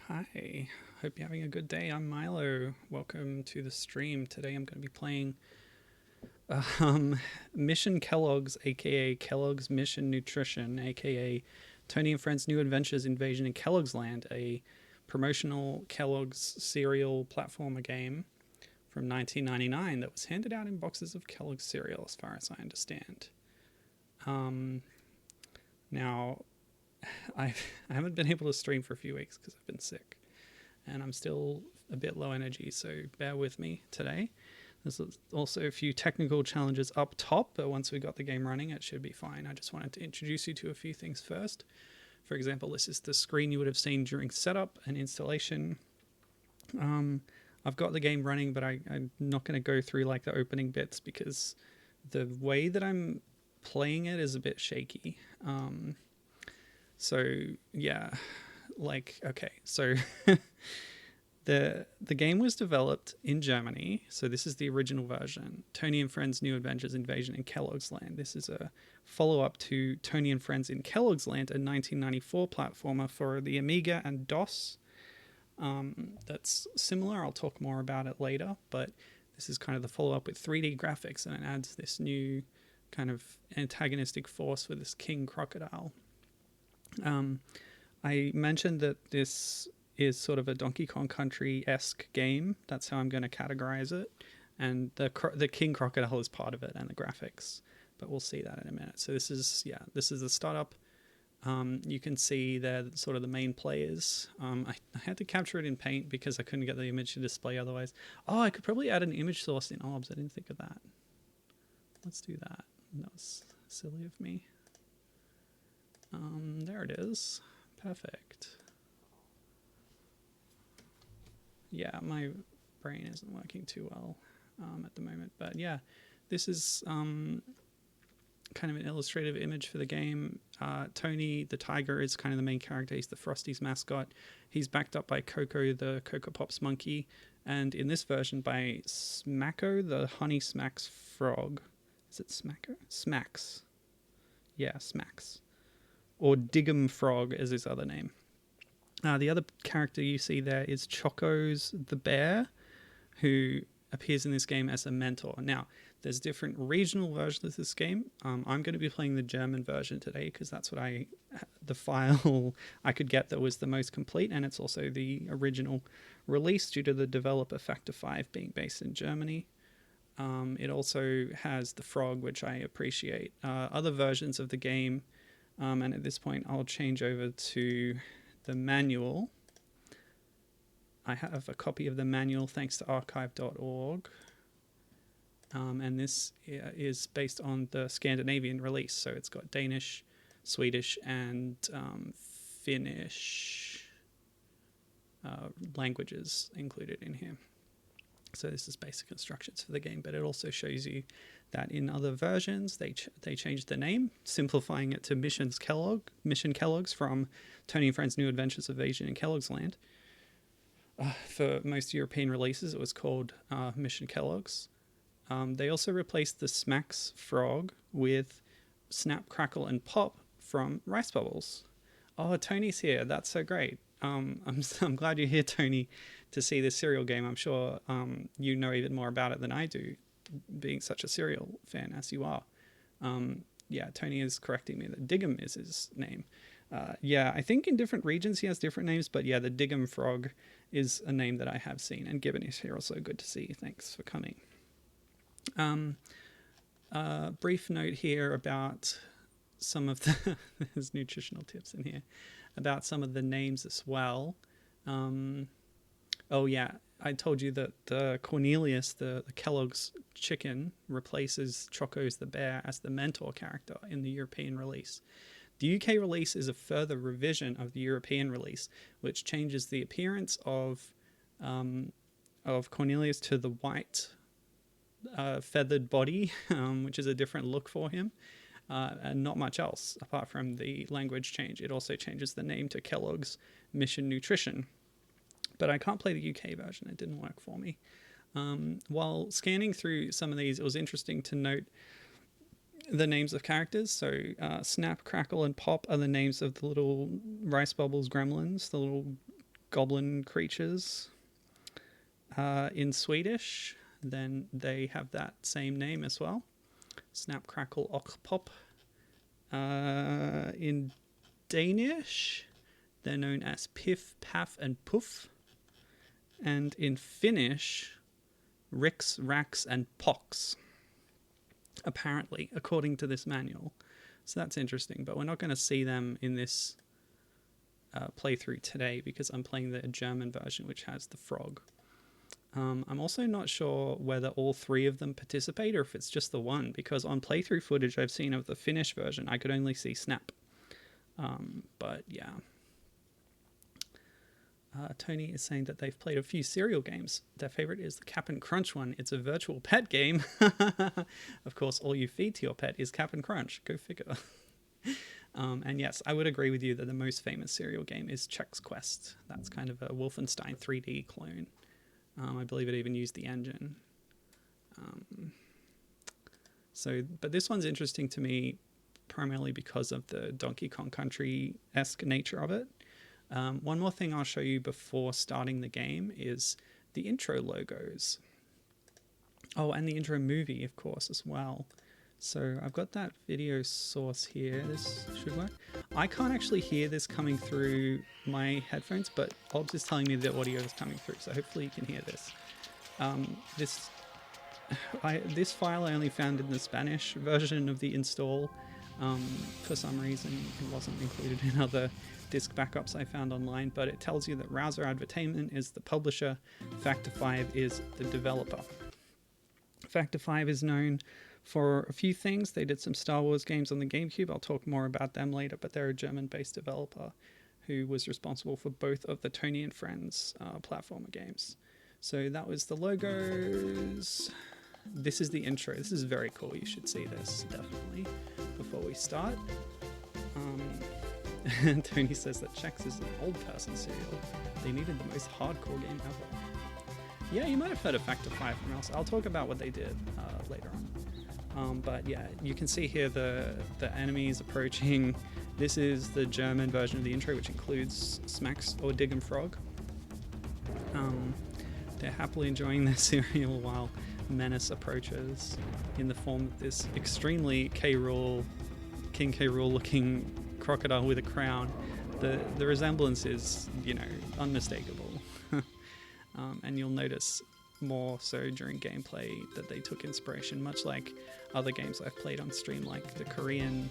Hi, hope you're having a good day. I'm Milo. Welcome to the stream. Today I'm going to be playing um, Mission Kellogg's, aka Kellogg's Mission Nutrition, aka Tony and Friends New Adventures Invasion in Kellogg's Land, a promotional Kellogg's cereal platformer game from 1999 that was handed out in boxes of Kellogg's cereal, as far as I understand. Um, now, I haven't been able to stream for a few weeks because I've been sick. And I'm still a bit low energy, so bear with me today. There's also a few technical challenges up top, but once we got the game running, it should be fine. I just wanted to introduce you to a few things first. For example, this is the screen you would have seen during setup and installation. I've got the game running, but I'm not going to go through like the opening bits because the way that I'm playing it is a bit shaky. So yeah, like okay, so the game was developed in Germany, so this is the original version. Tony and Friends New Adventures Invasion in Kellogg's Land. This is a follow-up to Tony and Friends in Kellogg's Land, a 1994 platformer for the Amiga and DOS. That's similar. I'll talk more about it later, but this is kind of the follow-up with 3D graphics, and it adds this new kind of antagonistic force with this king crocodile. I mentioned that this is sort of a Donkey Kong Country-esque game. That's how I'm going to categorize it. And the King Crocodile is part of it and the graphics. But we'll see that in a minute. So this is the startup. You can see they're sort of the main players. I had to capture it in Paint because I couldn't get the image to display otherwise. Oh, I could probably add an image source in OBS. I didn't think of that. Let's do that. That was silly of me. There it is. Perfect. Yeah, my brain isn't working too well at the moment. But yeah, this is kind of an illustrative image for the game. Tony the tiger is kind of the main character. He's the Frosties mascot. He's backed up by Coco the Cocoa Pops monkey. And in this version by Smacko the Honey Smacks frog. Is it Smacko? Smacks. Yeah, Smacks. Or Diggum Frog is his other name. The other character you see there is Choco's the bear, who appears in this game as a mentor. Now, there's different regional versions of this game. I'm going to be playing the German version today because that's what the file I could get that was the most complete, and it's also the original release due to the developer Factor 5 being based in Germany. It also has the frog, which I appreciate. Other versions of the game, and at this point I'll change over to the manual. I have a copy of the manual thanks to archive.org. And this is based on the Scandinavian release. So it's got Danish, Swedish, and Finnish languages included in here. So this is basic instructions for the game, but it also shows you that in other versions they changed the name, simplifying it to Mission Kellogg's from Tony and Friends New Adventures of Invasion in Kellogg's Land. For most European releases, it was called Mission Kellogg's. They also replaced the Smacks frog with Snap, Crackle, and Pop from Rice Bubbles. Oh, Tony's here. That's so great. I'm glad you're here, Tony, to see this cereal game. I'm sure you know even more about it than I do, being such a cereal fan as you are. Yeah, Tony is correcting me that Diggum is his name. Yeah, I think in different regions he has different names, but yeah, the Diggum frog is a name that I have seen. And Gibbon is here also. Good to see you. Thanks for coming. Brief note here about some of the there's nutritional tips in here about some of the names as well. Oh yeah, I told you that Cornelius, the Kellogg's chicken, replaces Choco's the bear as the mentor character in the European release. The UK release is a further revision of the European release, which changes the appearance of Cornelius to the white feathered body, which is a different look for him, and not much else apart from the language change. It also changes the name to Kellogg's Mission Nutrition. But I can't play the UK version. It didn't work for me. While scanning through some of these, it was interesting to note the names of characters. So Snap, Crackle, and Pop are the names of the little Rice Bubbles gremlins, the little goblin creatures in Swedish, then they have that same name as well. Snap, crackle, och, pop. In Danish, they're known as piff, paff, and puff. And in Finnish, Rix, Rax, and Pox, apparently, according to this manual. So that's interesting, but we're not going to see them in this playthrough today because I'm playing the German version, which has the frog. I'm also not sure whether all three of them participate or if it's just the one, because on playthrough footage I've seen of the Finnish version, I could only see Snap. But yeah. Tony is saying that they've played a few cereal games. Their favorite is the Cap and Crunch one. It's a virtual pet game. Of course, all you feed to your pet is Cap and Crunch. Go figure. And yes, I would agree with you that the most famous cereal game is Chex Quest. That's kind of a Wolfenstein 3D clone. I believe it even used the engine. But this one's interesting to me primarily because of the Donkey Kong Country-esque nature of it. One more thing I'll show you before starting the game is the intro logos. Oh, and the intro movie, of course, as well. So I've got that video source here. This should work. I can't actually hear this coming through my headphones, but Obs is telling me the audio is coming through, so hopefully you can hear this. This file I only found in the Spanish version of the install. For some reason, it wasn't included in other disk backups I found online, but it tells you that Rouser Entertainment is the publisher, Factor 5 is the developer. Factor 5 is known for a few things. They did some Star Wars games on the GameCube. I'll talk more about them later, but they're a German-based developer who was responsible for both of the Tony and Friends platformer games. So that was the logos. This is the intro. This is very cool. You should see this, definitely, before we start. Tony says that Chex is an old person cereal. They needed the most hardcore game ever. Yeah, you might have heard of Factor 5 from else. I'll talk about what they did later on. But yeah, you can see here the enemies approaching. This is the German version of the intro, which includes Smacks or Dig and Frog. They're happily enjoying their cereal while Menace approaches in the form of this extremely King K. Rool looking crocodile with a crown. The resemblance is, unmistakable. And you'll notice more so during gameplay that they took inspiration, much like other games I've played on stream, like the Korean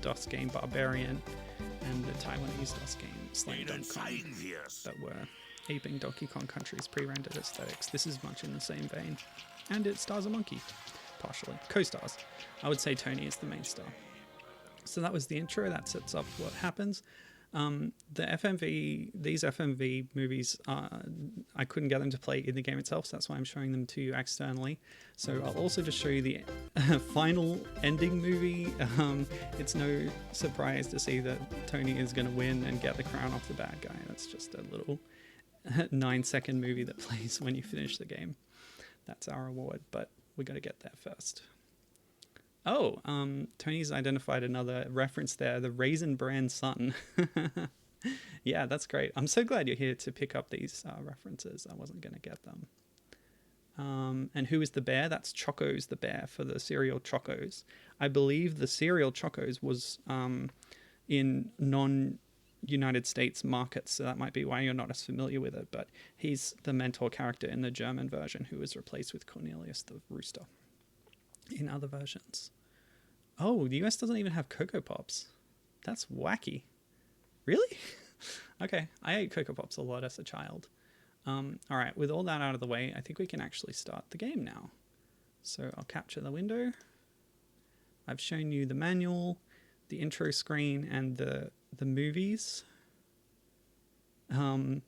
DOS game Barbarian and the Taiwanese DOS game Slam Dunk Kong that were aping Donkey Kong Country's pre-rendered aesthetics. This is much in the same vein. And it stars a monkey, partially. Co-stars. I would say Tony is the main star. So that was the intro. That sets up what happens. These FMV movies, I couldn't get them to play in the game itself, so that's why I'm showing them to you externally. So I'll also just show you the final ending movie. It's no surprise to see that Tony is going to win and get the crown off the bad guy. That's just a little 9-second movie that plays when you finish the game. That's our reward, but we got to get there first. Oh, Tony's identified another reference there, the Raisin Bran Sun. Yeah, that's great. I'm so glad you're here to pick up these references. I wasn't going to get them. And who is the bear? That's Choco's the bear for the cereal Chocos. I believe the cereal Chocos was in non-United States markets, so that might be why you're not as familiar with it, but he's the mentor character in the German version who was replaced with Cornelius the Rooster in other versions. Oh, the US doesn't even have Cocoa Pops. That's wacky. Really? Okay, I ate Cocoa Pops a lot as a child. All right, with all that out of the way, I think we can actually start the game now. So I'll capture the window. I've shown you the manual, the intro screen, and the movies. Now,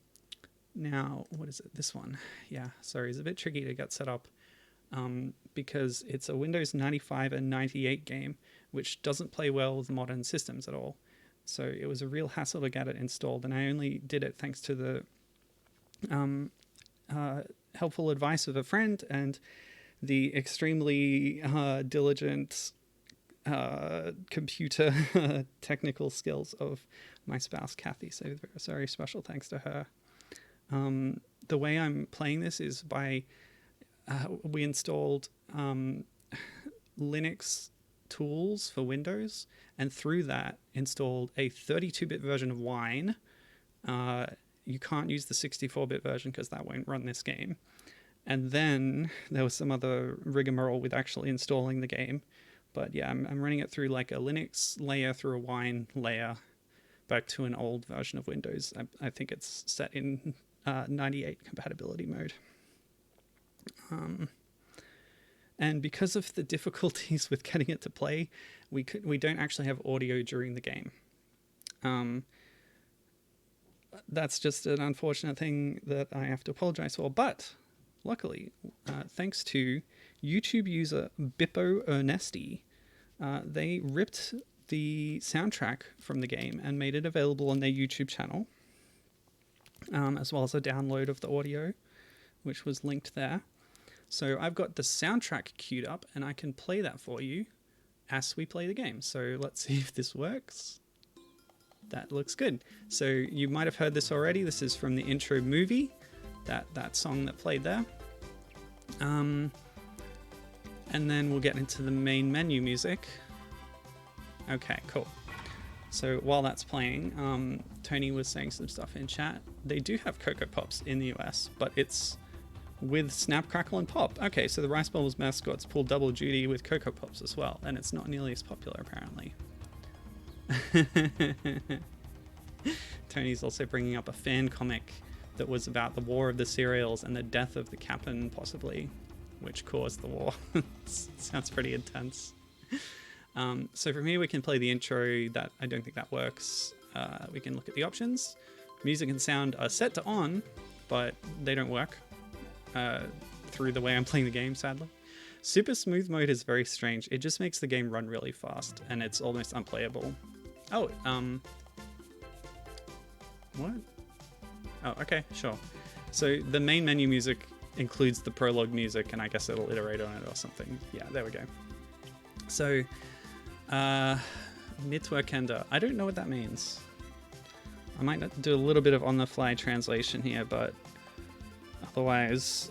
what is it? This one. Yeah, sorry, it's a bit tricky to get set up. Because it's a Windows 95 and 98 game, which doesn't play well with modern systems at all. So it was a real hassle to get it installed, and I only did it thanks to the helpful advice of a friend and the extremely diligent computer technical skills of my spouse, Kathy. So very special thanks to her. The way I'm playing this is by we installed Linux tools for Windows, and through that installed a 32-bit version of Wine. You can't use the 64-bit version because that won't run this game. And then there was some other rigmarole with actually installing the game. But yeah, I'm running it through like a Linux layer through a Wine layer back to an old version of Windows. I think it's set in 98 compatibility mode. And because of the difficulties with getting it to play, we don't actually have audio during the game. That's just an unfortunate thing that I have to apologize for. But luckily, thanks to YouTube user Bippo Ernesti, they ripped the soundtrack from the game and made it available on their YouTube channel, as well as a download of the audio, which was linked there. So I've got the soundtrack queued up, and I can play that for you as we play the game. So let's see if this works. That looks good. So you might have heard this already. This is from the intro movie, that song that played there. And then we'll get into the main menu music. Okay, cool. So while that's playing, Tony was saying some stuff in chat. They do have Cocoa Pops in the US, but it's with Snap, Crackle, and Pop. Okay, so the Rice Bubbles mascots pull double duty with Cocoa Pops as well, and it's not nearly as popular apparently. Tony's also bringing up a fan comic that was about the War of the Cereals and the death of the captain, possibly, which caused the war. Sounds pretty intense. So from here we can play the intro. That I don't think that works. We can look at the options. Music and sound are set to on, but they don't work through the way I'm playing the game, sadly. Super smooth mode is very strange. It just makes the game run really fast, and it's almost unplayable. Oh, what? Oh, okay, sure. So the main menu music includes the prologue music, and I guess it'll iterate on it or something. Yeah, there we go. So, Mitwerkender. I don't know what that means. I might do a little bit of on-the-fly translation here, but otherwise,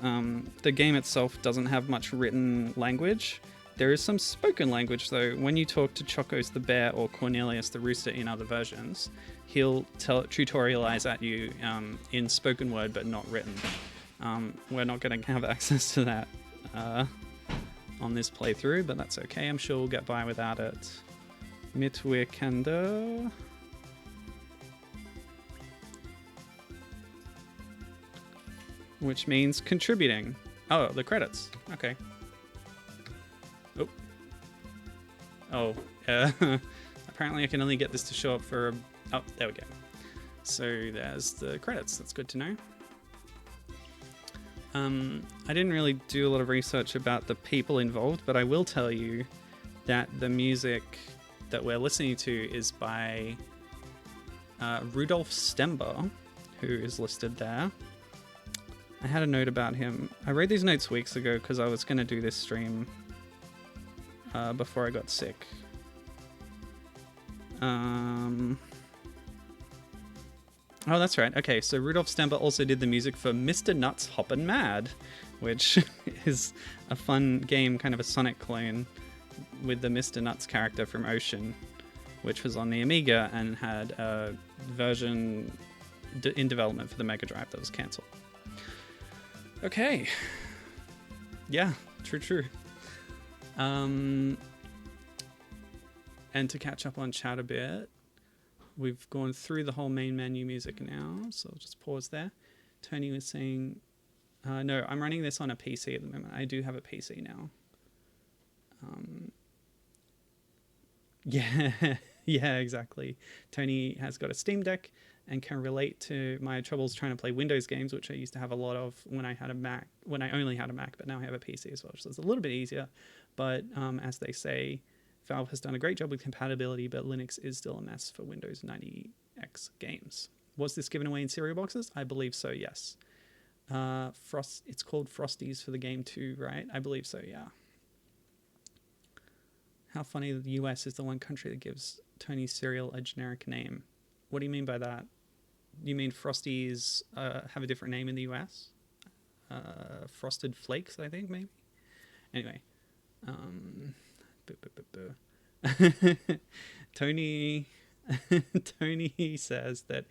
the game itself doesn't have much written language. There is some spoken language, though. When you talk to Chocos the bear or Cornelius the rooster in other versions, he'll tutorialize at you in spoken word, but not written. We're not going to have access to that on this playthrough, but that's okay. I'm sure we'll get by without it. Mitwerkender. Which means contributing. Oh, the credits. Okay. Oh, apparently I can only get this to show up for... Oh, there we go. So there's the credits. That's good to know. I didn't really do a lot of research about the people involved, but I will tell you that the music that we're listening to is by Rudolf Stember, who is listed there. I had a note about him. I wrote these notes weeks ago because I was going to do this stream before I got sick. Oh, that's right. Okay, so Rudolf Stember also did the music for Mr. Nuts Hoppin' Mad, which is a fun game, kind of a Sonic clone, with the Mr. Nuts character from Ocean, which was on the Amiga and had a version in development for the Mega Drive that was cancelled. Okay. Yeah, true. And to catch up on chat a bit, we've gone through the whole main menu music now, so I'll just pause there. Tony was saying, no, I'm running this on a PC at the moment. I do have a PC now. Yeah, exactly. Tony has got a Steam Deck and can relate to my troubles trying to play Windows games, which I used to have a lot of when I had a Mac, when I only had a Mac, but now I have a PC as well, so it's a little bit easier. But as they say, Valve has done a great job with compatibility, but Linux is still a mess for Windows 90X games. Was this given away in cereal boxes? I believe so, yes. It's called Frosties for the game too, right? I believe so, yeah. How funny that the US is the one country that gives Tony's cereal a generic name. What do you mean by that? you mean Frosties have a different name in the US? Frosted Flakes, I think, maybe. Anyway, Tony Tony says that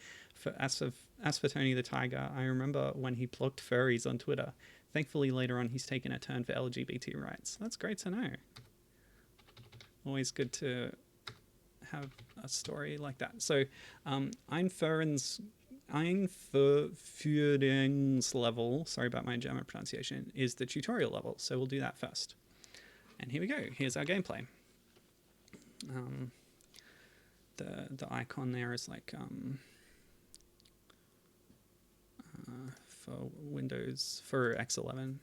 as for Tony the Tiger, I remember when he plucked furries on Twitter. Thankfully, later on, he's taken a turn for LGBT rights. That's great to know. Always good to have a story like that. So, Einführungs's level, sorry about my German pronunciation, is the tutorial level. So we'll do that first. And here we go. Here's our gameplay. The icon there is like for Windows, for X11.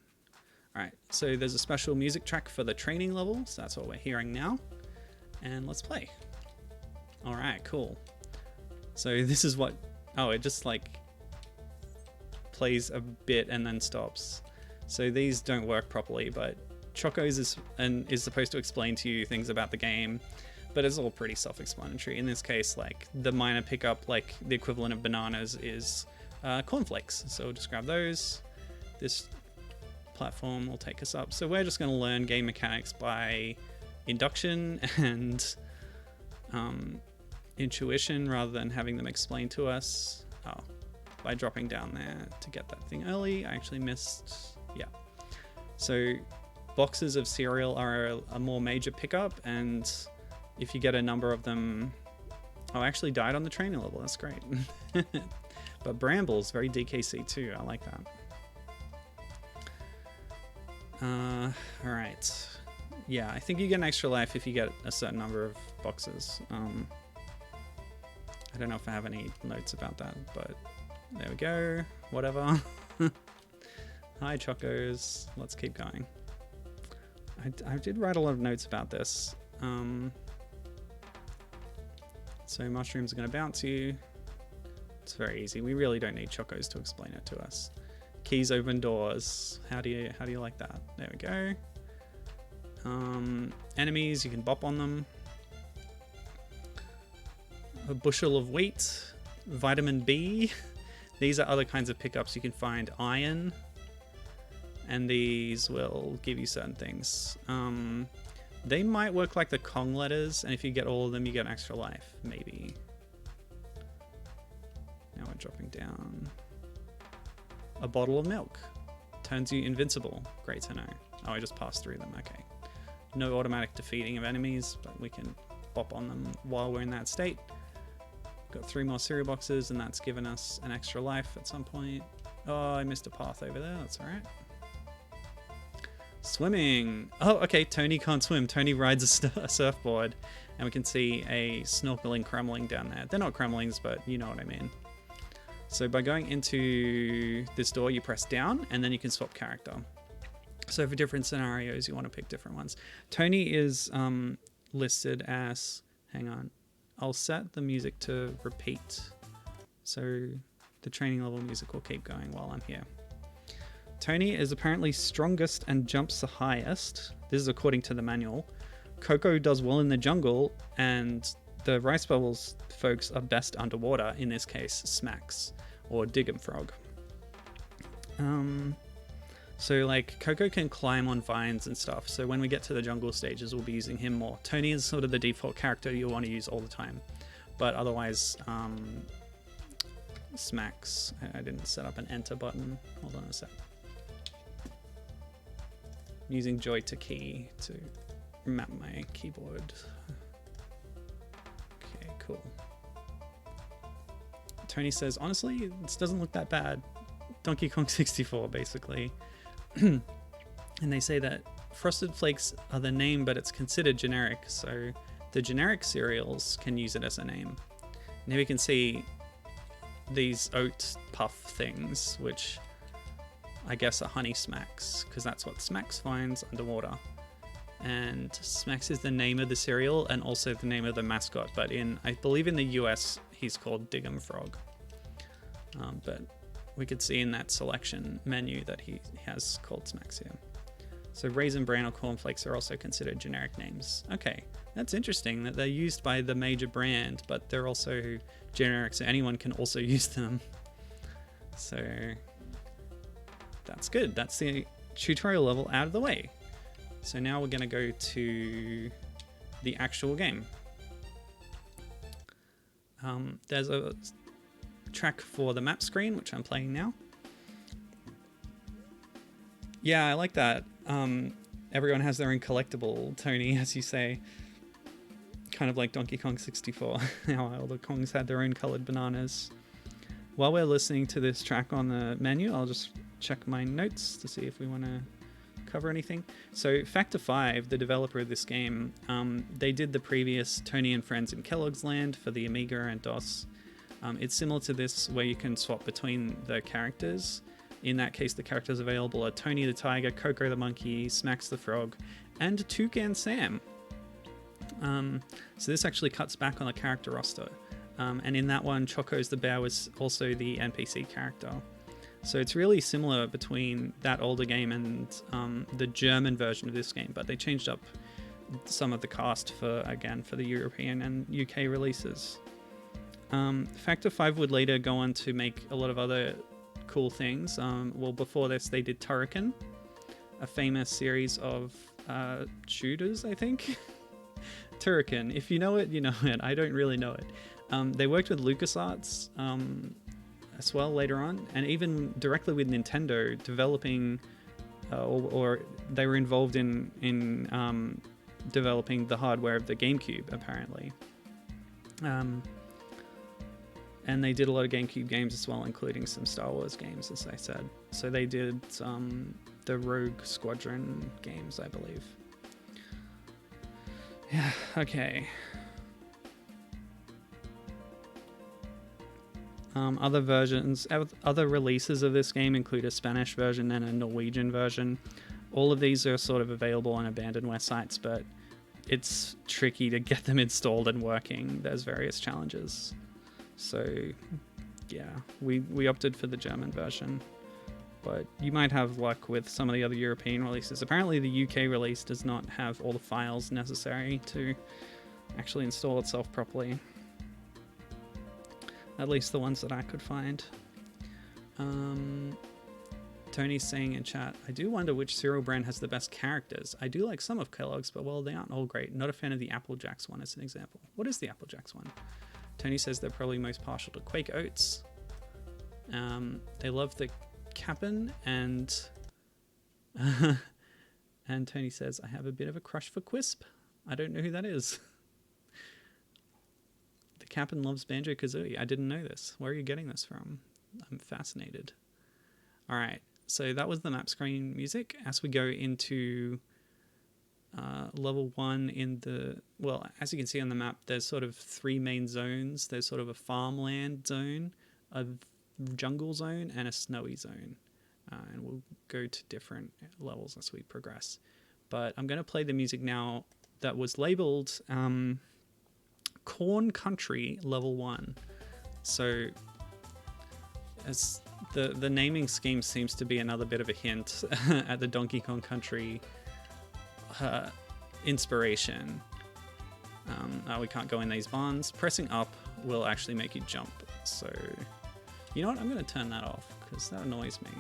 All right, so there's a special music track for the training level, so that's what we're hearing now. And let's play. All right, cool. So this is what, oh, it just like plays a bit and then stops. So these don't work properly, but Choco's is supposed to explain to you things about the game, but it's all pretty self-explanatory. In this case, like the minor pickup, like the equivalent of bananas, is cornflakes. So we'll just grab those. This platform will take us up. So we're just going to learn game mechanics by induction and intuition rather than having them explained to us. Oh, by dropping down there to get that thing early. I actually missed, yeah. So boxes of cereal are a more major pickup, and if you get a number of them, oh, I actually died on the training level, that's great. But brambles, very DKC too, I like that. All right. Yeah, I think you get an extra life if you get a certain number of boxes. I don't know if I have any notes about that, but there we go. Whatever. Hi, Chocos. Let's keep going. I did write a lot of notes about this. So mushrooms are going to bounce you. It's very easy. We really don't need Chocos to explain it to us. Keys open doors. How do you like that? There we go. Enemies, you can bop on them. A bushel of wheat, vitamin B. These are other kinds of pickups. You can find iron, and these will give you certain things. They might work like the Kong letters, and if you get all of them, you get an extra life, maybe. Now we're dropping down. A bottle of milk turns you invincible. Great to know. Oh, I just passed through them. Okay. No automatic defeating of enemies, but we can bop on them while we're in that state. Got 3 more cereal boxes, and that's given us an extra life at some point. Oh, I missed a path over there. That's all right. Swimming. Oh, okay. Tony can't swim. Tony rides a surfboard, and we can see a snorkeling crumling down there. They're not crumblings, but you know what I mean. So by going into this door, you press down, and then you can swap character. So for different scenarios, you want to pick different ones. Tony is listed as, hang on, I'll set the music to repeat. So the training level music will keep going while I'm here. Tony is apparently strongest and jumps the highest. This is according to the manual. Coco does well in the jungle, and the Rice Bubbles folks are best underwater, in this case, Smacks, or Diggum Frog. So like Coco can climb on vines and stuff, so when we get to the jungle stages, we'll be using him more. Tony is sort of the default character you'll want to use all the time, but otherwise, Smacks, I didn't set up an enter button. Hold on a sec. I'm using Joy to key to map my keyboard. Okay, cool. Tony says, honestly, this doesn't look that bad. Donkey Kong 64, basically. And they say that Frosted Flakes are the name, but it's considered generic, so the generic cereals can use it as a name. And here we can see these oat puff things, which I guess are Honey Smacks, because that's what Smacks finds underwater. And Smacks is the name of the cereal and also the name of the mascot, but I believe in the US he's called Diggum Frog. But we could see in that selection menu that he has called Smacks here. So Raisin Bran or cornflakes are also considered generic names. Okay, that's interesting that they're used by the major brand, but they're also generic, so anyone can also use them. So that's good. That's the tutorial level out of the way. So now we're going to go to the actual game. There's a track for the map screen, which I'm playing now. Yeah, I like that. Everyone has their own collectible, Tony, as you say. Kind of like Donkey Kong 64, how all the Kongs had their own colored bananas. While we're listening to this track on the menu, I'll just check my notes to see if we want to cover anything. So Factor 5, the developer of this game, they did the previous Tony and Friends in Kellogg's Land for the Amiga and DOS. It's similar to this, where you can swap between the characters. In that case, the characters available are Tony the Tiger, Coco the Monkey, Smacks the Frog, and Toucan Sam. So this actually cuts back on the character roster. And in that one, Choco's the Bear was also the NPC character. So it's really similar between that older game and the German version of this game, but they changed up some of the cast for the European and UK releases. Factor 5 would later go on to make a lot of other cool things. Well, before this, they did Turrican, a famous series of shooters, I think. Turrican, if you know it, you know it. I don't really know it. They worked with LucasArts as well later on, and even directly with Nintendo, developing, or they were involved in developing the hardware of the GameCube, apparently. And they did a lot of GameCube games as well, including some Star Wars games, as I said. So they did the Rogue Squadron games, I believe. Yeah, okay. Other versions, other releases of this game include a Spanish version and a Norwegian version. All of these are sort of available on abandonware sites, but it's tricky to get them installed and working. There's various challenges. So, yeah, we opted for the German version, but you might have luck with some of the other European releases. Apparently the UK release does not have all the files necessary to actually install itself properly. At least the ones that I could find. Tony's saying in chat, I do wonder which cereal brand has the best characters. I do like some of Kellogg's, but well, they aren't all great. Not a fan of the Apple Jacks one as an example. What is the Apple Jacks one? Tony says they're probably most partial to Quake Oats. They love the Cap'n, and and Tony says, I have a bit of a crush for Quisp. I don't know who that is. The Cap'n loves Banjo-Kazooie. I didn't know this. Where are you getting this from? I'm fascinated. All right, so that was the map screen music. As we go into level 1 in the, well, as you can see on the map, there's sort of 3 main zones. There's sort of a farmland zone, a jungle zone, and a snowy zone. And we'll go to different levels as we progress. But I'm going to play the music now that was labeled Corn Country Level 1. So as the naming scheme seems to be another bit of a hint at the Donkey Kong Country inspiration. We can't go in these barns. Pressing up will actually make you jump. So, you know what? I'm going to turn that off because that annoys me.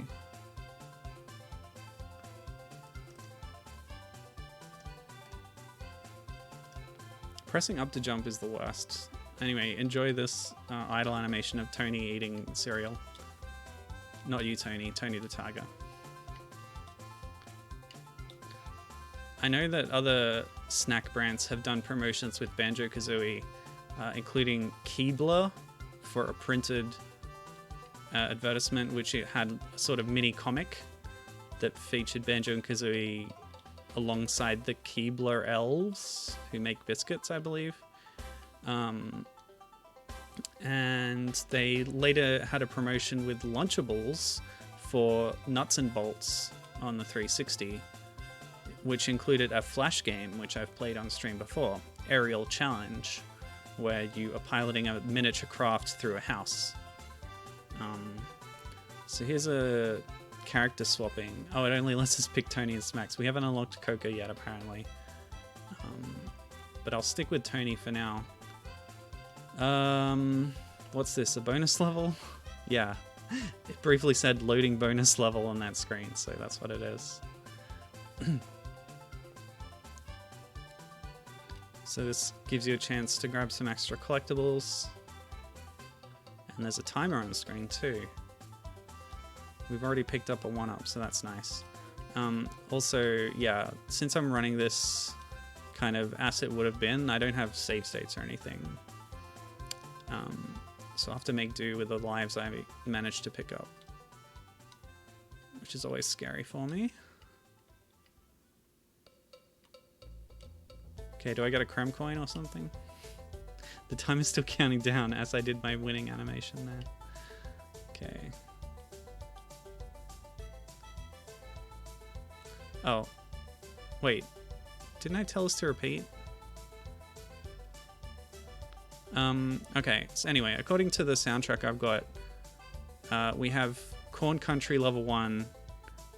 Pressing up to jump is the worst. Anyway, enjoy this idle animation of Tony eating cereal. Not you, Tony. Tony the Tiger. I know that other snack brands have done promotions with Banjo-Kazooie, including Keebler for a printed advertisement, which it had a sort of mini comic that featured Banjo and Kazooie alongside the Keebler elves, who make biscuits, I believe. And they later had a promotion with Lunchables for Nuts and Bolts on the 360, which included a flash game, which I've played on stream before, Aerial Challenge, where you are piloting a miniature craft through a house. So here's a character swapping. Oh, it only lets us pick Tony and Smacks. We haven't unlocked Coco yet, apparently. But I'll stick with Tony for now. What's this, a bonus level? Yeah, it briefly said loading bonus level on that screen, so that's what it is. So this gives you a chance to grab some extra collectibles. And there's a timer on the screen too. We've already picked up a 1-up, so that's nice. Also, yeah, since I'm running this kind of as it would have been, I don't have save states or anything. So I have to make do with the lives I managed to pick up, which is always scary for me. Okay, do I get a creme coin or something? The time is still counting down as I did my winning animation there. Okay. Oh. Wait. Didn't I tell us to repeat? Okay, so anyway, according to the soundtrack I've got, we have Corn Country Level 1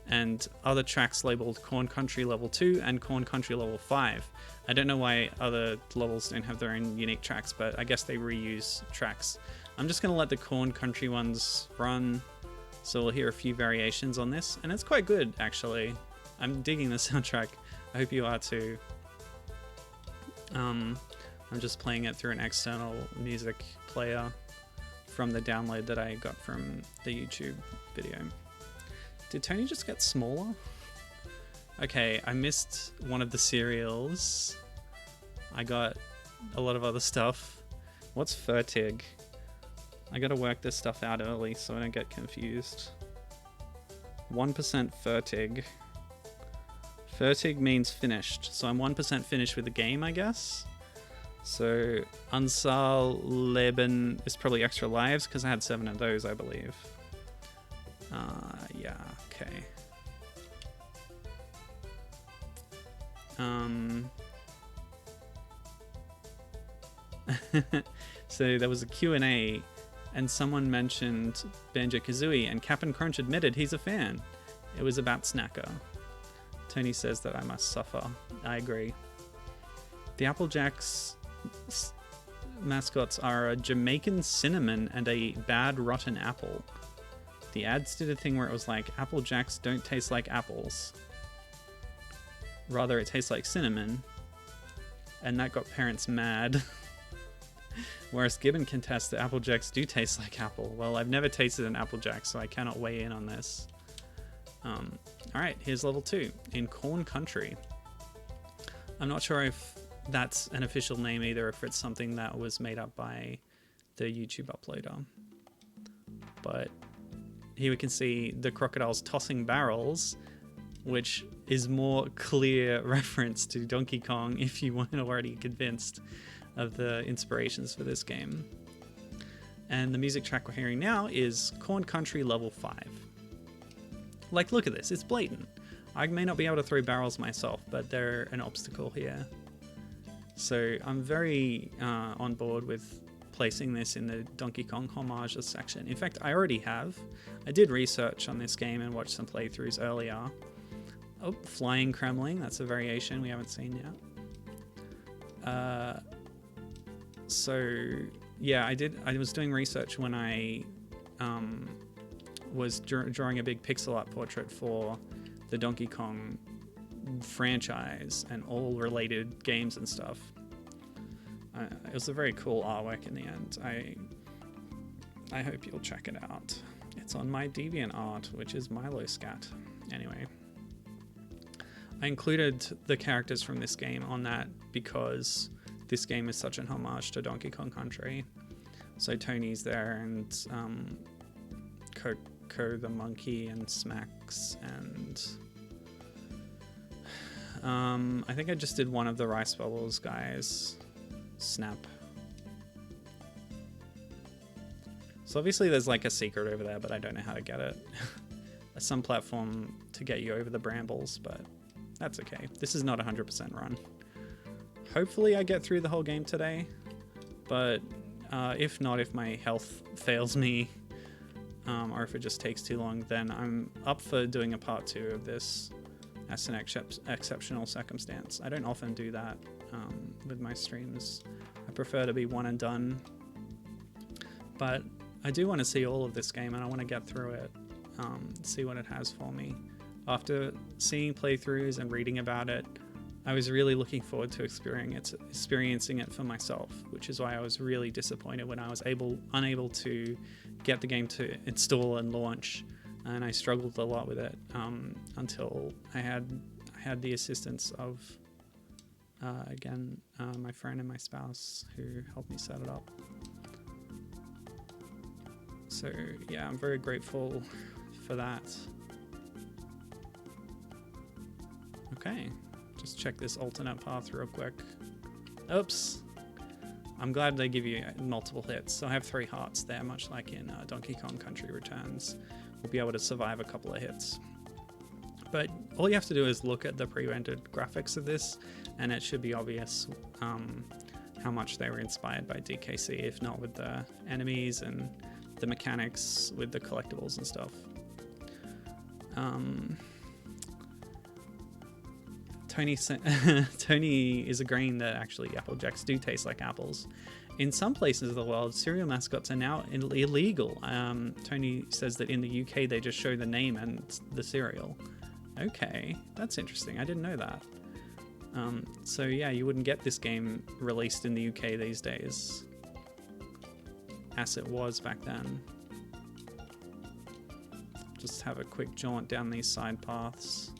and other tracks labeled Corn Country Level 2 and Corn Country Level 5. I don't know why other levels don't have their own unique tracks, but I guess they reuse tracks. I'm just going to let the Corn Country ones run, so we'll hear a few variations on this, and it's quite good, actually. I'm digging the soundtrack. I hope you are too. I'm just playing it through an external music player from the download that I got from the YouTube video. Did Tony just get smaller? Okay, I missed one of the cereals. I got a lot of other stuff. What's Fertig? I gotta work this stuff out early so I don't get confused. 1% Fertig. Fertig means finished, so I'm 1% finished with the game, I guess. So Ansal Leben is probably extra lives because I had 7 of those, I believe. Yeah, okay. So there was a Q&A and someone mentioned Banjo-Kazooie and Cap'n Crunch admitted he's a fan. It was about Snacker. Tony says that I must suffer. I agree. The Applejacks mascots are a Jamaican cinnamon and a bad rotten apple. The ads did a thing where it was like, Apple Jacks don't taste like apples. Rather, it tastes like cinnamon. And that got parents mad. Whereas Gibbon can test that Apple Jacks do taste like apple. Well, I've never tasted an Apple Jack, so I cannot weigh in on this. Alright, here's level 2, in Corn Country. I'm not sure if that's an official name either, if it's something that was made up by the YouTube uploader. But here we can see the crocodiles tossing barrels, which is more clear reference to Donkey Kong if you weren't already convinced of the inspirations for this game. And the music track we're hearing now is Corn Country Level 5. Like, look at this, it's blatant. I may not be able to throw barrels myself, but they're an obstacle here. So I'm very on board with placing this in the Donkey Kong homages section. In fact, I already have. I did research on this game and watched some playthroughs earlier. Oh, Flying Kremling, that's a variation we haven't seen yet. So yeah, I was doing research when I was drawing a big pixel art portrait for the Donkey Kong franchise and all related games and stuff. It was a very cool artwork in the end. I hope you'll check it out. It's on my DeviantArt, which is MiloScat. Anyway, I included the characters from this game on that because this game is such an homage to Donkey Kong Country. So Tony's there, and Coco the monkey, and Smacks, and I think I just did one of the Rice Bubbles guys. Snap. So obviously there's like a secret over there, but I don't know how to get it. There's some platform to get you over the brambles, but that's okay. This is not 100% run. Hopefully I get through the whole game today, but if not, if my health fails me, or if it just takes too long, then I'm up for doing a part 2 of this as an exceptional circumstance. I don't often do that with my streams. I prefer to be one and done. But I do want to see all of this game, and I want to get through it, see what it has for me. After seeing playthroughs and reading about it, I was really looking forward to experiencing it for myself, which is why I was really disappointed when I was unable to get the game to install and launch, and I struggled a lot with it until I had the assistance of my friend and my spouse who helped me set it up. So yeah, I'm very grateful for that. Okay, just check this alternate path real quick. Oops. I'm glad they give you multiple hits. So I have 3 hearts there, much like in Donkey Kong Country Returns. We'll be able to survive a couple of hits. But all you have to do is look at the pre-rendered graphics of this, and it should be obvious how much they were inspired by DKC, if not with the enemies and the mechanics with the collectibles and stuff. Tony is agreeing that actually Applejacks do taste like apples. In some places of the world, cereal mascots are now illegal. Tony says that in the UK they just show the name and the cereal. Okay, that's interesting. I didn't know that. So yeah, you wouldn't get this game released in the UK these days, as it was back then. Just have a quick jaunt down these side paths.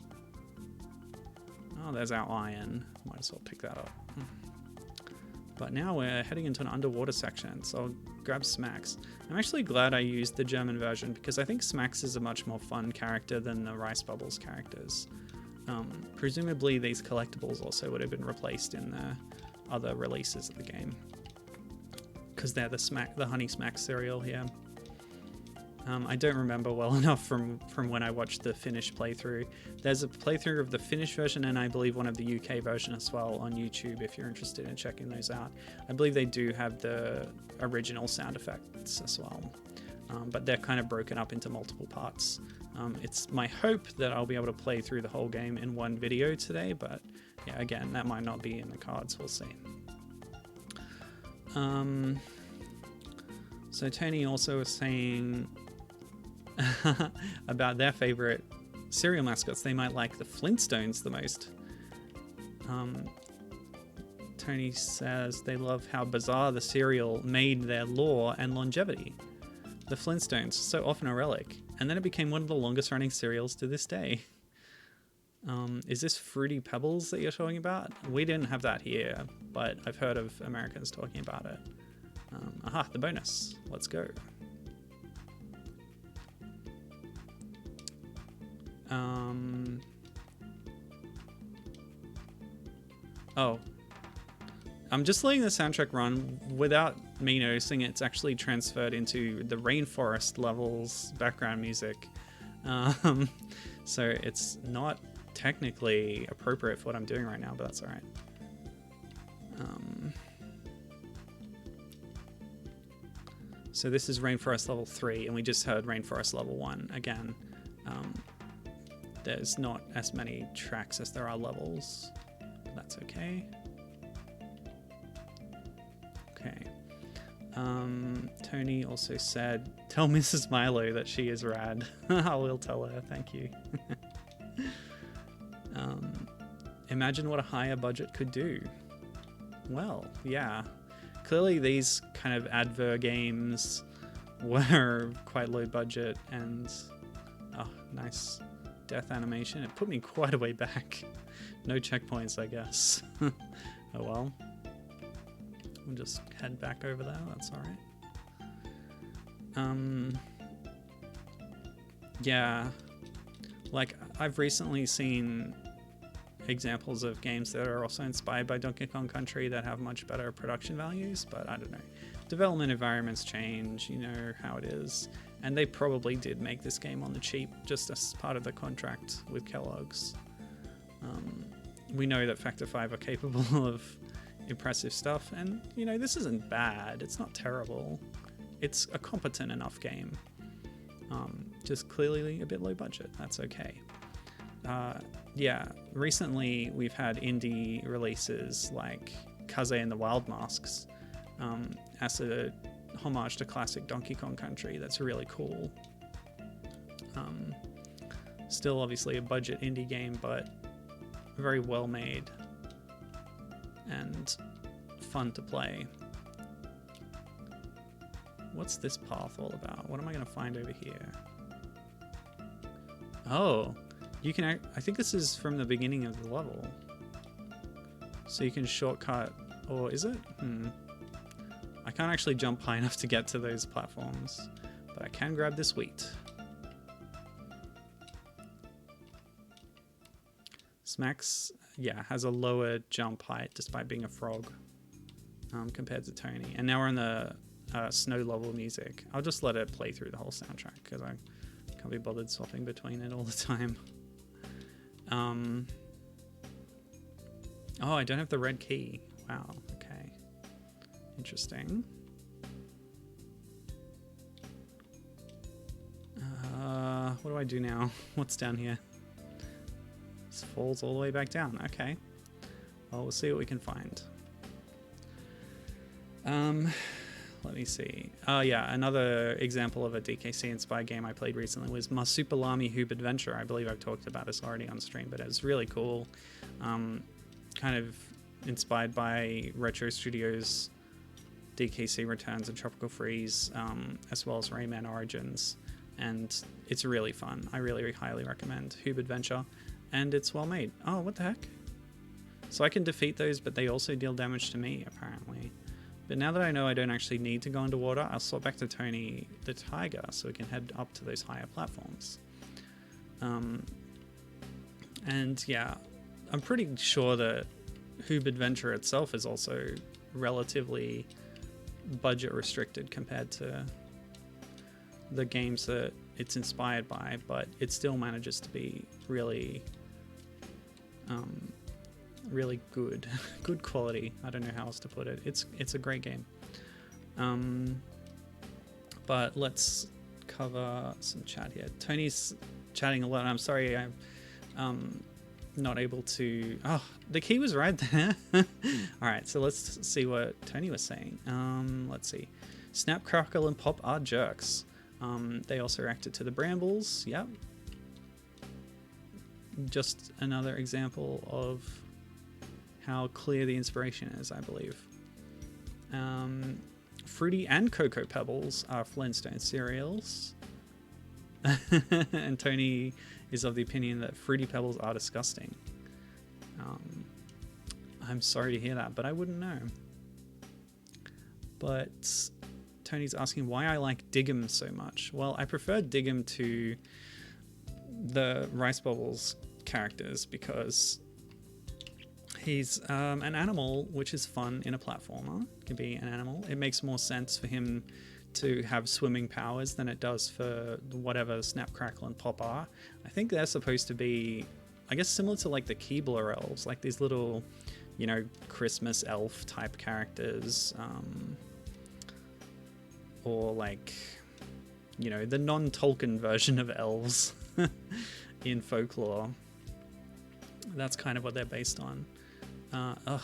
Oh, there's our iron. Might as well pick that up. But now we're heading into an underwater section, so I'll grab Smax. I'm actually glad I used the German version because I think Smax is a much more fun character than the Rice Bubbles characters. Presumably these collectibles also would have been replaced in the other releases of the game, because they're the Honey Smack cereal here. I don't remember well enough from when I watched the Finnish playthrough. There's a playthrough of the Finnish version and I believe one of the UK version as well on YouTube if you're interested in checking those out. I believe they do have the original sound effects as well, but they're kind of broken up into multiple parts. It's my hope that I'll be able to play through the whole game in one video today, but yeah, again, that might not be in the cards, we'll see. So Tony also was saying about their favorite cereal mascots. They might like the Flintstones the most. Tony says they love how bizarre the cereal made their lore and longevity. The Flintstones, so often a relic, and then it became one of the longest running cereals to this day. Is this Fruity Pebbles that you're talking about? We didn't have that here, but I've heard of Americans talking about it. Aha, the bonus. Let's go. Oh. I'm just letting the soundtrack run without me noticing. It's actually transferred into the rainforest levels background music. So it's not technically appropriate for what I'm doing right now, but that's all right. So this is Rainforest Level 3, and we just heard Rainforest Level 1 again. There's not as many tracks as there are levels, but that's okay. Okay. Tony also said, tell Mrs. Milo that she is rad. I will tell her, thank you. Imagine what a higher budget could do. Well, yeah. Clearly these kind of adver games were quite low budget, and oh, nice death animation. It put me quite a way back. No checkpoints, I guess. Oh well. We'll just head back over there, that's alright. Yeah, like I've recently seen examples of games that are also inspired by Donkey Kong Country that have much better production values, but I don't know. Development environments change, you know how it is. And they probably did make this game on the cheap, just as part of the contract with Kellogg's. We know that Factor 5 are capable of impressive stuff, and you know, this isn't bad, it's not terrible. It's a competent enough game. Just clearly a bit low budget. That's okay. Yeah, recently we've had indie releases like Kaze and the Wild Masks as a homage to classic Donkey Kong Country. That's really cool. Still obviously a budget indie game, but very well made and fun to play. What's this path all about? What am I going to find over here? Oh, you can, I think this is from the beginning of the level. So you can shortcut, or is it? I can't actually jump high enough to get to those platforms, but I can grab this wheat. Smacks, yeah, has a lower jump height despite being a frog compared to Tony. And now we're in the snow level music. I'll just let it play through the whole soundtrack because I can't be bothered swapping between it all the time. Oh, I don't have the red key. Wow, okay. Interesting. What do I do now? What's down here? This falls all the way back down. Okay. Well, we'll see what we can find. Let me see. Oh yeah, another example of a DKC inspired game I played recently was Marsupilami Hoop Adventure. I believe I've talked about this already on stream, but it was really cool. Kind of inspired by Retro Studios' DKC Returns and Tropical Freeze, as well as Rayman Origins. And it's really fun. I really highly recommend Hoop Adventure. And it's well made. Oh, what the heck? So I can defeat those, but they also deal damage to me, apparently. But now that I know I don't actually need to go underwater, I'll swap back to Tony the Tiger so we can head up to those higher platforms. And yeah, I'm pretty sure that Hoop Adventure itself is also relatively budget restricted compared to the games that it's inspired by, but it still manages to be really really good quality. I don't know how else to put it. It's a great game. But let's cover some chat here. Tony's chatting a lot. I'm sorry I'm not able to. Oh, the key was right there. All right, so let's see what Tony was saying. Let's see. Snap, Crackle, and Pop are jerks. They also reacted to the Brambles. Yep. Just another example of how clear the inspiration is, I believe. Fruity and Cocoa Pebbles are Flintstone cereals. And Tony is of the opinion that Fruity Pebbles are disgusting. I'm sorry to hear that, but I wouldn't know. But Tony's asking why I like Diggum so much. Well, I prefer Diggum to the Rice Bubbles characters because he's an animal, which is fun in a platformer. Can be an animal. It makes more sense for him to have swimming powers than it does for whatever Snap, Crackle, and Pop are. I think they're supposed to be, I guess, similar to like the Keebler elves, like these little, you know, Christmas elf type characters, or like, you know, the non-Tolkien version of elves in folklore. That's kind of what they're based on. Ugh,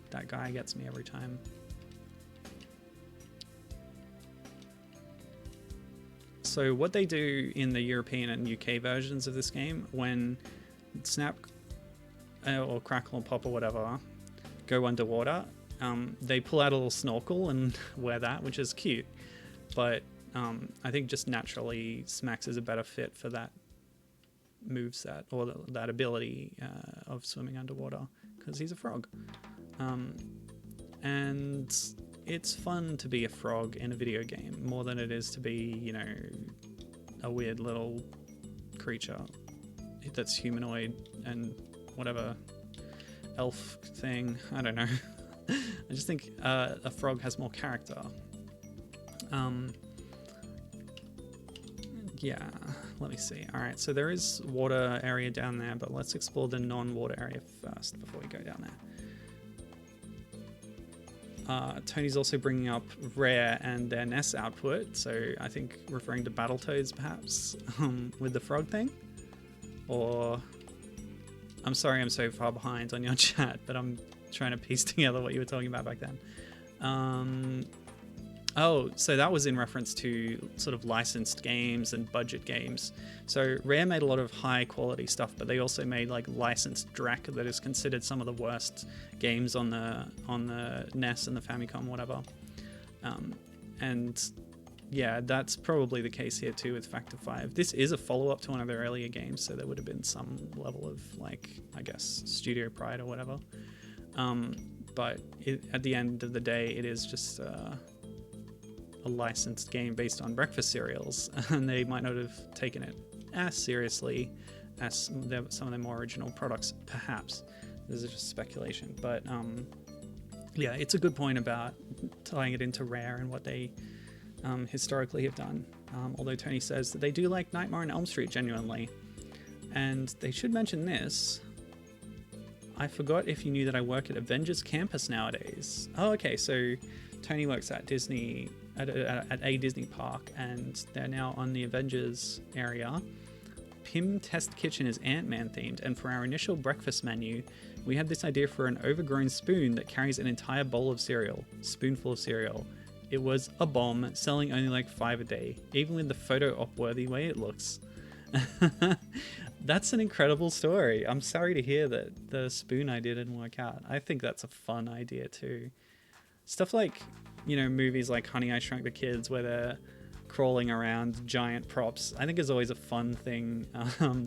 that guy gets me every time. So what they do in the European and UK versions of this game, when Snap or Crackle and Pop or whatever go underwater, they pull out a little snorkel and wear that, which is cute. But I think just naturally Smacks is a better fit for that moveset or that ability of swimming underwater because he's a frog. And it's fun to be a frog in a video game more than it is to be, you know, a weird little creature that's humanoid and whatever elf thing. I don't know. I just think a frog has more character. Yeah, let me see. All right, so there is water area down there, but let's explore the non-water area first before we go down there. Tony's also bringing up Rare and their NES output, so I think referring to Battletoads perhaps, with the frog thing. Or, I'm sorry I'm so far behind on your chat, but I'm trying to piece together what you were talking about back then. Oh, so that was in reference to sort of licensed games and budget games. So Rare made a lot of high quality stuff, but they also made like licensed Drac that is considered some of the worst games on the NES and the Famicom, whatever. And yeah, that's probably the case here too with Factor 5. This is a follow-up to one of their earlier games, so there would have been some level of, like, I guess, studio pride or whatever. But at the end of the day, it is just a licensed game based on breakfast cereals, and they might not have taken it as seriously as some of their more original products, perhaps. This is just speculation. But yeah, it's a good point about tying it into Rare and what they historically have done. Although Tony says that they do like Nightmare on Elm Street genuinely. And they should mention this. I forgot if you knew that I work at Avengers Campus nowadays. Oh, okay, so Tony works at Disney, at a Disney park, and they're now on the Avengers area. Pym Test Kitchen is Ant-Man themed, and for our initial breakfast menu, we had this idea for an overgrown spoon that carries an entire bowl of cereal, spoonful of cereal. It was a bomb, selling only like 5 a day, even with the photo op-worthy way it looks. That's an incredible story. I'm sorry to hear that the spoon idea didn't work out. I think that's a fun idea too. Stuff like, you know, movies like Honey, I Shrunk the Kids, where they're crawling around giant props, I think is always a fun thing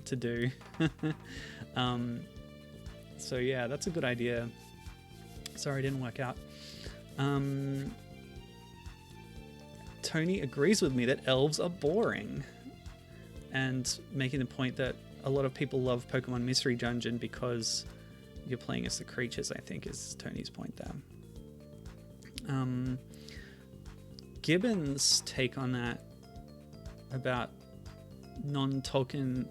to do. So yeah, that's a good idea. Sorry it didn't work out. Tony agrees with me that elves are boring, and making the point that a lot of people love Pokemon Mystery Dungeon because you're playing as the creatures, I think is Tony's point there. Gibbons' take on that about non-Tolkien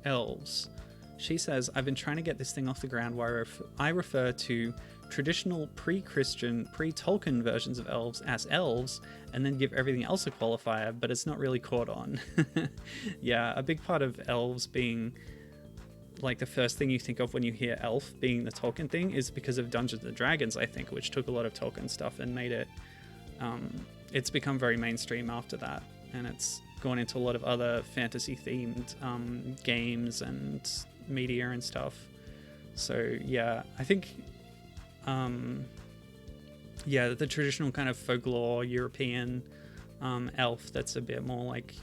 elves. She says, I've been trying to get this thing off the ground where I refer to traditional pre-Christian, pre-Tolkien versions of elves as elves, and then give everything else a qualifier, but it's not really caught on. Yeah, a big part of elves being like the first thing you think of when you hear elf being the Tolkien thing is because of Dungeons and Dragons, I think, which took a lot of Tolkien stuff and made it, it's become very mainstream after that, and it's gone into a lot of other fantasy themed games and media and stuff. So yeah, I think yeah, the traditional kind of folklore European elf that's a bit more like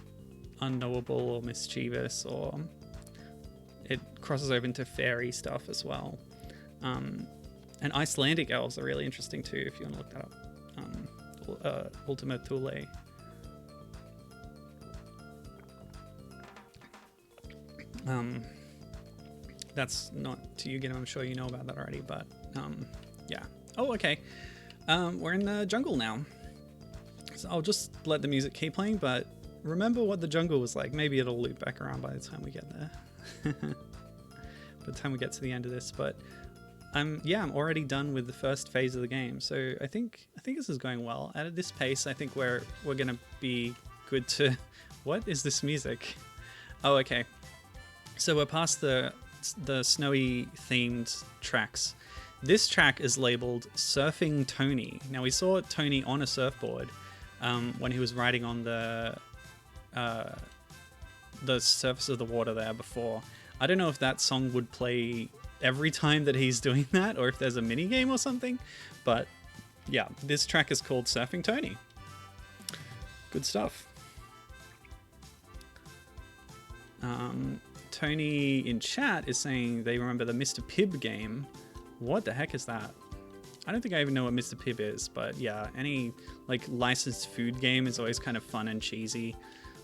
unknowable or mischievous, or it crosses over into fairy stuff as well. And Icelandic elves are really interesting too, if you want to look that up. Ultima Thule. That's not to you, Gim. I'm sure you know about that already, but yeah. Oh, okay. We're in the jungle now. So I'll just let the music keep playing, but remember what the jungle was like. Maybe it'll loop back around by the time we get there. By the time we get to the end of this, but I'm already done with the first phase of the game. So I think this is going well. At this pace, I think we're gonna be good to. What is this music? Oh, okay. So we're past the snowy themed tracks. This track is labeled Surfing Tony. Now we saw Tony on a surfboard when he was riding on the surface of the water there before. I don't know if that song would play every time that he's doing that, or if there's a mini game or something, but yeah, this track is called Surfing Tony. Good stuff. Tony in chat is saying they remember the Mr. Pibb game. What the heck is that? I don't think I even know what Mr. Pibb is, but yeah, any like licensed food game is always kind of fun and cheesy.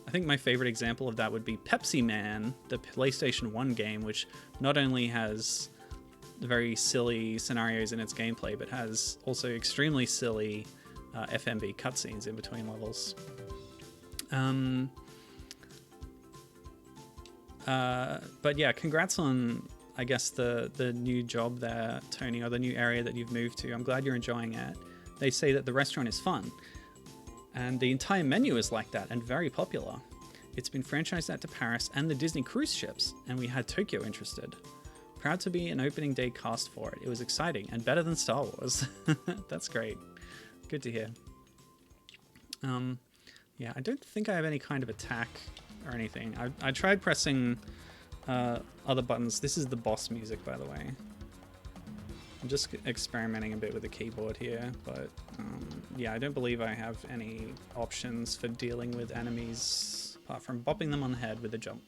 I think my favorite example of that would be Pepsi Man, the PlayStation 1 game, which not only has very silly scenarios in its gameplay, but has also extremely silly FMV cutscenes in between levels. But yeah, congrats on, I guess, the new job there, Tony, or the new area that you've moved to. I'm glad you're enjoying it. They say that the restaurant is fun, and the entire menu is like that and very popular. It's been franchised out to Paris and the Disney cruise ships, and we had Tokyo interested. Proud to be an opening day cast for it. It was exciting and better than Star Wars. That's great. Good to hear. Yeah, I don't think I have any kind of attack or anything. I tried pressing other buttons. This is the boss music, by the way. I'm just experimenting a bit with the keyboard here, but yeah, I don't believe I have any options for dealing with enemies apart from bopping them on the head with a jump.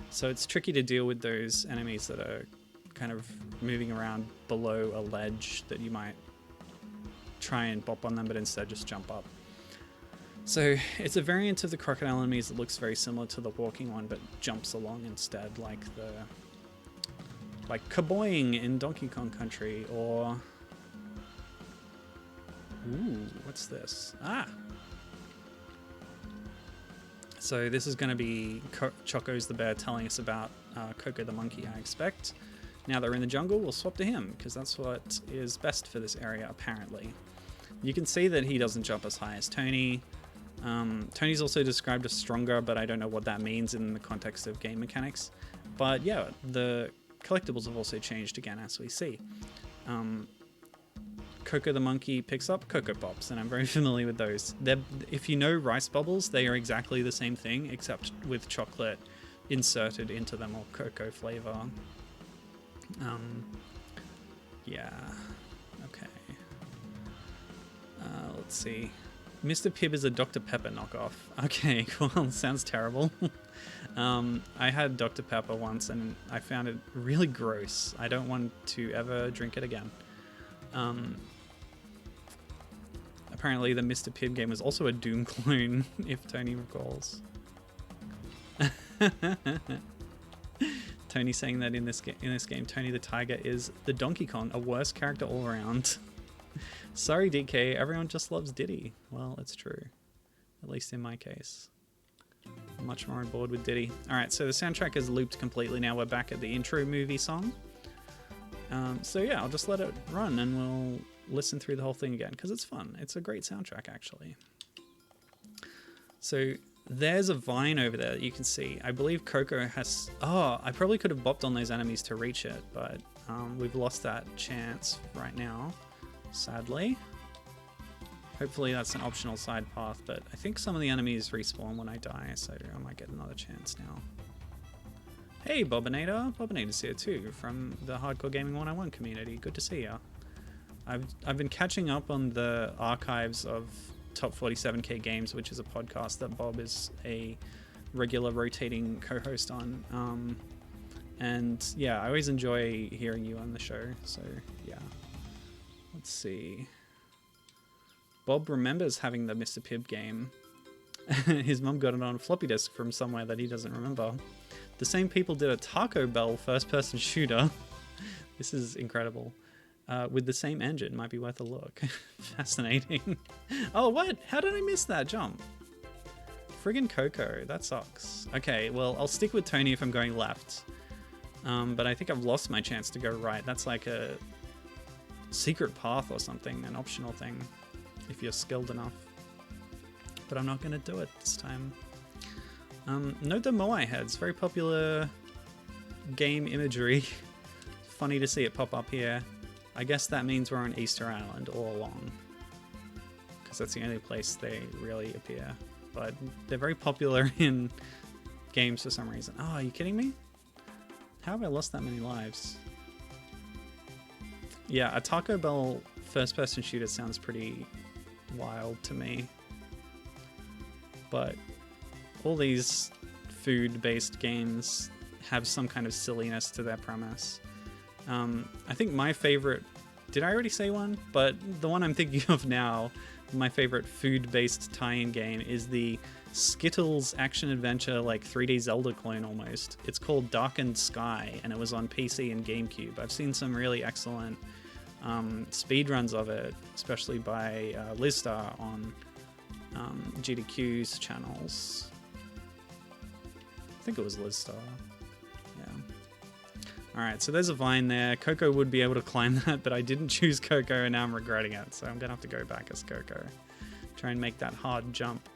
So it's tricky to deal with those enemies that are kind of moving around below a ledge that you might try and bop on them, but instead just jump up. So it's a variant of the crocodile enemies that looks very similar to the walking one, but jumps along instead, like Kaboing in Donkey Kong Country, or... Ooh, what's this? Ah! So this is going to be Choco's the bear telling us about Croco the monkey, I expect. Now that we're in the jungle, we'll swap to him, because that's what is best for this area, apparently. You can see that he doesn't jump as high as Tony. Tony's also described as stronger, but I don't know what that means in the context of game mechanics. But yeah, the collectibles have also changed again, as we see. Croco the monkey picks up Cocoa Pops, and I'm very familiar with those. If you know rice bubbles, they are exactly the same thing, except with chocolate inserted into them, or cocoa flavor. Yeah, okay. Let's see. Mr. Pibb is a Dr. Pepper knockoff. Okay, cool. Sounds terrible. I had Dr. Pepper once and I found it really gross. I don't want to ever drink it again. Apparently the Mr. Pibb game was also a Doom clone, if Tony recalls. Tony saying that in this game, Tony the Tiger is the Donkey Kong, a worse character all around. Sorry, DK, everyone just loves Diddy. Well, it's true. At least in my case. I'm much more on board with Diddy. Alright, so the soundtrack is looped completely now. We're back at the intro movie song. So yeah, I'll just let it run and we'll listen through the whole thing again, because it's fun. It's a great soundtrack, actually. So there's a vine over there that you can see. I believe Croco has... Oh, I probably could have bopped on those enemies to reach it, but we've lost that chance right now, sadly. Hopefully that's an optional side path, but I think some of the enemies respawn when I die, so I might get another chance now. Hey, Bobinator! Bobinator's here too, from the Hardcore Gaming 101 community. Good to see ya. I've been catching up on the archives of Top 47K Games, which is a podcast that Bob is a regular rotating co-host on. And yeah, I always enjoy hearing you on the show, so yeah. Let's see. Bob remembers having the Mr. Pibb game. His mum got it on a floppy disk from somewhere that he doesn't remember. The same people did a Taco Bell first-person shooter. This is incredible. With the same engine, might be worth a look. Fascinating. Oh, what? How did I miss that jump? Friggin' Coco, that sucks. Okay, well, I'll stick with Tony if I'm going left. But I think I've lost my chance to go right. That's like a secret path or something, an optional thing, if you're skilled enough. But I'm not going to do it this time. Note the Moai heads, very popular game imagery. Funny to see it pop up here. I guess that means we're on Easter Island all along, because that's the only place they really appear. But they're very popular in games for some reason. Oh, are you kidding me? How have I lost that many lives? Yeah, a Taco Bell first-person shooter sounds pretty wild to me. But all these food-based games have some kind of silliness to their premise. I think my favorite... Did I already say one? But the one I'm thinking of now, my favorite food-based tie-in game is the Skittles action-adventure, like 3D Zelda clone almost. It's called Darkened Sky, and it was on PC and GameCube. I've seen some really excellent speedruns of it, especially by Lizstar on GDQ's channels. I think it was Lizstar. Yeah. Alright, so there's a vine there. Coco would be able to climb that, but I didn't choose Coco and now I'm regretting it. So I'm going to have to go back as Coco. Try and make that hard jump.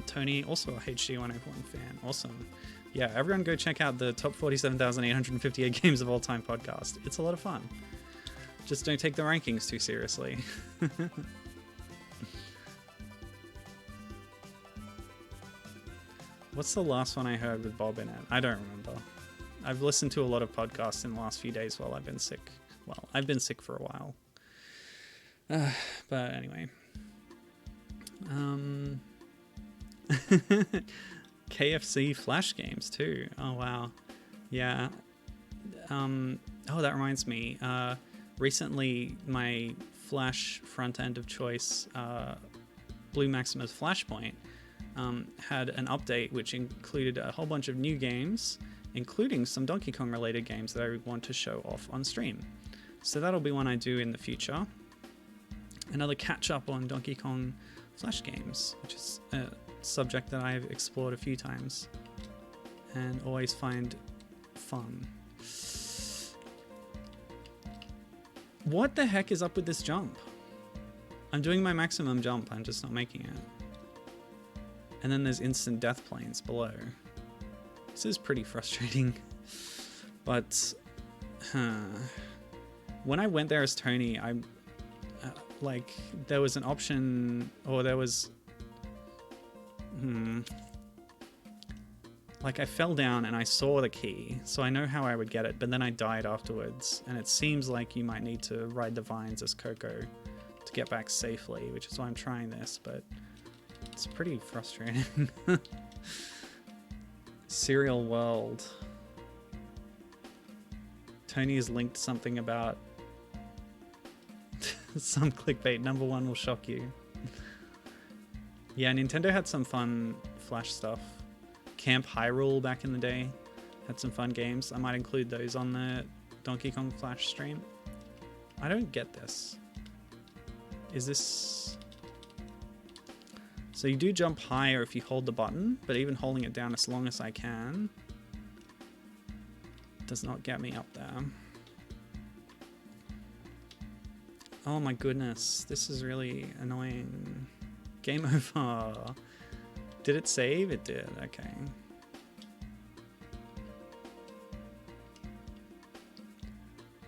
Tony, also a HD101 fan. Awesome. Yeah, everyone go check out the top 47,858 games of all time podcast. It's a lot of fun. Just don't take the rankings too seriously. What's the last one I heard with Bob in it? I don't remember. I've listened to a lot of podcasts in the last few days while I've been sick. Well, I've been sick for a while. But anyway. KFC Flash games too. Oh wow. Yeah. Oh, that reminds me. Recently my Flash front end of choice, Blue Maximus Flashpoint, had an update which included a whole bunch of new games, including some Donkey Kong related games that I want to show off on stream. So that'll be one I do in the future. Another catch up on Donkey Kong Flash games, which is a subject that I've explored a few times and always find fun. What the heck is up with this jump? I'm doing my maximum jump, I'm just not making it. And then there's instant death planes below. This is pretty frustrating. But when I went there as Tony, I like there was an option, or there was like I fell down and I saw the key, so I know how I would get it, but then I died afterwards, and it seems like you might need to ride the vines as Coco to get back safely, which is why I'm trying this, but it's pretty frustrating. Serial World. Tony has linked something about some clickbait. Number 1 will shock you. Yeah, Nintendo had some fun Flash stuff. Camp Hyrule back in the day had some fun games. I might include those on the Donkey Kong Flash stream. I don't get this. Is this... So you do jump higher if you hold the button, but even holding it down as long as I can does not get me up there. Oh my goodness, this is really annoying. Game over. Did it save? It did, okay.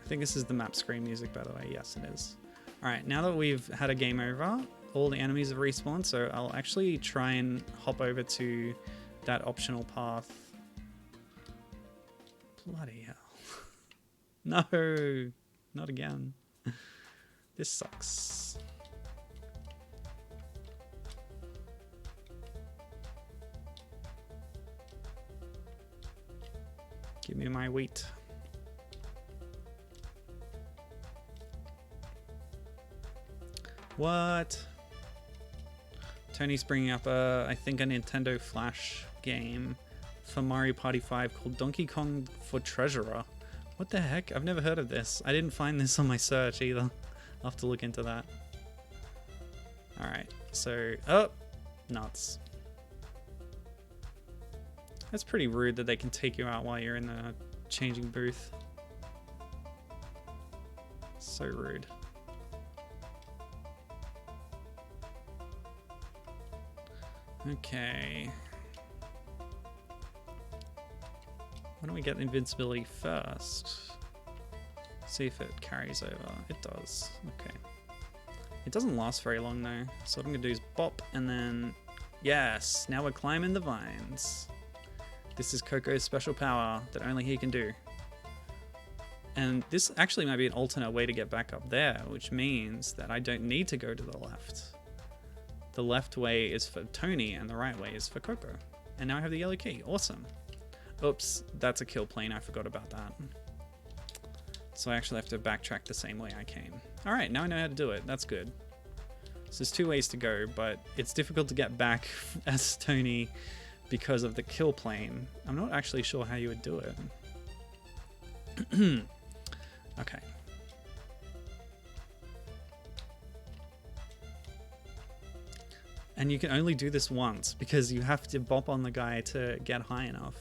I think this is the map screen music, by the way. Yes, it is. Alright, now that we've had a game over, all the enemies have respawned, so I'll actually try and hop over to that optional path. Bloody hell. No, not again. This sucks. Give me my wheat. What? Tony's bringing up I think a Nintendo Flash game for Mario Party 5 called Donkey Kong for Treasurer. What the heck? I've never heard of this. I didn't find this on my search either. I'll have to look into that. Alright, so... Oh! Nuts. That's pretty rude that they can take you out while you're in the changing booth. So rude. Okay. Why don't we get invincibility first? See if it carries over. It does. Okay. It doesn't last very long though. So what I'm gonna do is bop and then... Yes! Now we're climbing the vines. This is Coco's special power that only he can do. And this actually might be an alternate way to get back up there, which means that I don't need to go to the left. The left way is for Tony and the right way is for Coco. And now I have the yellow key. Awesome. Oops, that's a kill plane. I forgot about that. So I actually have to backtrack the same way I came. Alright, now I know how to do it. That's good. So there's 2 ways to go, but it's difficult to get back as Tony because of the kill plane. I'm not actually sure how you would do it. Okay. And you can only do this once because you have to bop on the guy to get high enough.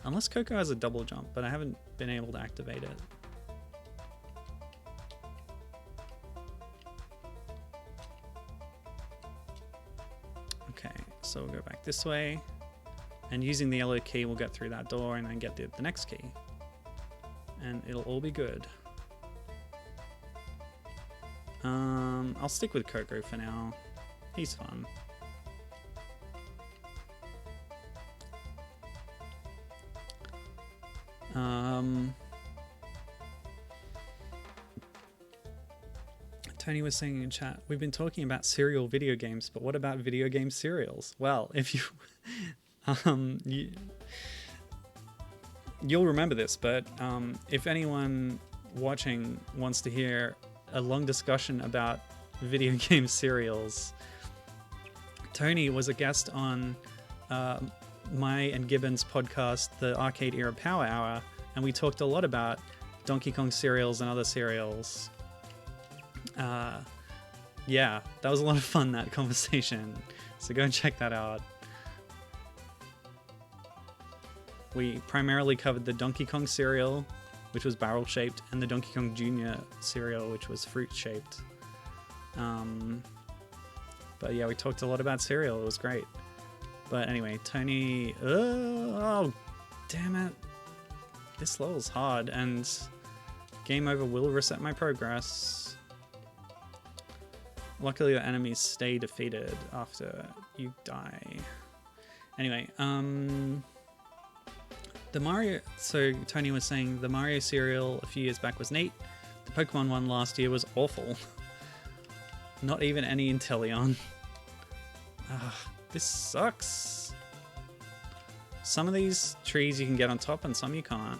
Unless Coco has a double jump, but I haven't been able to activate it. Okay, so we'll go back this way. And using the yellow key, we'll get through that door and then get the next key. And it'll all be good. I'll stick with Coco for now. He's fun. Tony was saying in chat, we've been talking about serial video games, but what about video game serials? Well, if you, you'll remember this, but if anyone watching wants to hear a long discussion about video game serials, Tony was a guest on my and Gibbons podcast, the Arcade Era Power Hour, and we talked a lot about Donkey Kong serials and other serials. Yeah, that was a lot of fun, that conversation. So go and check that out. We primarily covered the Donkey Kong cereal, which was barrel shaped, and the Donkey Kong Jr. cereal, which was fruit shaped. But yeah, we talked a lot about cereal. It was great. But anyway, Tony... oh, damn it. This level's hard, and game over will reset my progress. Luckily, the enemies stay defeated after you die. Anyway, the Mario... So Tony was saying the Mario cereal a few years back was neat. The Pokemon one last year was awful. Not even any Inteleon. This sucks. Some of these trees you can get on top and some you can't.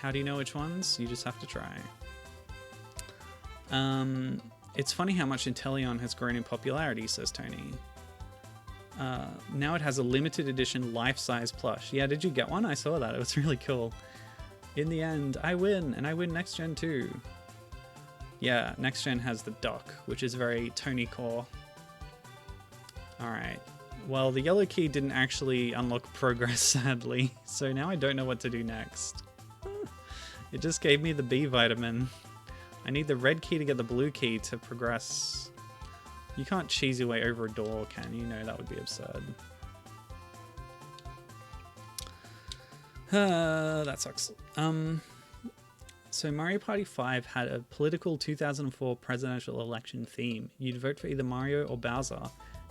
How do you know which ones? You just have to try. It's funny how much Inteleon has grown in popularity, says Tony. Now it has a limited edition life-size plush. Yeah, did you get one? I saw that. It was really cool. In the end, I win, and I win Next Gen too. Yeah, Next Gen has the dock, which is very Tony core. Alright. Well, the yellow key didn't actually unlock progress, sadly, so now I don't know what to do next. It just gave me the B vitamin. I need the red key to get the blue key to progress. You can't cheese your way over a door, can you? No, that would be absurd. That sucks. So Mario Party 5 had a political 2004 presidential election theme. You'd vote for either Mario or Bowser,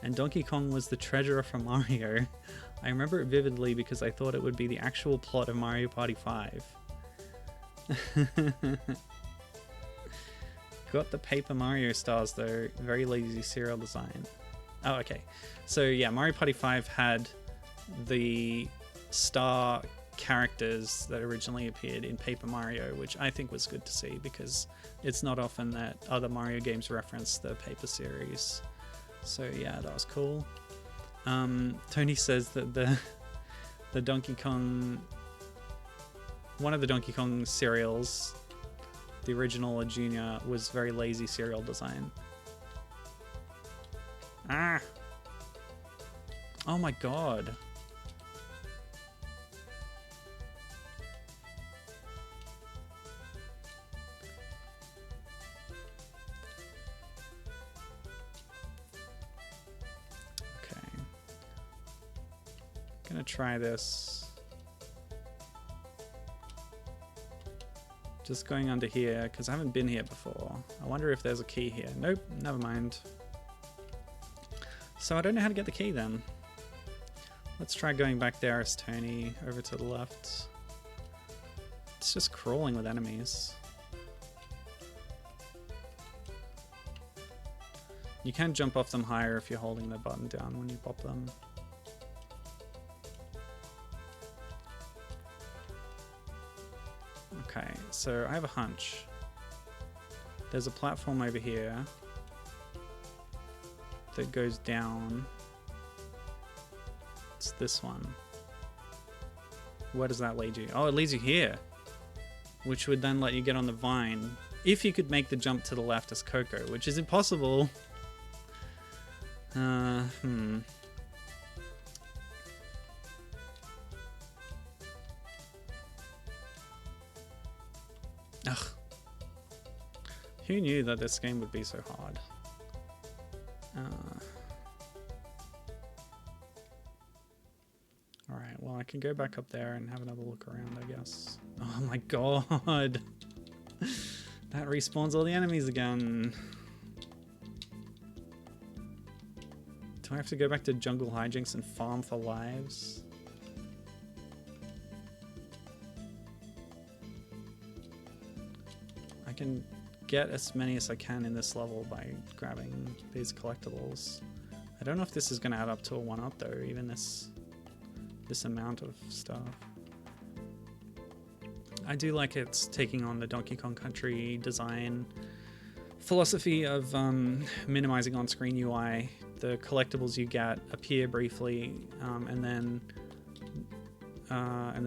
and Donkey Kong was the treasurer for Mario. I remember it vividly because I thought it would be the actual plot of Mario Party 5. Got the Paper Mario stars though. Very lazy serial design. Oh, okay. So yeah, Mario Party 5 had the star characters that originally appeared in Paper Mario, which I think was good to see because it's not often that other Mario games reference the Paper series. So yeah, that was cool. Tony says that the Donkey Kong, one of the Donkey Kong serials, the original or Junior, was very lazy serial design. Ah! Oh my god. Okay. Gonna try this. Just going under here, because I haven't been here before. I wonder if there's a key here. Nope, never mind. So I don't know how to get the key then. Let's try going back there as Tony, over to the left. It's just crawling with enemies. You can jump off them higher if you're holding the button down when you pop them. Okay, so I have a hunch. There's a platform over here that goes down. It's this one. Where does that lead you? Oh, it leads you here, which would then let you get on the vine. If you could make the jump to the left as Coco, which is impossible. Hmm. Ugh. Who knew that this game would be so hard? Alright, well I can go back up there and have another look around, I guess. Oh my god! That respawns all the enemies again. Do I have to go back to jungle hijinks and farm for lives? I can get as many as I can in this level by grabbing these collectibles. I don't know if this is going to add up to a 1-up though, even this amount of stuff. I do like it's taking on the Donkey Kong Country design philosophy of minimizing on-screen UI. The collectibles you get appear briefly and then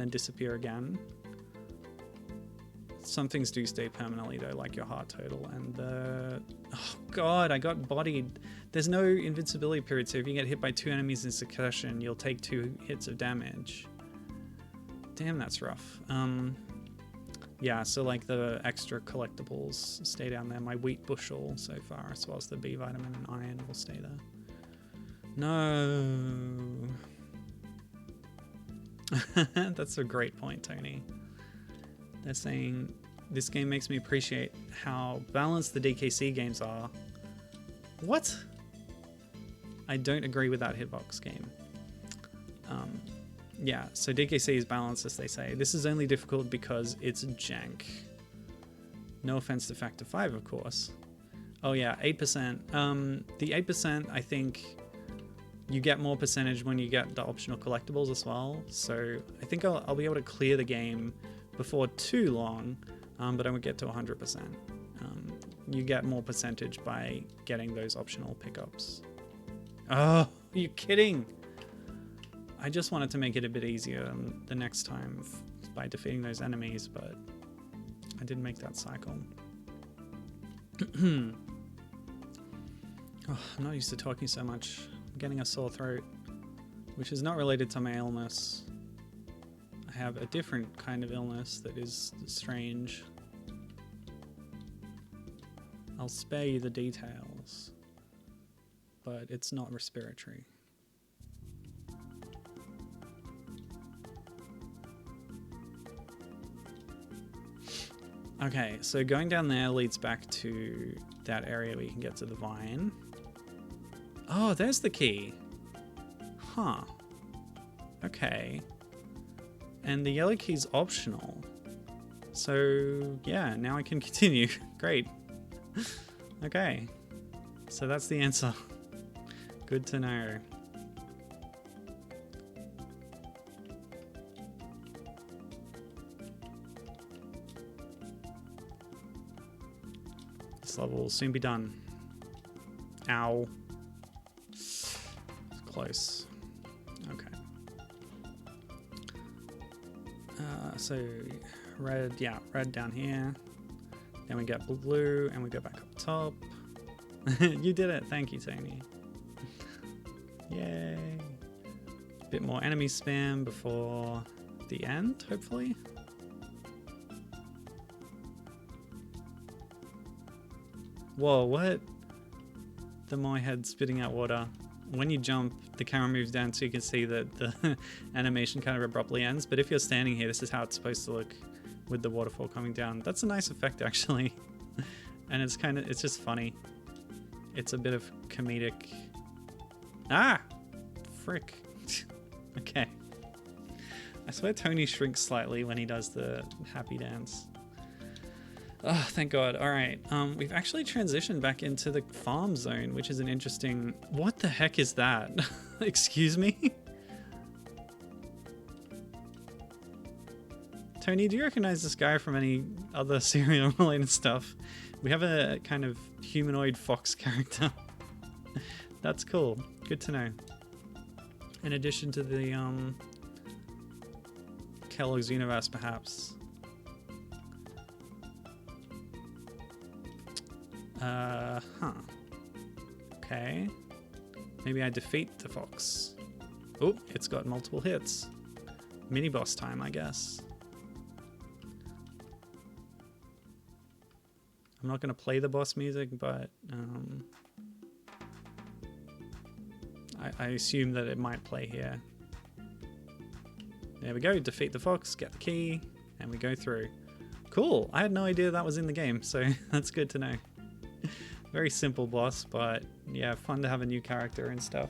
disappear again. Some things do stay permanently though, like your heart total and the... Oh god, I got bodied. There's no invincibility period, so if you get hit by 2 enemies in succession, you'll take 2 hits of damage. Damn, that's rough. Yeah, so like the extra collectibles stay down there. My wheat bushel so far, as well as the B vitamin and iron, will stay there. No. That's a great point, Tony. They're saying this game makes me appreciate how balanced the DKC games are. What? I don't agree with that hitbox game. Yeah, so DKC is balanced, as they say. This is only difficult because it's jank. No offense to Factor 5, of course. Oh yeah, 8%. The 8%, I think you get more percentage when you get the optional collectibles as well. So I think I'll be able to clear the game before too long, but I won't get to 100%. You get more percentage by getting those optional pickups. Oh, are you kidding? I just wanted to make it a bit easier the next time by defeating those enemies, but I didn't make that cycle. Oh, I'm not used to talking so much. I'm getting a sore throat, which is not related to my illness. I have a different kind of illness that is strange. I'll spare you the details, but it's not respiratory. Okay, so going down there leads back to that area where you can get to the vine. Oh, there's the key. Huh. Okay. And the yellow key's optional. So, yeah, now I can continue. Great. Okay. So that's the answer. Good to know. This level will soon be done. Ow. It's close. Okay. So red, yeah, red down here. Then we get blue and we go back up top. You did it. Thank you, Tony. Yay. Bit more enemy spam before the end, hopefully. Whoa, what? The Moi head spitting out water. When you jump, the camera moves down so you can see that the animation kind of abruptly ends. But if you're standing here, this is how it's supposed to look with the waterfall coming down. That's a nice effect, actually. And it's just funny. It's a bit of comedic. Ah! Frick. Okay. I swear Tony shrinks slightly when he does the happy dance. Oh, thank God. All right. We've actually transitioned back into the farm zone, which is an interesting... What the heck is that? Excuse me? Tony, do you recognize this guy from any other serial-related stuff? We have a kind of humanoid fox character. That's cool. Good to know. In addition to the Kellogg's universe, perhaps. Huh. Okay. Maybe I defeat the fox. Oh, it's got multiple hits. Mini boss time, I guess. I'm not going to play the boss music, but I assume that it might play here. There we go, defeat the fox, get the key, and we go through. Cool, I had no idea that was in the game, so that's good to know. Very simple boss, but yeah, fun to have a new character and stuff.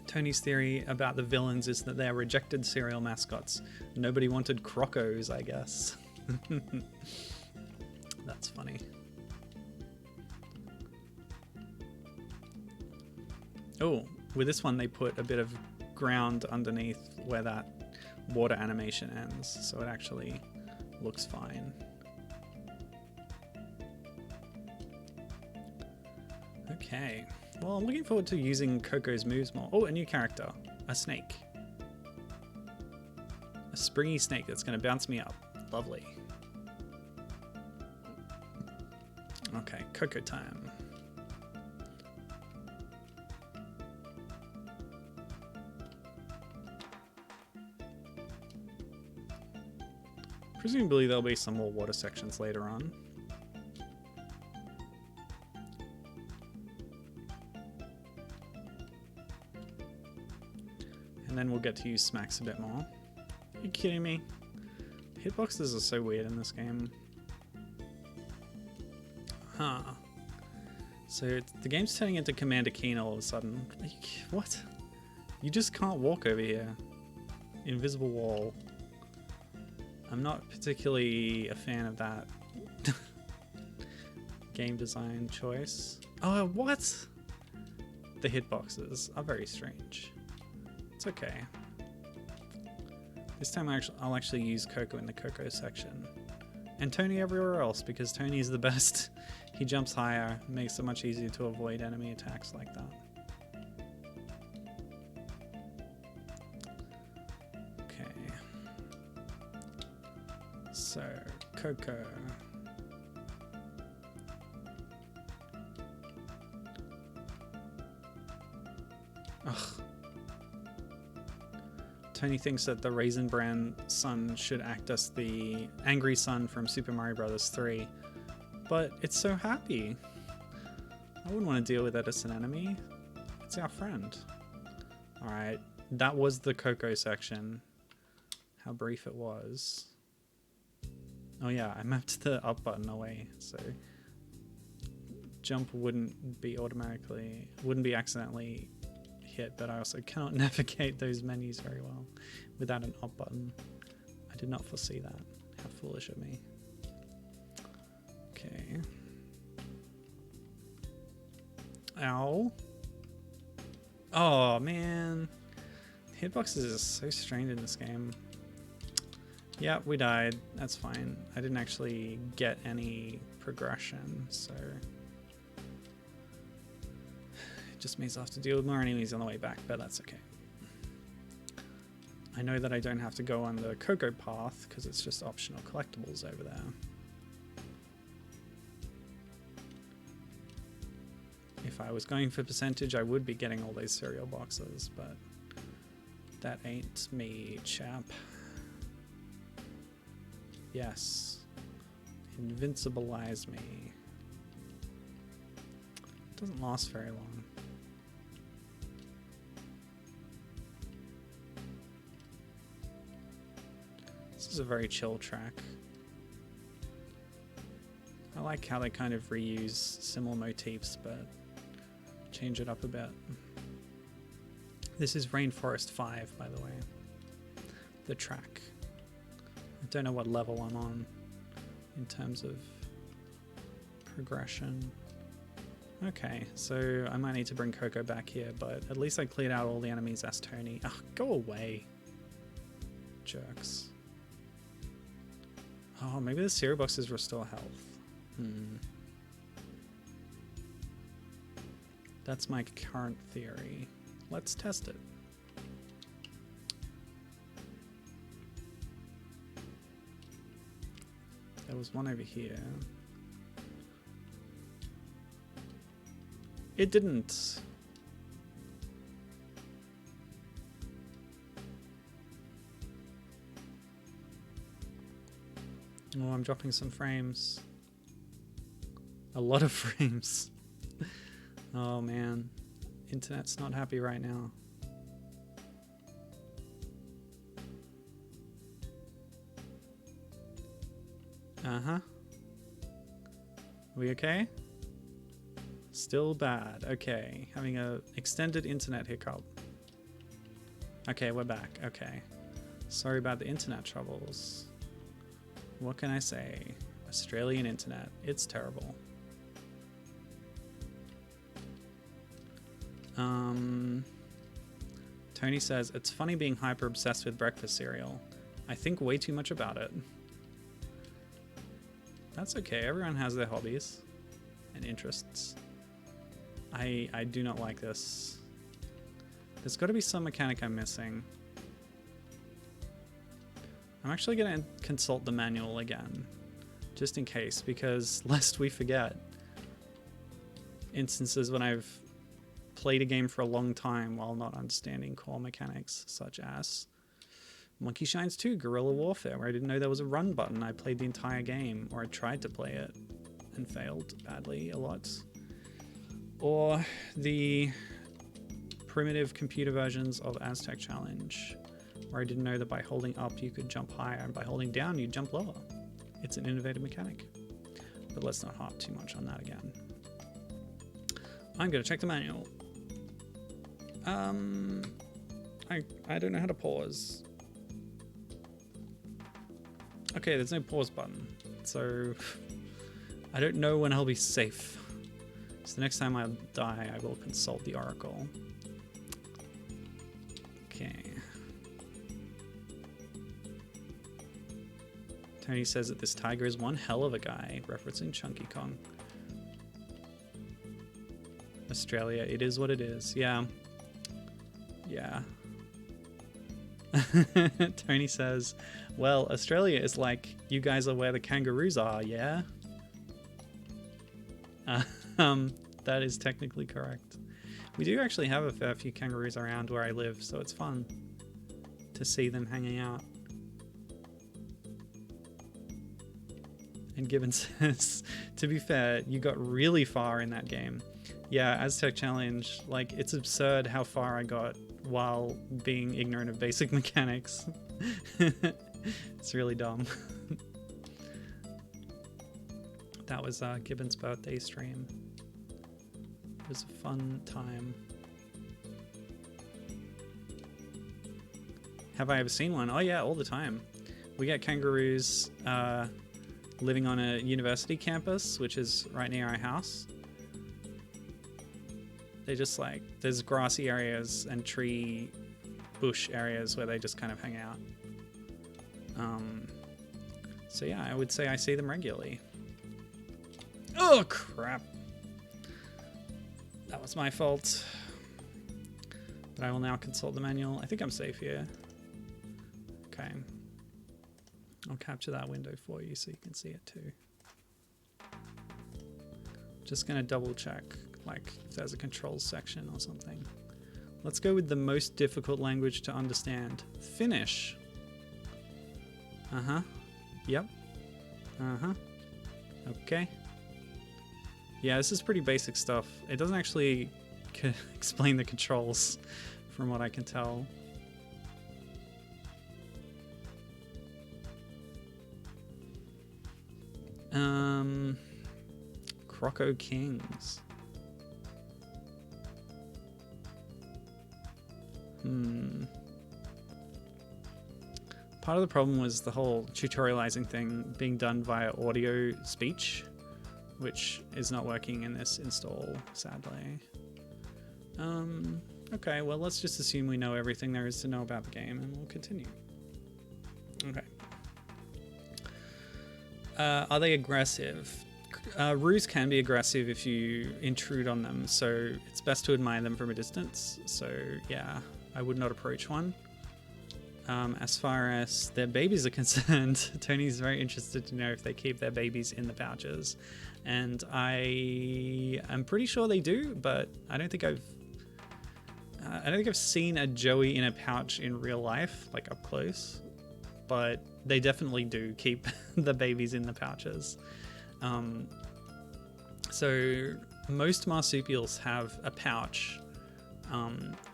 Tony's theory about the villains is that they're rejected cereal mascots. Nobody wanted Crocos, I guess. That's funny. Oh, with this one they put a bit of ground underneath where that water animation ends, so it actually looks fine. Okay, well, I'm looking forward to using Coco's moves more. Oh, a new character, a snake. A springy snake that's going to bounce me up. Lovely. Okay, Coco time. Presumably there'll be some more water sections later on. And then we'll get to use smacks a bit more. Are you kidding me? Hitboxes are so weird in this game. Huh. So the game's turning into Commander Keen all of a sudden. Like, what? You just can't walk over here. Invisible wall. I'm not particularly a fan of that game design choice. Oh, what? The hitboxes are very strange. It's okay. This time I'll actually use Coco in the Coco section. And Tony everywhere else, because Tony's the best. He jumps higher, makes it much easier to avoid enemy attacks like that. Okay. So, Coco. Ugh. Tony thinks that the Raisin Bran sun should act as the angry sun from Super Mario Bros. 3, but it's so happy. I wouldn't want to deal with it as an enemy. It's our friend. Alright, that was the Coco section. How brief it was. Oh yeah, I mapped the up button away, so jump wouldn't be accidentally hit, but I also cannot navigate those menus very well without an up button. I did not foresee that. How foolish of me. Okay. Ow. Oh man. Hitboxes are so strained in this game. Yeah, we died. That's fine. I didn't actually get any progression, so just means I have to deal with more enemies on the way back, but that's okay. I know that I don't have to go on the Coco path because it's just optional collectibles over there. If I was going for percentage, I would be getting all those cereal boxes, but that ain't me, chap. Yes. Invincibilize me. It doesn't last very long. This is a very chill track. I like how they kind of reuse similar motifs, but change it up a bit. This is Rainforest 5, by the way. The track. I don't know what level I'm on in terms of progression. Okay, so I might need to bring Coco back here, but at least I cleared out all the enemies as Tony. Ah, go away. Jerks. Oh, maybe the cereal boxes restore health. That's my current theory. Let's test it. There was one over here. It didn't. Oh, I'm dropping some frames. A lot of frames. Oh man. Internet's not happy right now. Uh-huh. Are we okay? Still bad. Okay. Having a extended internet hiccup. Okay, we're back. Okay. Sorry about the internet troubles. What can I say? Australian internet. It's terrible. Tony says, it's funny being hyper obsessed with breakfast cereal. I think way too much about it. That's okay. Everyone has their hobbies and interests. I do not like this. There's got to be some mechanic I'm missing. I'm actually going to consult the manual again, just in case, because lest we forget instances when I've played a game for a long time while not understanding core mechanics, such as Monkey Shines 2 Guerrilla Warfare, where I didn't know there was a run button. I played the entire game, or I tried to play it and failed badly a lot. Or the primitive computer versions of Aztec Challenge, where I didn't know that by holding up you could jump higher and by holding down you jump lower. It's an innovative mechanic. But let's not harp too much on that again. I'm going to check the manual. I don't know how to pause. Okay, there's no pause button, so I don't know when I'll be safe. So the next time I die, I will consult the Oracle. Okay. Tony says that this tiger is one hell of a guy, referencing Chunky Kong. Australia, it is what it is. Yeah. Yeah. Tony says, well, Australia is like, you guys are where the kangaroos are, yeah? That is technically correct. We do actually have a fair few kangaroos around where I live, so it's fun to see them hanging out. And Gibbon says, to be fair, you got really far in that game. Yeah, Aztec Challenge, like, it's absurd how far I got while being ignorant of basic mechanics. It's really dumb. That was Gibbon's birthday stream. It was a fun time. Have I ever seen one? Oh yeah, all the time. We get kangaroos living on a university campus, which is right near our house. They just like, there's grassy areas and tree bush areas where they just kind of hang out. So yeah, I would say I see them regularly. Oh crap. That was my fault. But I will now consult the manual. I think I'm safe here. Okay. I'll capture that window for you so you can see it too. Just gonna double check, like if there's a controls section or something. Let's go with the most difficult language to understand. Finnish. Uh-huh. Yep. Uh-huh. Okay. Yeah, this is pretty basic stuff. It doesn't actually explain the controls from what I can tell. Croco Kings. Part of the problem was the whole tutorializing thing being done via audio speech, which is not working in this install, sadly. Okay, well, let's just assume we know everything there is to know about the game, and we'll continue. Okay. Are they aggressive? Roos can be aggressive if you intrude on them, so it's best to admire them from a distance. So, yeah, I would not approach one. as far as their babies are concerned, Tony's very interested to know if they keep their babies in the pouches. And I am pretty sure they do, but I don't think I've seen a Joey in a pouch in real life, like up close. But they definitely do keep the babies in the pouches. So most marsupials have a pouch,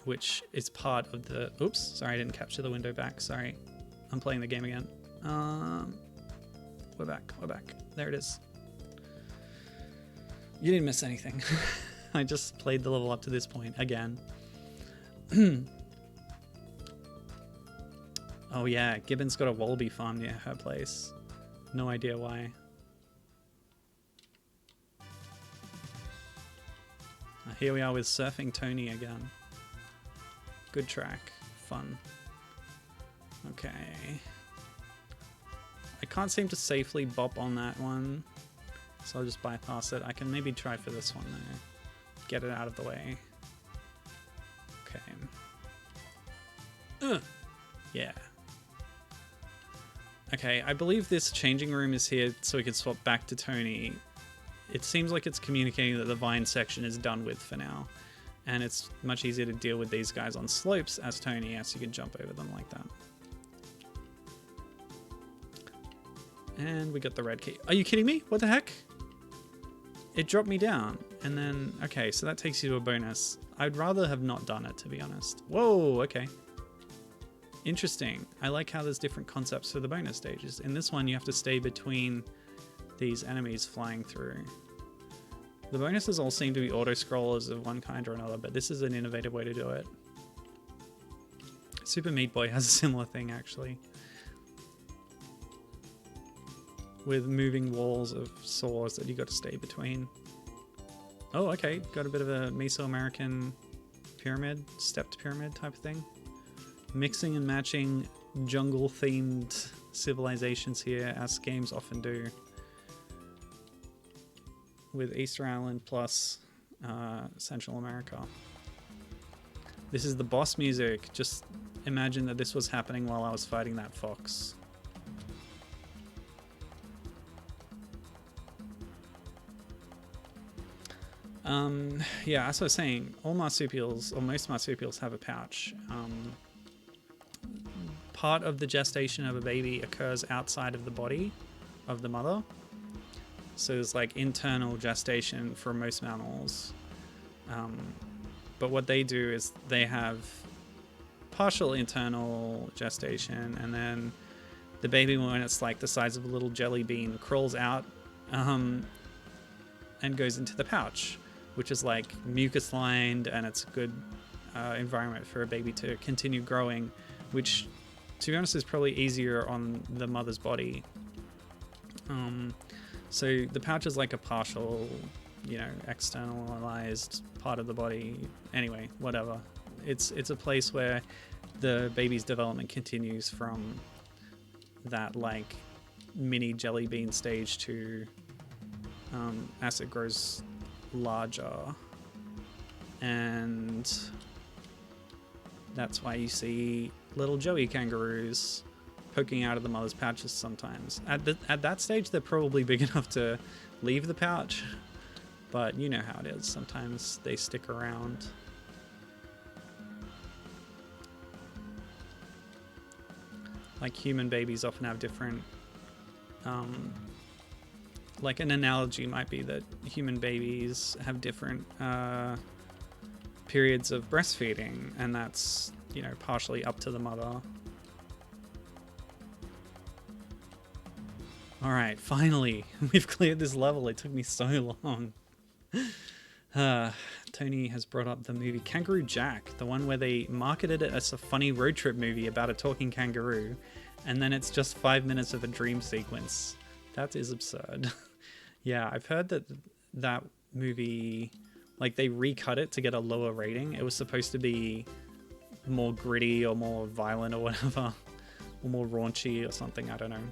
which is part of the... Oops, sorry, I didn't capture the window back. Sorry, I'm playing the game again. We're back. There it is. You didn't miss anything. I just played the level up to this point again. Oh yeah, Gibbon's got a wallaby farm near her place. No idea why. Here we are with Surfing Tony again. Good track. Fun. Okay. I can't seem to safely bop on that one, so I'll just bypass it. I can maybe try for this one though. Get it out of the way. Okay. Yeah. Okay, I believe this changing room is here so we can swap back to Tony. It seems like it's communicating that the vine section is done with for now. And it's much easier to deal with these guys on slopes as Tony, as you can jump over them like that. And we got the red key. Are you kidding me? What the heck? It dropped me down. And then, okay, so that takes you to a bonus. I'd rather have not done it, to be honest. Whoa, okay. Interesting. I like how there's different concepts for the bonus stages. In this one, you have to stay between these enemies flying through. The bonuses all seem to be auto-scrollers of one kind or another, but this is an innovative way to do it. Super Meat Boy has a similar thing, actually. With moving walls of saws that you got to stay between. Oh, okay. Got a bit of a Mesoamerican pyramid, stepped pyramid type of thing. Mixing and matching jungle-themed civilizations here, as games often do. With Easter Island plus Central America. This is the boss music. Just imagine that this was happening while I was fighting that fox. Yeah, as I was saying, all marsupials, or most marsupials, have a pouch. Part of the gestation of a baby occurs outside of the body of the mother. So there's like internal gestation for most mammals. But what they do is they have partial internal gestation, and then the baby, when it's like the size of a little jelly bean, crawls out and goes into the pouch, which is like mucus lined, and it's a good environment for a baby to continue growing, which, to be honest, is probably easier on the mother's body. So the pouch is like a partial, you know, externalized part of the body. Anyway, whatever. It's a place where the baby's development continues from that like mini jelly bean stage to as it grows larger. And that's why you see little Joey kangaroos poking out of the mother's pouches sometimes. At that stage, they're probably big enough to leave the pouch, but you know how it is. Sometimes they stick around. Like human babies often have different, like an analogy might be that human babies have different periods of breastfeeding, and that's, you know, partially up to the mother. Alright, finally, we've cleared this level. It took me so long. Tony has brought up the movie Kangaroo Jack, the one where they marketed it as a funny road trip movie about a talking kangaroo, and then it's just 5 minutes of a dream sequence. That is absurd. Yeah, I've heard that movie, like, they recut it to get a lower rating. It was supposed to be more gritty or more violent or whatever, or more raunchy or something, I don't know.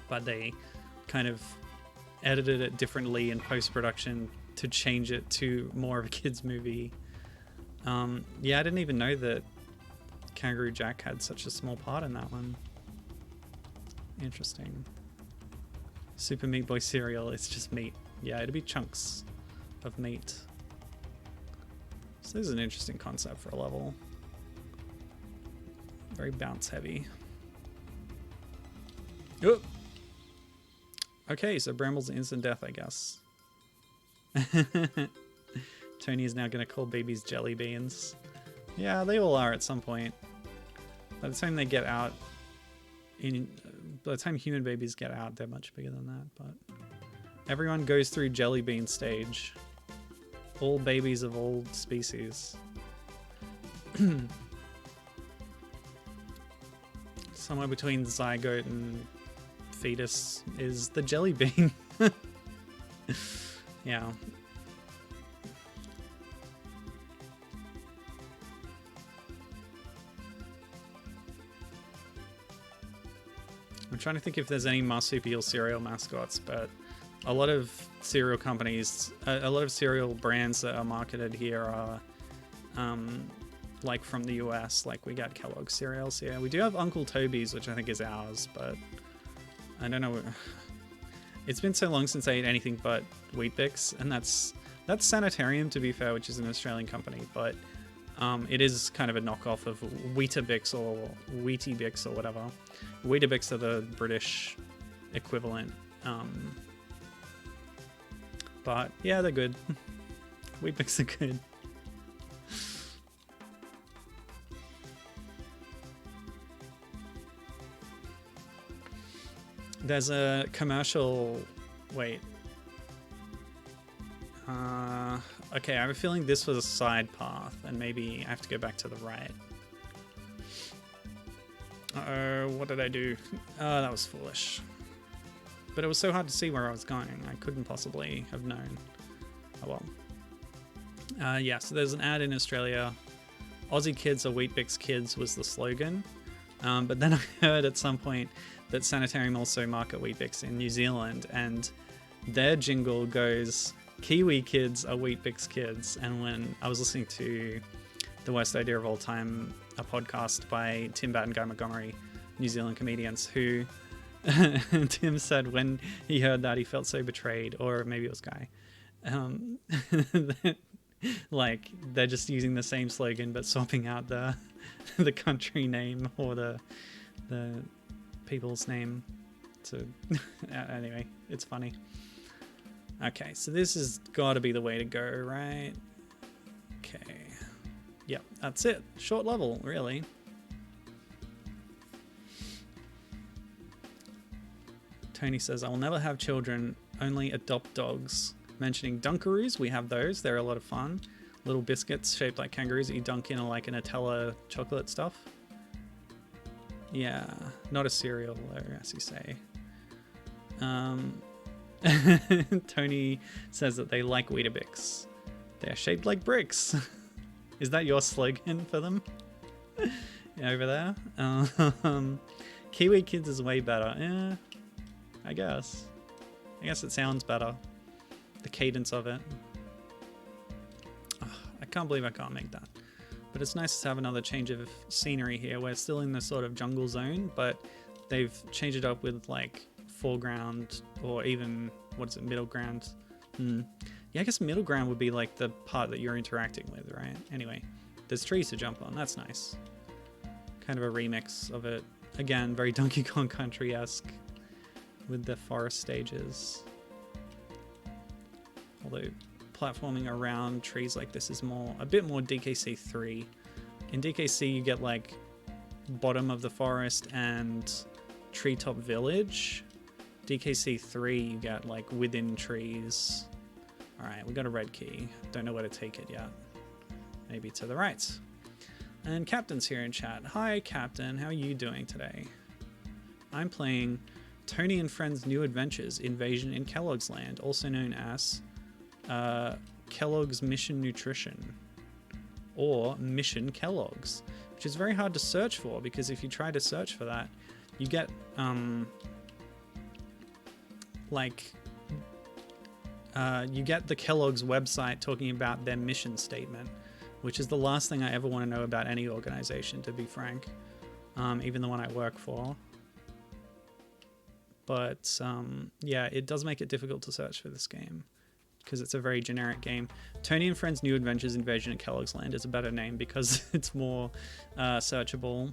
But they kind of edited it differently in post-production to change it to more of a kid's movie. Yeah, I didn't even know that Kangaroo Jack had such a small part in that one. Interesting. Super Meat Boy cereal, it's just meat. Yeah, it'd be chunks of meat. So this is an interesting concept for a level. Very bounce heavy. Oh! Okay, so Bramble's instant death, I guess. Tony is now going to call babies jelly beans. Yeah, they all are at some point. By the time they get out, by the time human babies get out, they're much bigger than that. But everyone goes through jelly bean stage. All babies of all species. Somewhere between zygote and fetus is the jelly bean. Yeah. I'm trying to think if there's any marsupial cereal mascots, but a lot of cereal companies, a lot of cereal brands that are marketed here are like from the US, like we got Kellogg cereals here. We do have Uncle Toby's, which I think is ours, but I don't know. It's been so long since I ate anything but Weet-Bix, and that's Sanitarium, to be fair, which is an Australian company, but it is kind of a knockoff of Weetabix or Wheatie-Bix or whatever. Weetabix are the British equivalent. But yeah, they're good. Weet-Bix are good. There's a commercial... Wait. Okay, I have a feeling this was a side path, and maybe I have to go back to the right. Uh-oh, what did I do? Oh, that was foolish. But it was so hard to see where I was going, I couldn't possibly have known. Oh well. Yeah, so there's an ad in Australia. Aussie kids are Weet-Bix kids was the slogan. But then I heard at some point that Sanitarium also market Weet-Bix in New Zealand, and their jingle goes, Kiwi kids are Weet-Bix kids. And when I was listening to The Worst Idea of All Time, a podcast by Tim Batt and Guy Montgomery, New Zealand comedians, who Tim said when he heard that he felt so betrayed, or maybe it was Guy, that, like they're just using the same slogan but swapping out the country name or the people's name. So anyway, it's funny. Okay, so this has got to be the way to go, right? Okay. Yep, that's it. Short level, really. Tony says, I will never have children, only adopt dogs. Mentioning Dunkaroos, we have those. They're a lot of fun. Little biscuits shaped like kangaroos that you dunk in like a Nutella chocolate stuff. Yeah, not a cereal, though, as you say. Tony says that they like Weetabix. They're shaped like bricks. Is that your slogan for them? Over there? Kiwi Kids is way better. Yeah, I guess. I guess it sounds better. The cadence of it. Oh, I can't believe I can't make that. But it's nice to have another change of scenery here. We're still in the sort of jungle zone, but they've changed it up with like foreground or even, what is it, middle ground? Yeah, I guess middle ground would be like the part that you're interacting with, right? Anyway, there's trees to jump on. That's nice. Kind of a remix of it. Again, very Donkey Kong Country-esque with the forest stages. Although platforming around trees like this is a bit more DKC 3. In DKC you get like bottom of the forest and treetop village. DKC 3 you get like within trees. Alright, we got a red key. Don't know where to take it yet. Maybe to the right. And Captain's here in chat. Hi Captain, how are you doing today? I'm playing Tony and Friends New Adventures Invasion in Kellogg's Land, also known as Kellogg's Mission Nutrition, or Mission Kellogg's, which is very hard to search for, because if you try to search for that, you get you get the Kellogg's website talking about their mission statement, which is the last thing I ever want to know about any organization, to be frank, even the one I work for. But yeah, it does make it difficult to search for this game because it's a very generic game. Tony and Friends New Adventures Invasion at Kellogg's Land is a better name because it's more searchable.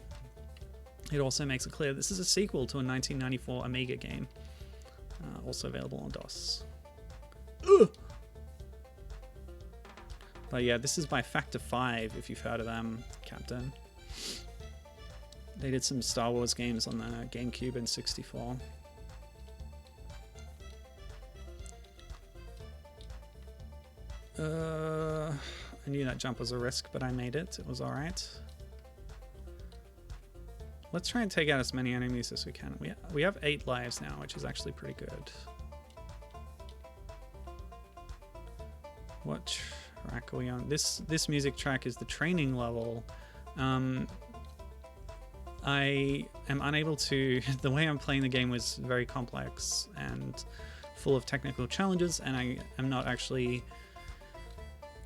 It also makes it clear this is a sequel to a 1994 Amiga game, also available on DOS. Ugh! But yeah, this is by Factor 5, if you've heard of them, Captain. They did some Star Wars games on the GameCube and 64. I knew that jump was a risk, but I made it. It was alright. Let's try and take out as many enemies as we can. We have 8 lives now, which is actually pretty good. What track are we on? This music track is the training level. I am unable to... The way I'm playing the game was very complex and full of technical challenges, and I am not actually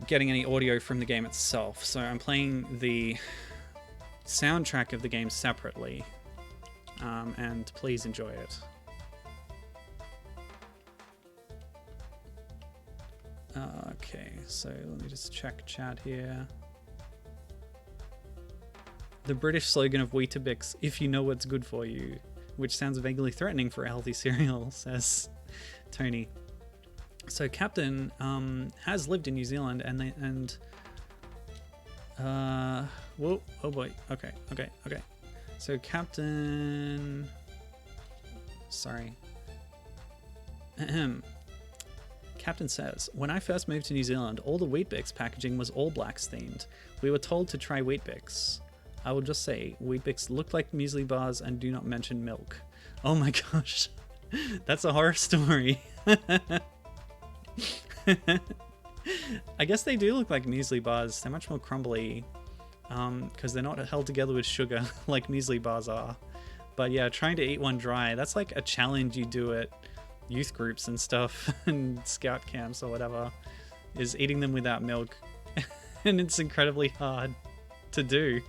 getting any audio from the game itself. So I'm playing the soundtrack of the game separately, and please enjoy it. Okay, so let me just check chat here. The British slogan of Weetabix, if you know what's good for you, which sounds vaguely threatening for a healthy cereal, says Tony. So Captain has lived in New Zealand, whoa, oh boy, okay. So Captain, sorry. Captain says, when I first moved to New Zealand, all the Weet-Bix packaging was All Blacks themed. We were told to try Weet-Bix. I will just say, Weet-Bix look like muesli bars and do not mention milk. Oh my gosh, that's a horror story. I guess they do look like muesli bars. They're much more crumbly because they're not held together with sugar like muesli bars are. But yeah, trying to eat one dry, that's like a challenge you do at youth groups and stuff and scout camps or whatever, is eating them without milk. And it's incredibly hard to do.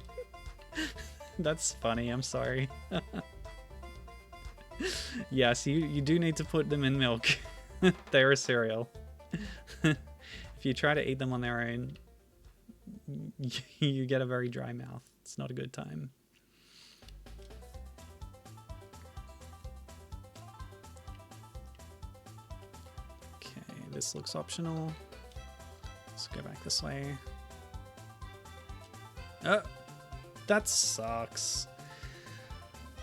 That's funny, I'm sorry. Yes, you do need to put them in milk. They're a cereal. If you try to eat them on their own, you get a very dry mouth. It's not a good time. Okay, this looks optional. Let's go back this way. Oh, that sucks.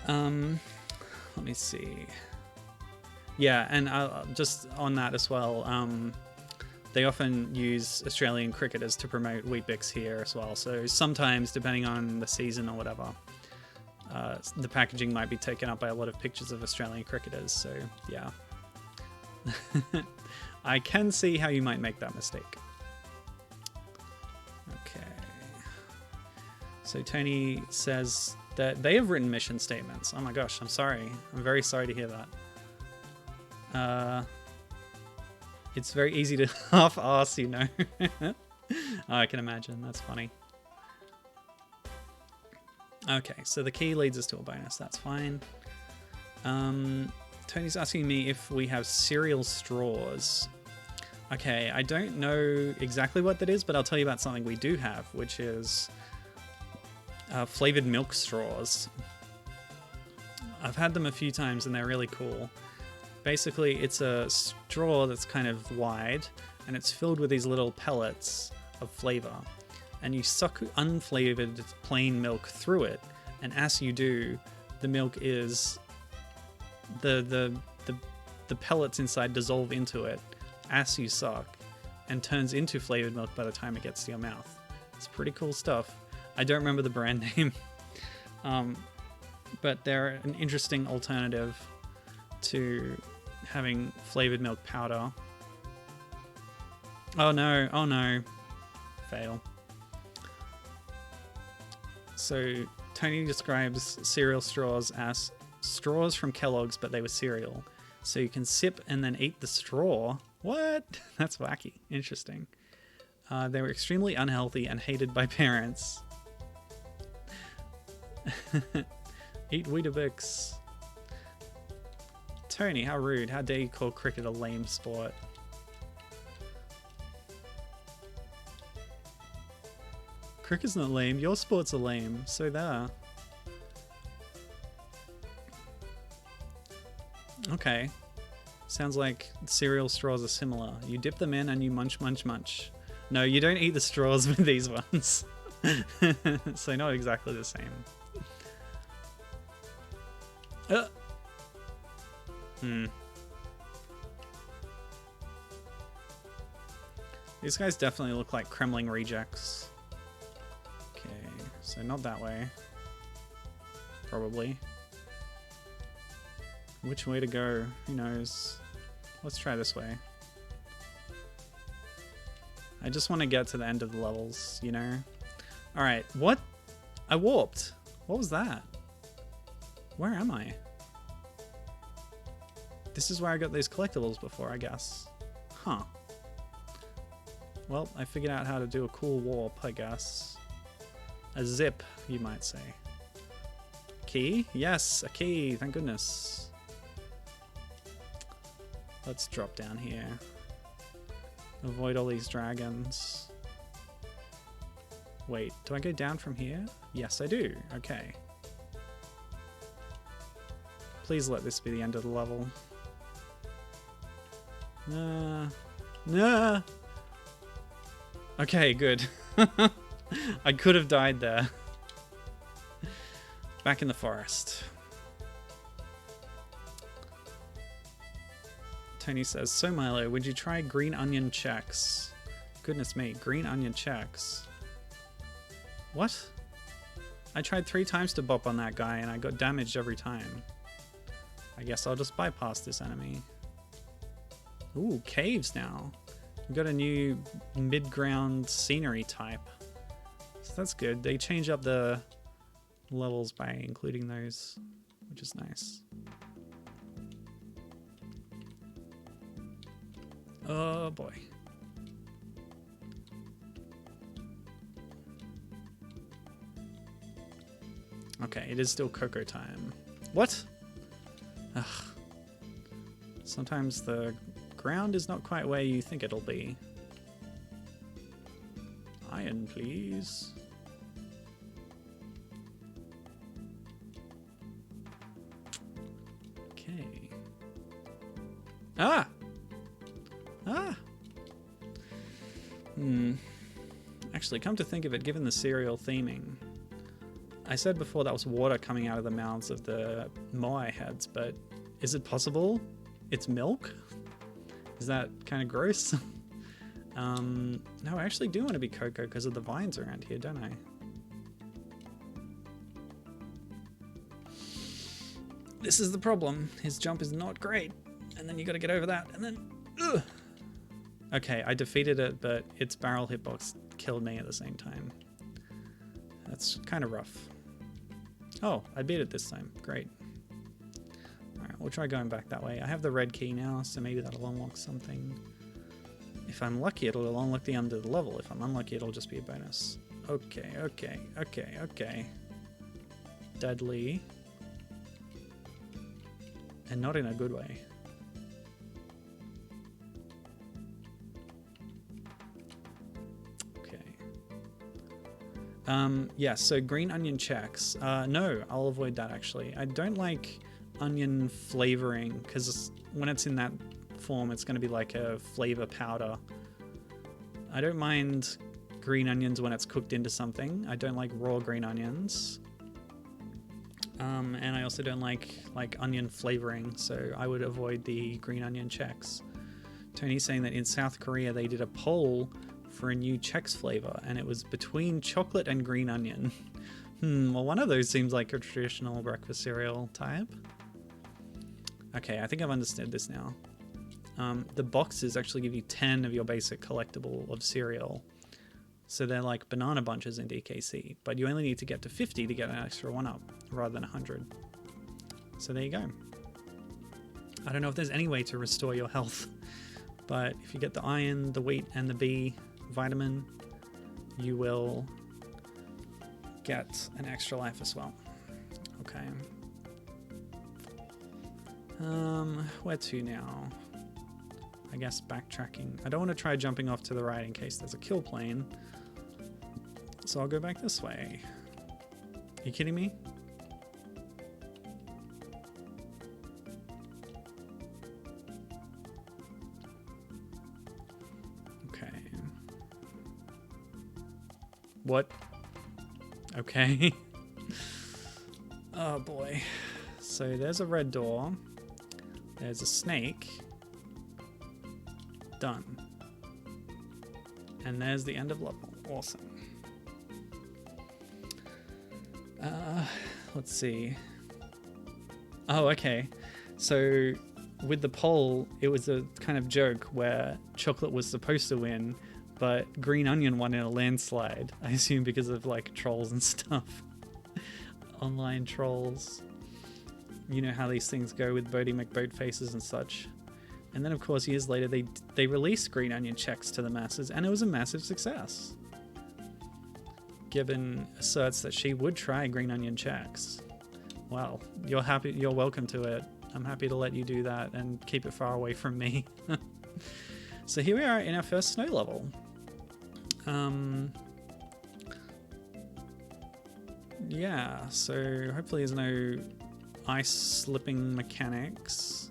Let me see. Yeah, and just on that as well, they often use Australian cricketers to promote Weet-Bix here as well. So sometimes, depending on the season or whatever, the packaging might be taken up by a lot of pictures of Australian cricketers. So yeah, I can see how you might make that mistake. Okay. So Tony says that they have written mission statements. Oh my gosh, I'm sorry. I'm very sorry to hear that. It's very easy to half-ass, you know. Oh, I can imagine. That's funny. Okay, so the key leads us to a bonus. That's fine. Tony's asking me if we have cereal straws. Okay, I don't know exactly what that is, but I'll tell you about something we do have, which is flavored milk straws. I've had them a few times and they're really cool. Basically, it's a straw that's kind of wide and it's filled with these little pellets of flavor. And you suck unflavored plain milk through it, and as you do, the milk is the pellets inside dissolve into it as you suck and turns into flavored milk by the time it gets to your mouth. It's pretty cool stuff. I don't remember the brand name, but they're an interesting alternative to having flavored milk powder. Oh no, fail. So Tony describes cereal straws as straws from Kellogg's, but they were cereal. So you can sip and then eat the straw. What? That's wacky. Interesting. They were extremely unhealthy and hated by parents. Eat Weetabix. Tony, how rude. How dare you call cricket a lame sport? Cricket's not lame. Your sports are lame. So there. Okay. Sounds like cereal straws are similar. You dip them in and you munch, munch, munch. No, you don't eat the straws with these ones. So not exactly the same. These guys definitely look like Kremling rejects. Okay, so not that way. Probably. Which way to go? Who knows? Let's try this way. I just want to get to the end of the levels, you know? Alright, what? I warped. What was that? Where am I? This is where I got these collectibles before, I guess. Huh. Well, I figured out how to do a cool warp, I guess. A zip, you might say. Key? Yes, a key, thank goodness. Let's drop down here. Avoid all these dragons. Wait, do I go down from here? Yes, I do. Okay. Please let this be the end of the level. Nah. Okay, good. I could have died there. Back in the forest. Tony says, so Milo, would you try green onion checks? Goodness me, green onion checks. What? I tried 3 times to bop on that guy and I got damaged every time. I guess I'll just bypass this enemy. Ooh, caves now. We've got a new mid-ground scenery type. So that's good. They change up the levels by including those, which is nice. Oh boy. Okay, it is still Croco time. What? Ugh. Sometimes the ground is not quite where you think it'll be. Iron, please. Okay. Ah! Ah! Actually, come to think of it, given the cereal theming, I said before that was water coming out of the mouths of the moai heads, but is it possible it's milk? Is that kind of gross? No, I actually do want to be Coco because of the vines around here, don't I? This is the problem. His jump is not great. And then you got to get over that. And then... Ugh. Okay, I defeated it, but its barrel hitbox killed me at the same time. That's kind of rough. Oh, I beat it this time. Great. Alright, we'll try going back that way. I have the red key now, so maybe that'll unlock something. If I'm lucky, it'll unlock the end of the level. If I'm unlucky, it'll just be a bonus. Okay. Deadly. And not in a good way. Yeah, so green onion checks. No, I'll avoid that actually. I don't like onion flavoring because when it's in that form, it's going to be like a flavor powder. I don't mind green onions when it's cooked into something. I don't like raw green onions. And I also don't like onion flavoring, so I would avoid the green onion checks. Tony's saying that in South Korea they did a poll for a new Chex flavor, and it was between chocolate and green onion. Well, one of those seems like a traditional breakfast cereal type. Okay, I think I've understood this now. The boxes actually give you 10 of your basic collectible of cereal. So they're like banana bunches in DKC, but you only need to get to 50 to get an extra one up, rather than 100. So there you go. I don't know if there's any way to restore your health, but if you get the iron, the wheat, and the bee, vitamin, you will get an extra life as well. Okay. Where to now? I guess backtracking. I don't want to try jumping off to the right in case there's a kill plane. So I'll go back this way. Are you kidding me? Okay. What? Okay. Oh boy. So there's a red door. There's a snake. Done. And there's the end of level. Awesome. Let's see. Oh, okay. So with the poll, it was a kind of joke where chocolate was supposed to win, but green onion won in a landslide. I assume because of like trolls and stuff. Online trolls. You know how these things go with Bodie McBoatfaces and such. And then, of course, years later, they released Green Onion checks to the masses, and it was a massive success. Gibbon asserts that she would try Green Onion checks. Well, you're welcome to it. I'm happy to let you do that and keep it far away from me. So here we are in our first snow level. Yeah, so hopefully there's no ice slipping mechanics.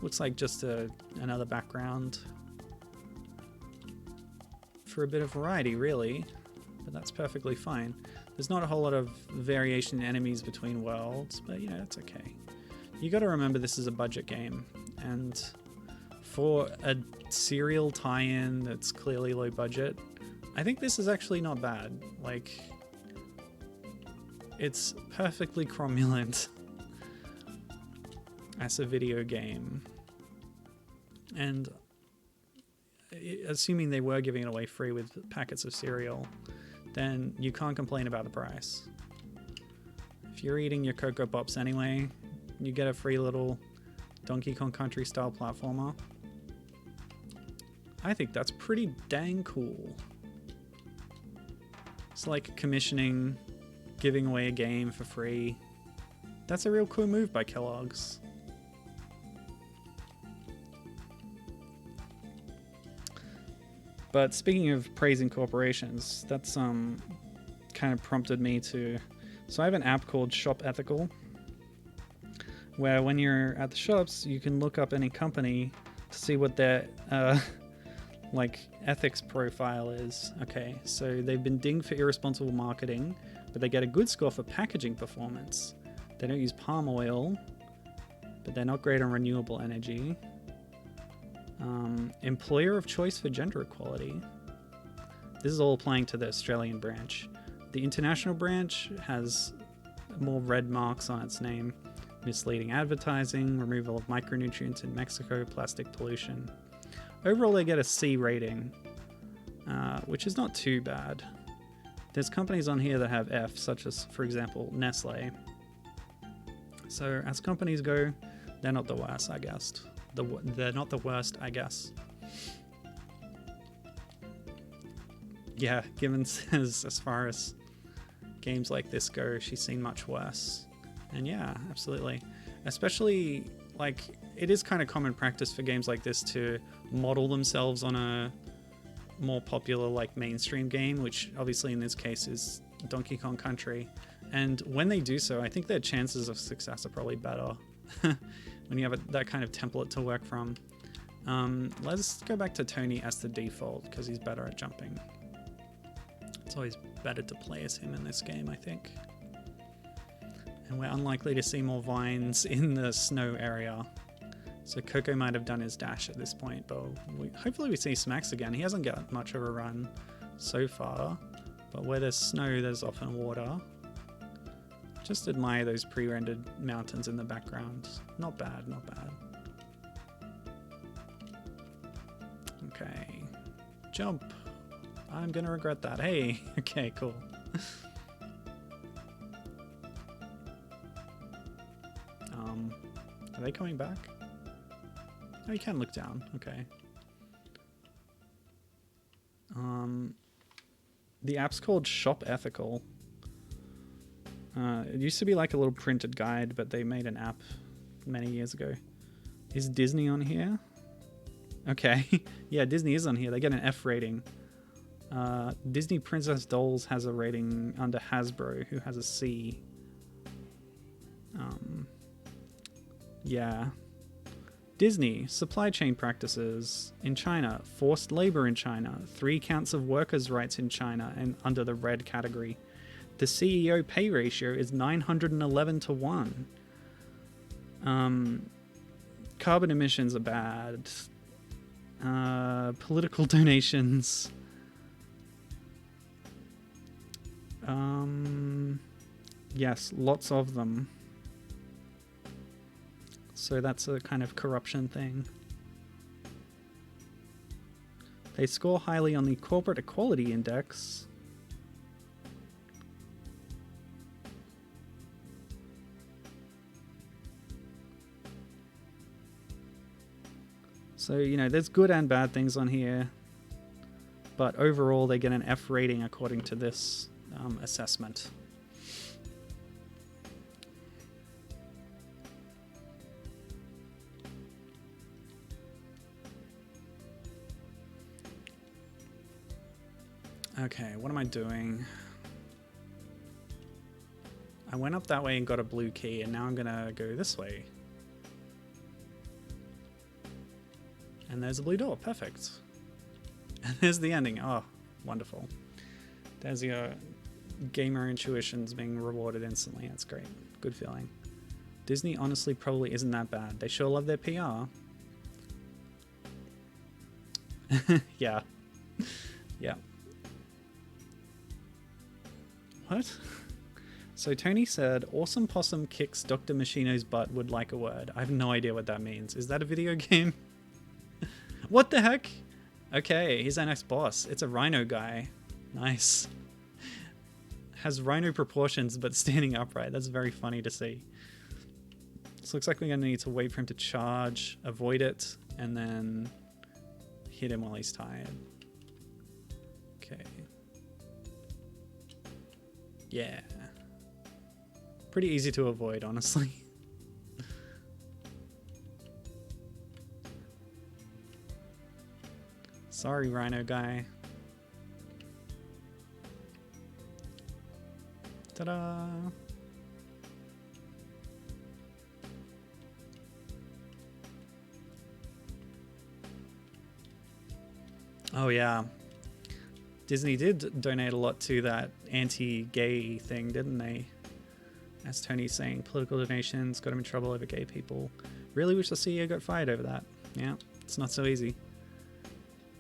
Looks like just another background for a bit of variety, really, but that's perfectly fine. There's not a whole lot of variation in enemies between worlds, but you know, it's okay. You got to remember this is a budget game, and for a serial tie-in that's clearly low budget, I think this is actually not bad. Like, it's perfectly cromulent as a video game, and assuming they were giving it away free with packets of cereal, then you can't complain about the price. If you're eating your Cocoa Pops anyway, you get a free little Donkey Kong Country style platformer. I think that's pretty dang cool. It's like commissioning, giving away a game for free. That's a real cool move by Kellogg's. But speaking of praising corporations, that's kind of prompted me to... So I have an app called Shop Ethical, where when you're at the shops, you can look up any company to see what their like ethics profile is. Okay, so they've been dinged for irresponsible marketing, but they get a good score for packaging performance. They don't use palm oil, but they're not great on renewable energy. Employer of choice for gender equality. This is all applying to the Australian branch. The international branch has more red marks on its name. Misleading advertising, removal of micronutrients in Mexico, plastic pollution. Overall, they get a C rating, which is not too bad. There's companies on here that have F, such as, for example, Nestle. So as companies go, they're not the worst, I guess. They're not the worst, I guess. Yeah, Gibbon says as far as games like this go, she's seen much worse. And yeah, absolutely. Especially, like, it is kind of common practice for games like this to model themselves on a more popular, like, mainstream game, which obviously in this case is Donkey Kong Country. And when they do so, I think their chances of success are probably better when you have that kind of template to work from. Let's go back to Tony as the default, because he's better at jumping. It's always better to play as him in this game, I think. And we're unlikely to see more vines in the snow area. So Coco might have done his dash at this point, but hopefully we see Smacks again. He hasn't got much of a run so far, but where there's snow, there's often water. Just admire those pre-rendered mountains in the background. Not bad, not bad. Okay. Jump. I'm gonna regret that. Hey, okay, cool. Are they coming back? Oh, you can look down. Okay. The app's called Shop Ethical. It used to be like a little printed guide, but they made an app many years ago. Is Disney on here? Okay. Yeah, Disney is on here. They get an F rating. Disney Princess Dolls has a rating under Hasbro, who has a C. Yeah. Disney, supply chain practices in China, forced labor in China, 3 counts of workers' rights in China, and under the red category. The CEO pay ratio is 911 to 1. Carbon emissions are bad. Political donations. Yes, lots of them. So that's a kind of corruption thing. They score highly on the Corporate Equality Index. So, you know, there's good and bad things on here. But overall, they get an F rating according to this assessment. Okay, what am I doing? I went up that way and got a blue key, and now I'm gonna go this way. And there's a blue door, perfect. And there's the ending. Oh, wonderful. There's your gamer intuitions being rewarded instantly. That's great. Good feeling. Disney honestly probably isn't that bad. They sure love their PR. Yeah. Yeah. What? So Tony said, Awesome Possum kicks Dr. Machino's butt, would like a word. I have no idea what that means. Is that a video game? What the heck? Okay, he's our next boss. It's a rhino guy. Nice. Has rhino proportions, but standing upright. That's very funny to see. This looks like we're going to need to wait for him to charge, avoid it, and then hit him while he's tired. Okay. Yeah. Pretty easy to avoid, honestly. Sorry, rhino guy. Ta-da! Oh yeah. Disney did donate a lot to that anti-gay thing, didn't they? As Tony's saying, political donations got him in trouble over gay people. Really wish the CEO got fired over that. Yeah, it's not so easy.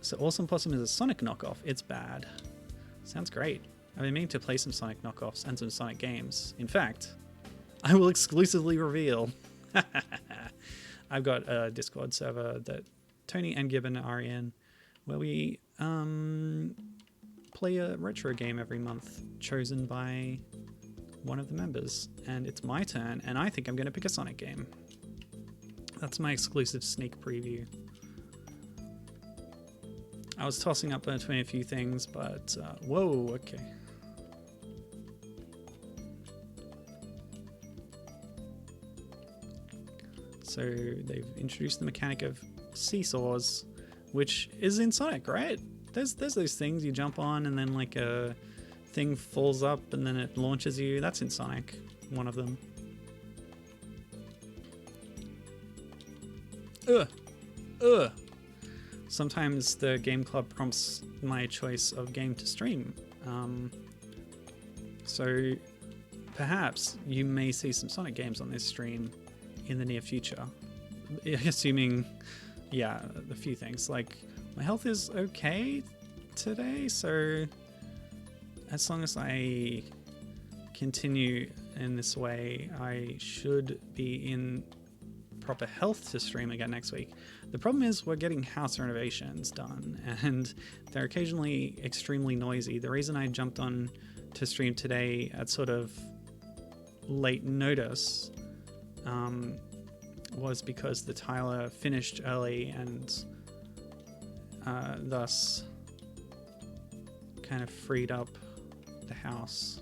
So Awesome Possum is a Sonic knockoff. It's bad. Sounds great. I've been meaning to play some Sonic knockoffs and some Sonic games. In fact, I will exclusively reveal. I've got a Discord server that Tony and Gibbon are in, where we play a retro game every month, chosen by one of the members. And it's my turn, and I think I'm going to pick a Sonic game. That's my exclusive sneak preview. I was tossing up between a few things, but whoa, okay. So they've introduced the mechanic of seesaws, which is in Sonic, right? There's those things you jump on and then like a thing falls up and then it launches you. That's in Sonic, one of them. Ugh. Sometimes the game club prompts my choice of game to stream. So perhaps you may see some Sonic games on this stream in the near future. Assuming, yeah, a few things. Like, my health is okay today, so as long as I continue in this way, I should be in proper health to stream again next week. The problem is we're getting house renovations done, and they're occasionally extremely noisy. The reason I jumped on to stream today at sort of late notice was because the tiler finished early, and thus kind of freed up the house.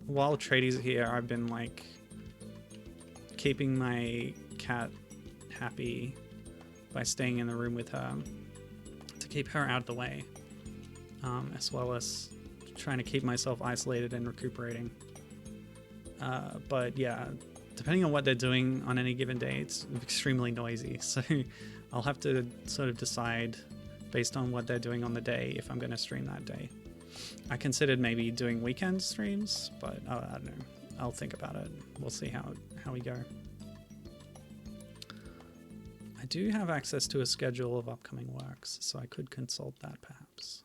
While Trady's here, I've been like keeping my cat happy by staying in the room with her to keep her out of the way, as well as trying to keep myself isolated and recuperating. But yeah, depending on what they're doing on any given day, it's extremely noisy. So I'll have to sort of decide based on what they're doing on the day if I'm going to stream that day. I considered maybe doing weekend streams, but I don't know. I'll think about it. We'll see how we go. I do have access to a schedule of upcoming works, so I could consult that perhaps.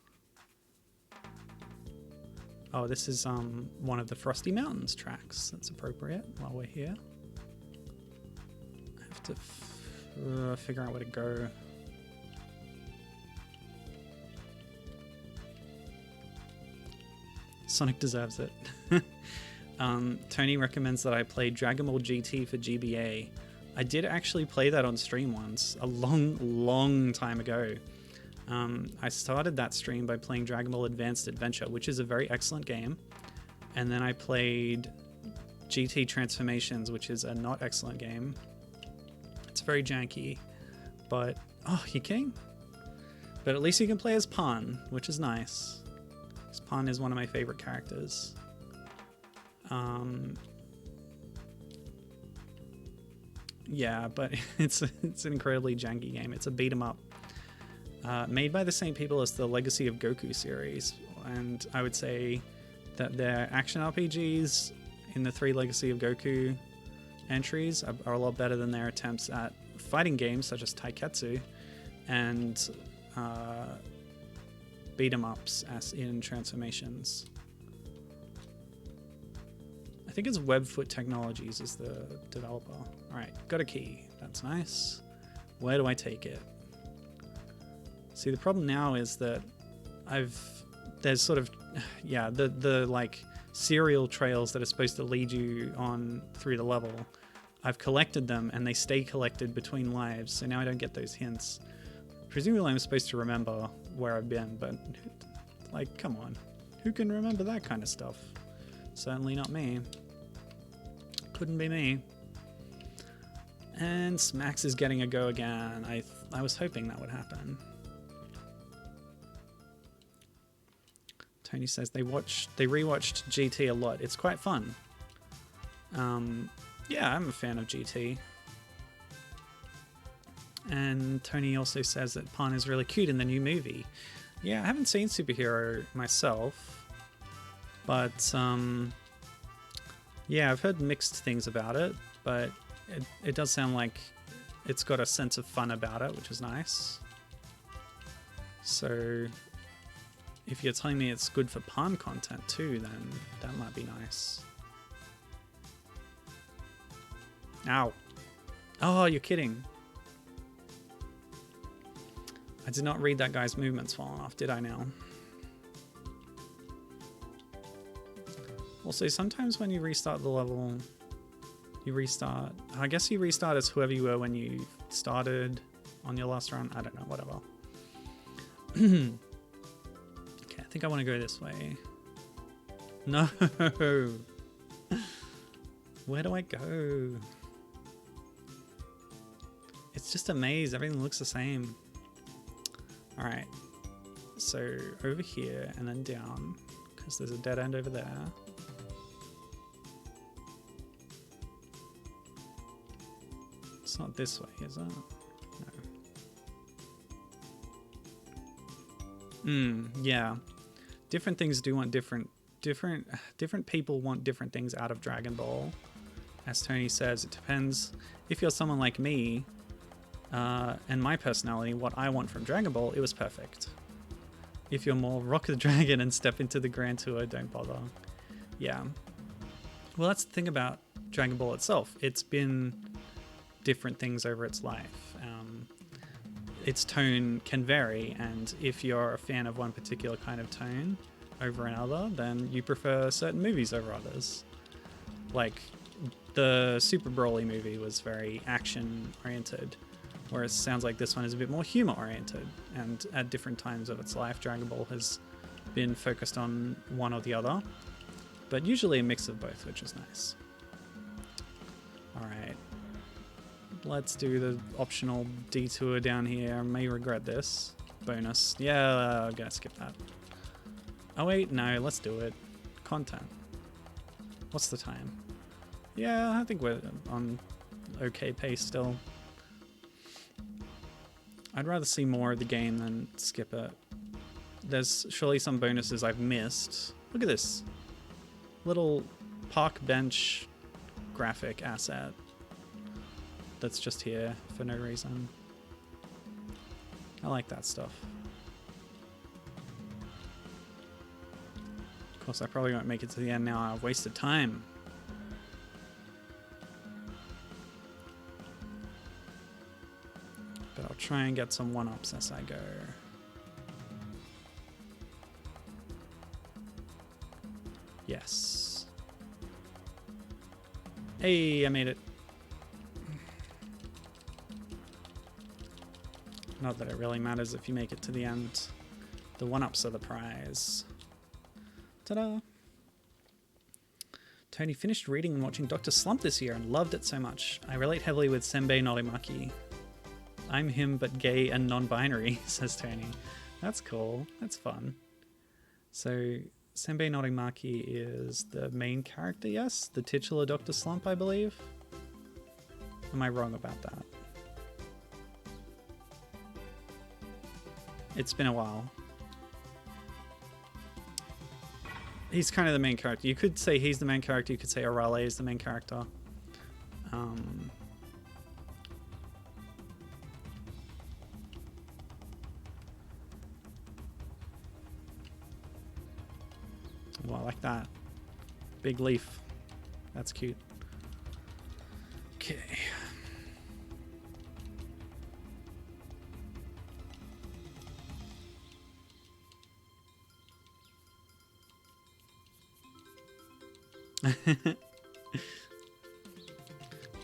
Oh, this is one of the Frosty Mountains tracks. That's appropriate while we're here. I have to figure out where to go. Sonic deserves it. Tony recommends that I play Dragon Ball GT for GBA. I did actually play that on stream once, a long time ago. I started that stream by playing Dragon Ball Advanced Adventure, which is a very excellent game. And then I played GT Transformations, which is a not excellent game. It's very janky, but... Oh, you kidding? But at least you can play as Pan, which is nice. Pan is one of my favorite characters. Yeah, but it's an incredibly janky game. It's a beat 'em up. Made by the same people as the Legacy of Goku series, and I would say that their action RPGs in the 3 Legacy of Goku entries are a lot better than their attempts at fighting games such as Taiketsu and beat 'em ups as in Transformations. I think it's Webfoot Technologies is the developer. All right, got a key. That's nice. Where do I take it? See, the problem now is that there's sort of, yeah, the like serial trails that are supposed to lead you on through the level. I've collected them and they stay collected between lives, so now I don't get those hints. Presumably I'm supposed to remember where I've been, but like, come on. Who can remember that kind of stuff? Certainly not me. Couldn't be me. And Smax is getting a go again. I was hoping that would happen. Tony says they rewatched GT a lot. It's quite fun. Yeah, I'm a fan of GT. And Tony also says that Pan is really cute in the new movie. Yeah, I haven't seen Superhero myself, but yeah, I've heard mixed things about it, but it does sound like it's got a sense of fun about it, which is nice. So if you're telling me it's good for Pan content too, then that might be nice. Ow. Oh, you're kidding. I did not read that guy's movements well enough, did I now? Also, sometimes when you restart the level, you restart... I guess you restart as whoever you were when you started on your last run. I don't know, whatever. Okay, I think I want to go this way. No! Where do I go? It's just a maze. Everything looks the same. Alright. So, over here and then down, because there's a dead end over there. It's not this way, is it? No. Yeah. Different things do want different people want different things out of Dragon Ball. As Tony says, it depends. If you're someone like me, and my personality, what I want from Dragon Ball, it was perfect. If you're more Rock the Dragon and step into the Grand Tour, don't bother. Yeah. Well, that's the thing about Dragon Ball itself. It's been different things over its life. Its tone can vary, and if you're a fan of one particular kind of tone over another, then you prefer certain movies over others. Like, the Super Broly movie was very action-oriented, Whereas it sounds like this one is a bit more humor oriented, and at different times of its life, Dragon Ball has been focused on one or the other, but usually a mix of both, which is nice. Alright, let's do the optional detour down here. I may regret this. Bonus. Yeah, I'm gonna skip that. Oh wait, no, let's do it. Content. What's the time? Yeah, I think we're on okay pace still. I'd rather see more of the game than skip it. There's surely some bonuses I've missed. Look at this. Little park bench graphic asset that's just here for no reason. I like that stuff. Of course, I probably won't make it to the end now. I've wasted time. But I'll try and get some one-ups as I go. Yes. Hey, I made it. Not that it really matters if you make it to the end. The one-ups are the prize. Ta-da! Tony finished reading and watching Dr. Slump this year and loved it so much. I relate heavily with Senbei Norimaki. I'm him but gay and non-binary, says Tony. That's cool. That's fun. So, Senbei Norimaki is the main character, yes? The titular Dr. Slump, I believe? Am I wrong about that? It's been a while. He's kind of the main character. You could say he's the main character, you could say Arale is the main character. Well, I like that. Big leaf. That's cute. Okay.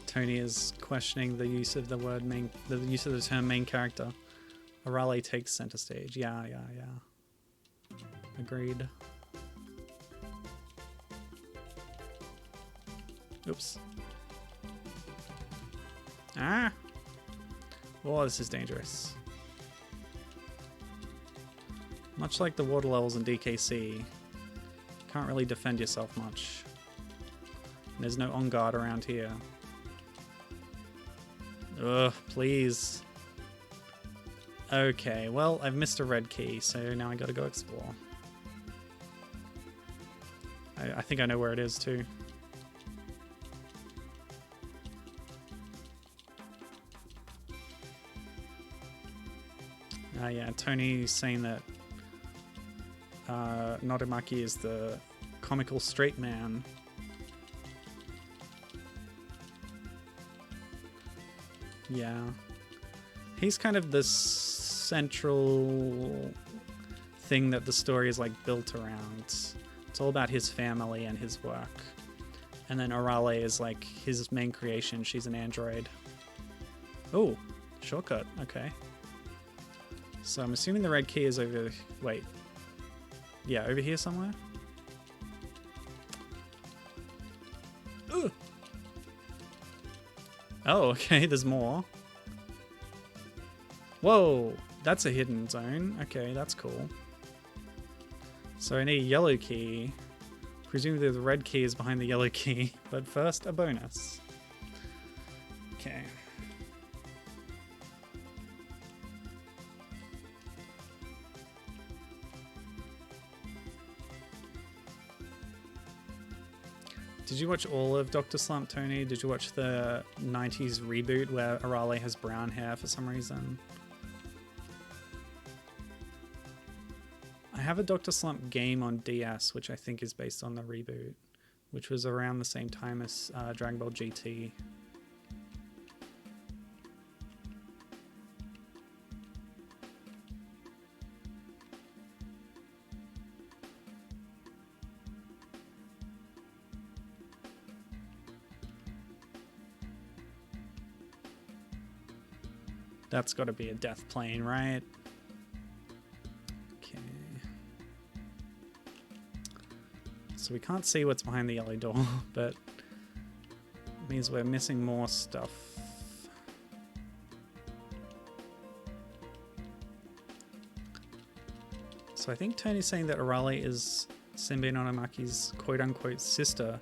Tony is questioning the use of the word main, the use of the term main character. Arale takes center stage. Yeah. Agreed. Oops. Ah! Oh, this is dangerous. Much like the water levels in DKC, can't really defend yourself much. There's no on guard around here. Ugh, please. Okay, well, I've missed a red key, so now I gotta go explore. I think I know where it is, too. Yeah, Tony's saying that Norimaki is the comical straight man. Yeah. He's kind of the central thing that the story is like built around. It's all about his family and his work. And then Arale is like his main creation. She's an android. Oh, shortcut. Okay. So I'm assuming the red key is over... Wait. Yeah, over here somewhere? Ugh. Oh, okay, there's more. Whoa, that's a hidden zone. Okay, that's cool. So I need a yellow key. Presumably the red key is behind the yellow key, but first a bonus. Okay. Did you watch all of Dr. Slump, Tony? Did you watch the 90s reboot where Arale has brown hair for some reason? I have a Dr. Slump game on DS, which I think is based on the reboot, which was around the same time as Dragon Ball GT. That's got to be a death plane, right? Okay. So we can't see what's behind the yellow door, but it means we're missing more stuff. So I think Tony's saying that Arale is Senbei Nonomaki's quote-unquote sister,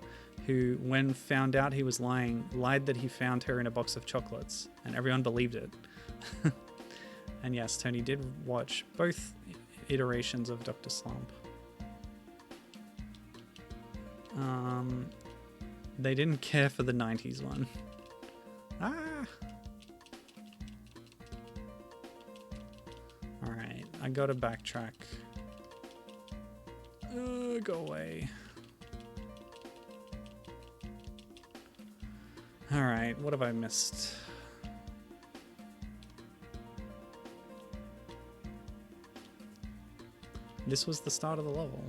who, when found out he was lying, lied that he found her in a box of chocolates, and everyone believed it. And yes, Tony did watch both iterations of Dr. Slump. They didn't care for the 90s one. Ah! Alright, I gotta backtrack. Go away. Alright, what have I missed? This was the start of the level.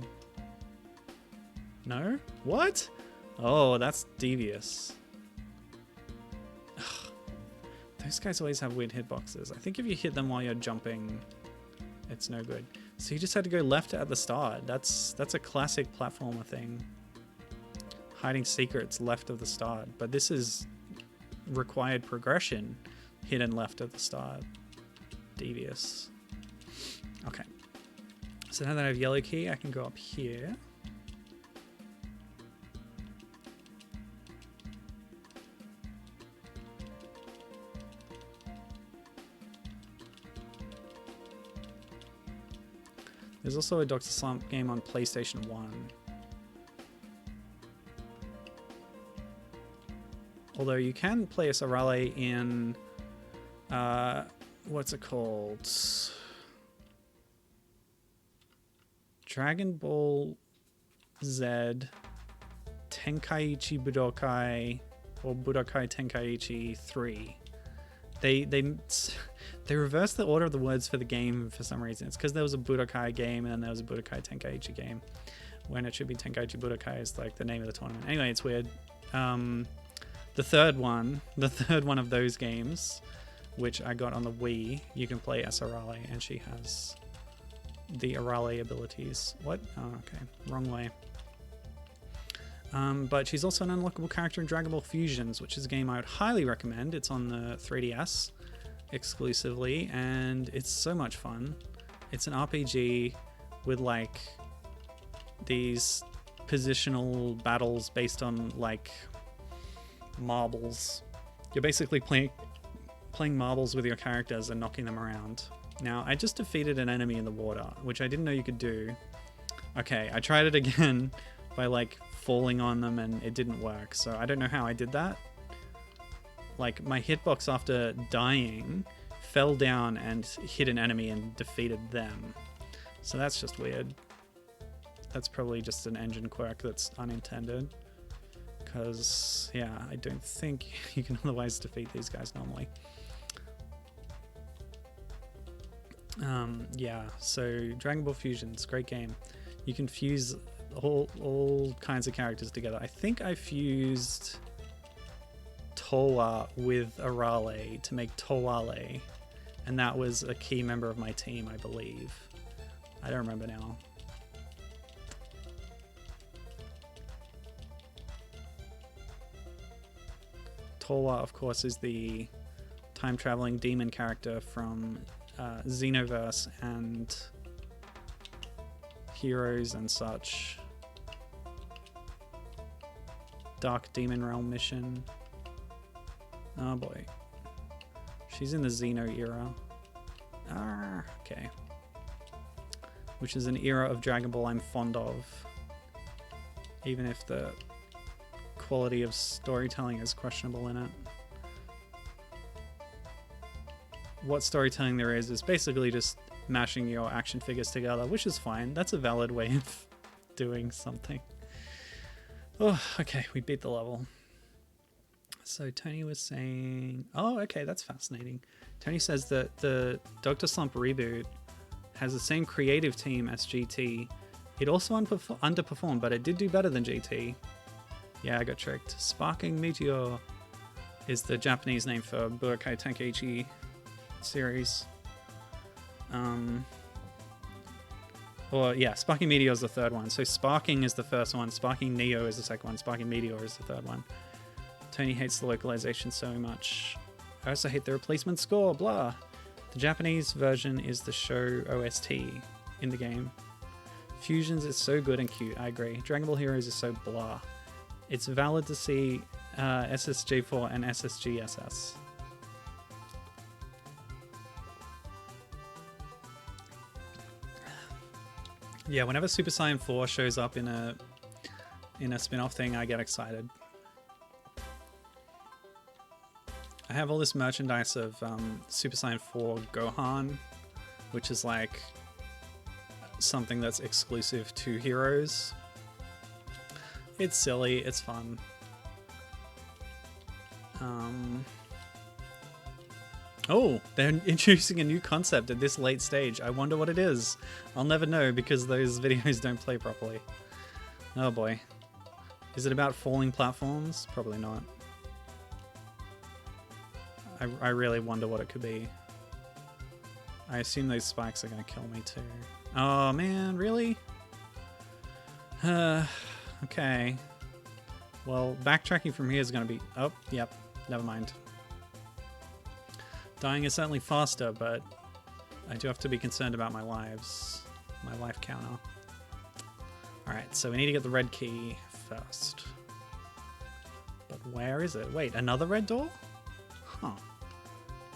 No? What? Oh, that's devious. Ugh. Those guys always have weird hitboxes. I think if you hit them while you're jumping, it's no good. So you just had to go left at the start. That's a classic platformer thing. Hiding secrets left of the start. But this is required progression hidden left at the start. Devious. Okay. So now that I have yellow key, I can go up here. There's also a Dr. Slump game on PlayStation 1. Although you can play as Arale in, what's it called? Dragon Ball Z Tenkaichi Budokai, or Budokai Tenkaichi 3. They reversed the order of the words for the game for some reason. It's because there was a Budokai game and then there was a Budokai Tenkaichi game, when it should be Tenkaichi Budokai is like the name of the tournament. Anyway, it's weird. The third one of those games, which I got on the Wii, you can play as Arale, and she has the Arale abilities. What? Oh, okay. Wrong way. But she's also an unlockable character in Dragon Ball Fusions, which is a game I would highly recommend. It's on the 3DS exclusively, and it's so much fun. It's an RPG with like these positional battles based on like marbles. You're basically playing marbles with your characters and knocking them around. Now, I just defeated an enemy in the water, which I didn't know you could do. Okay, I tried it again by like falling on them and it didn't work, so I don't know how I did that. Like, my hitbox after dying fell down and hit an enemy and defeated them. So that's just weird. That's probably just an engine quirk that's unintended. Because, yeah, I don't think you can otherwise defeat these guys normally. Yeah, so Dragon Ball Fusions, great game. You can fuse all kinds of characters together. I think I fused Towa with Arale to make Towale, and that was a key member of my team, I believe. I don't remember now. Towa, of course, is the time-traveling demon character from Xenoverse and Heroes and such. Dark Demon Realm mission. Oh boy. She's in the Xeno era. Ah, okay. Which is an era of Dragon Ball I'm fond of. Even if the quality of storytelling is questionable in it. What storytelling there is basically just mashing your action figures together, which is fine. That's a valid way of doing something. Oh, okay, we beat the level. So Tony was saying... Oh, okay, that's fascinating. Tony says that the Dr. Slump reboot has the same creative team as GT. It also underperformed, but it did do better than GT. Yeah, I got tricked. Sparking Meteor is the Japanese name for Budokai Tenkaichi series. Or yeah, Sparking Meteor is the third one. So Sparking is the first one, Sparking Neo is the second one, Sparking Meteor is the third one. Tony hates the localization so much. I also hate the replacement score, blah. The Japanese version is the show OST in the game. Fusions is so good and cute, I agree. Dragon Ball Heroes is so blah. It's valid to see SSG4 and SSGSS. Yeah, whenever Super Saiyan 4 shows up in a spin-off thing, I get excited. I have all this merchandise of Super Saiyan 4 Gohan, which is like something that's exclusive to Heroes. It's silly, it's fun. Oh, they're introducing a new concept at this late stage. I wonder what it is. I'll never know because those videos don't play properly. Oh boy. Is it about falling platforms? Probably not. I really wonder what it could be. I assume those spikes are going to kill me too. Oh man, really? Okay. Well, backtracking from here is going to be... Oh, yep. Never mind. Dying is certainly faster, but I do have to be concerned about my lives. My life counter. Alright, so we need to get the red key first. But where is it? Wait, another red door? Huh.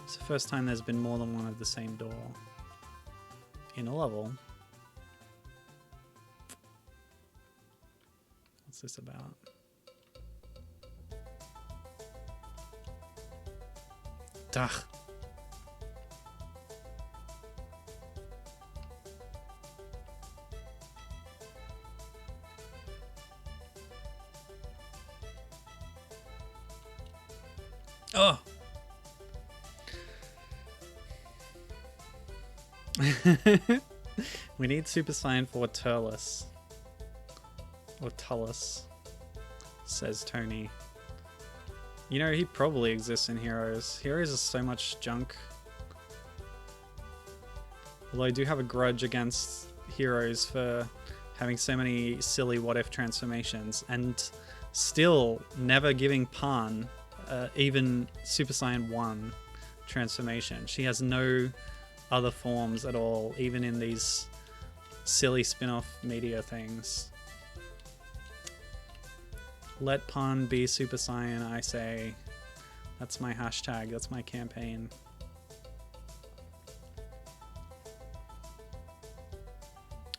It's the first time there's been more than one of the same door in a level. What's this about? Duh. Oh. We need Super Saiyan 4 Turles. Or Tullus, says Tony. You know, he probably exists in Heroes. Heroes is so much junk. Although I do have a grudge against Heroes for having so many silly what-if transformations and still never giving Pan even Super Saiyan 1 transformation. She has no other forms at all, even in these silly spin-off media things. Let Pan be Super Saiyan, I say. That's my hashtag, that's my campaign.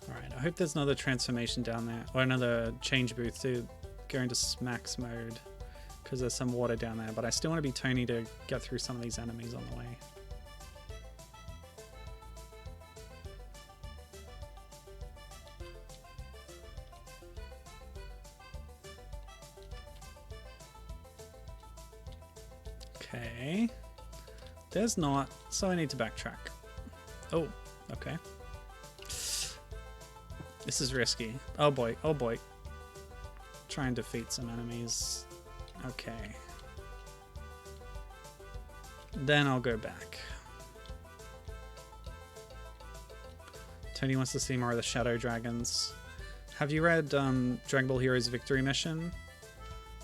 Alright, I hope there's another transformation down there, or another change booth to go into Max mode, because there's some water down there, but I still want to be Tony to get through some of these enemies on the way. Okay, there's not, so I need to backtrack. Oh, okay. This is risky. Oh boy, oh boy. Try and defeat some enemies. Okay. Then I'll go back. Tony wants to see more of the Shadow Dragons. Have you read Dragon Ball Heroes Victory Mission?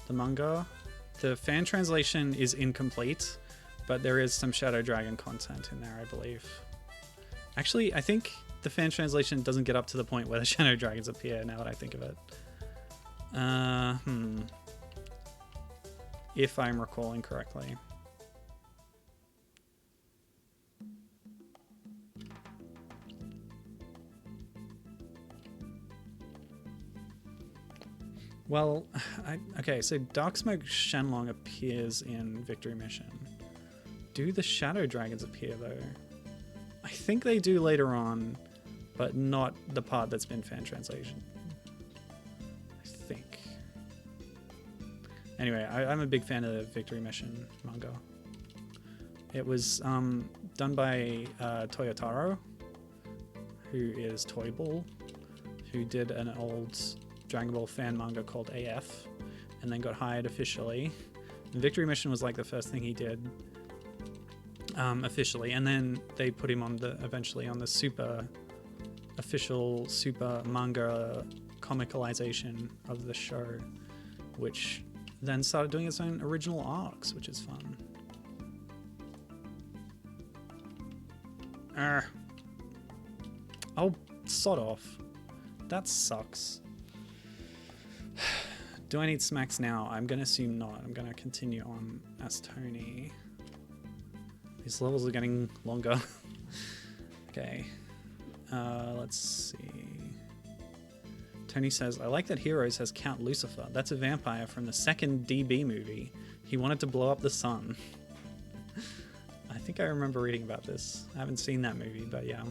The manga? The fan translation is incomplete, but there is some Shadow Dragon content in there, I believe. Actually, I think the fan translation doesn't get up to the point where the Shadow Dragons appear, now that I think of it. If I'm recalling correctly. Well, okay, so Dark Smoke Shenlong appears in Victory Mission. Do the Shadow Dragons appear, though? I think they do later on, but not the part that's been fan translation. I think. Anyway, I'm a big fan of the Victory Mission manga. It was done by Toyotaro, who is Toy Ball, who did an old Dragon Ball fan manga called AF, and then got hired officially. And Victory Mission was like the first thing he did. officially, and then they put him on eventually on the official super manga comicalization of the show, which then started doing its own original arcs, which is fun. Oh, sod off. That sucks. Do I need smacks now? I'm going to assume not. I'm going to continue on as Tony. These levels are getting longer. Okay. Let's see. Tony says, I like that Heroes has Count Lucifer. That's a vampire from the second DB movie. He wanted to blow up the sun. I think I remember reading about this. I haven't seen that movie, but yeah.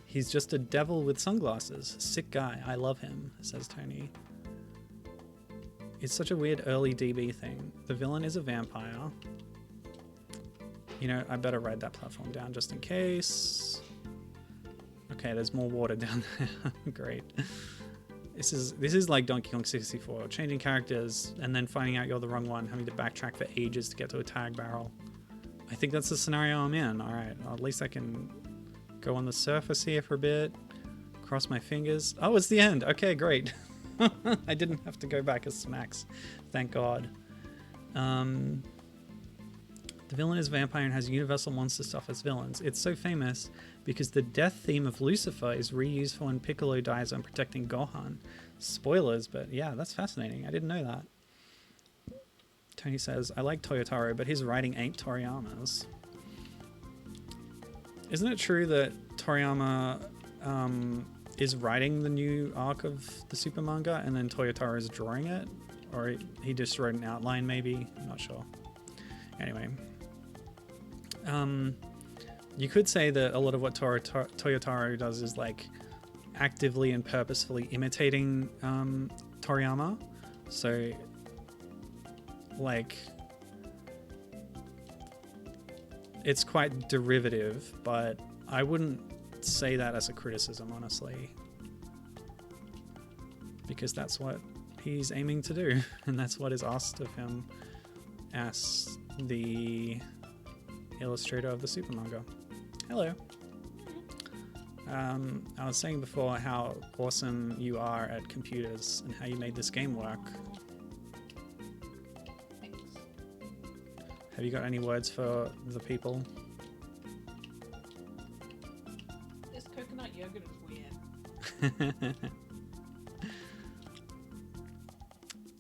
He's just a devil with sunglasses. Sick guy. I love him, says Tony. It's such a weird early DB thing. The villain is a vampire. You know, I better write that platform down just in case. Okay, there's more water down there. Great. This is like Donkey Kong 64. Changing characters and then finding out you're the wrong one, having to backtrack for ages to get to a tag barrel. I think that's the scenario I'm in. Alright, well, at least I can go on the surface here for a bit. Cross my fingers. Oh, it's the end. Okay, great. I didn't have to go back as smacks. Thank God. The villain is a vampire and has universal monster stuff as villains. It's so famous because the death theme of Lucifer is reused for when Piccolo dies on protecting Gohan. Spoilers, but yeah, that's fascinating. I didn't know that. Tony says, I like Toyotaro, but his writing ain't Toriyama's. Isn't it true that Toriyama is writing the new arc of the super manga and then Toyotaro is drawing it? Or he just wrote an outline maybe? I'm not sure. Anyway. You could say that a lot of what Toyotaro does is like actively and purposefully imitating Toriyama. So like it's quite derivative, but I wouldn't say that as a criticism, honestly, because that's what he's aiming to do and that's what is asked of him as the illustrator of the super manga. Hello. I was saying before how awesome you are at computers and how you made this game work. Thanks. Have you got any words for the people? This coconut yogurt is weird.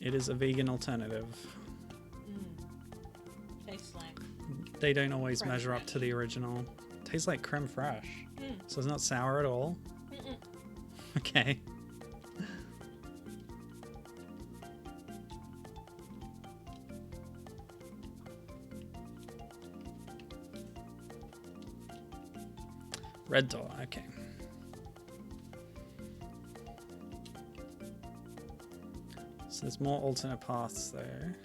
It is a vegan alternative. Tastes like They don't always creme measure up fraiche. to the original. Tastes like creme fraiche. Mm. So it's not sour at all? Mm-mm. Okay. Red door, okay. So there's more alternate paths there.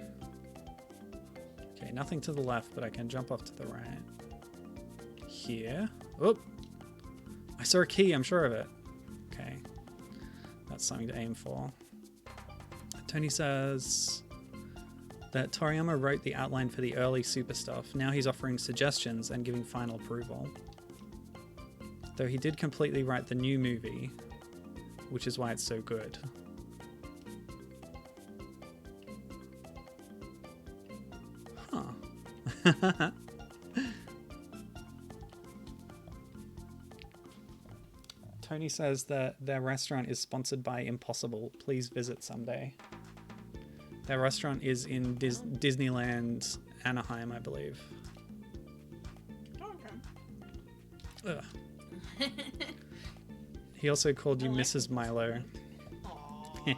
Okay, nothing to the left, but I can jump off to the right. Here. Oop! I saw a key, I'm sure of it. Okay. That's something to aim for. Tony says that Toriyama wrote the outline for the early super stuff. Now he's offering suggestions and giving final approval. Though he did completely write the new movie, which is why it's so good. Huh. Tony says that their restaurant is sponsored by Impossible. Please visit someday. Their restaurant is in Disneyland, Anaheim, I believe. Oh, okay. Ugh. He also called you I like Mrs. Milo. Aww.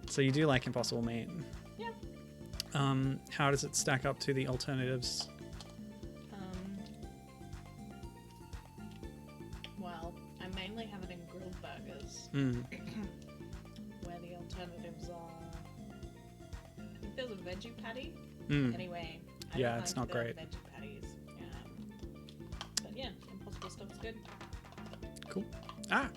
So you do like Impossible Meat. Yeah. How does it stack up to the alternatives? Well, I mainly have it in grilled burgers, where the alternatives are. I think there's a veggie patty. Anyway, I Yeah, don't it's like not the great. Veggie patties. Yeah. But yeah, Impossible stuff's good. Cool. Ah!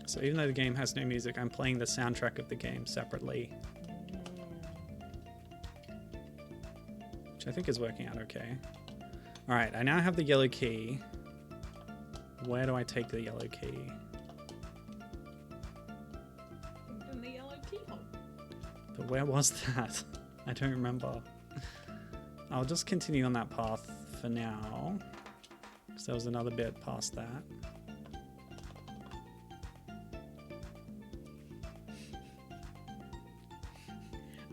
So even though the game has no music, I'm playing the soundtrack of the game separately. Which I think is working out okay. Alright, I now have the yellow key. Where do I take the yellow key? In the yellow keyhole. But where was that? I don't remember. I'll just continue on that path for now. Because there was another bit past that.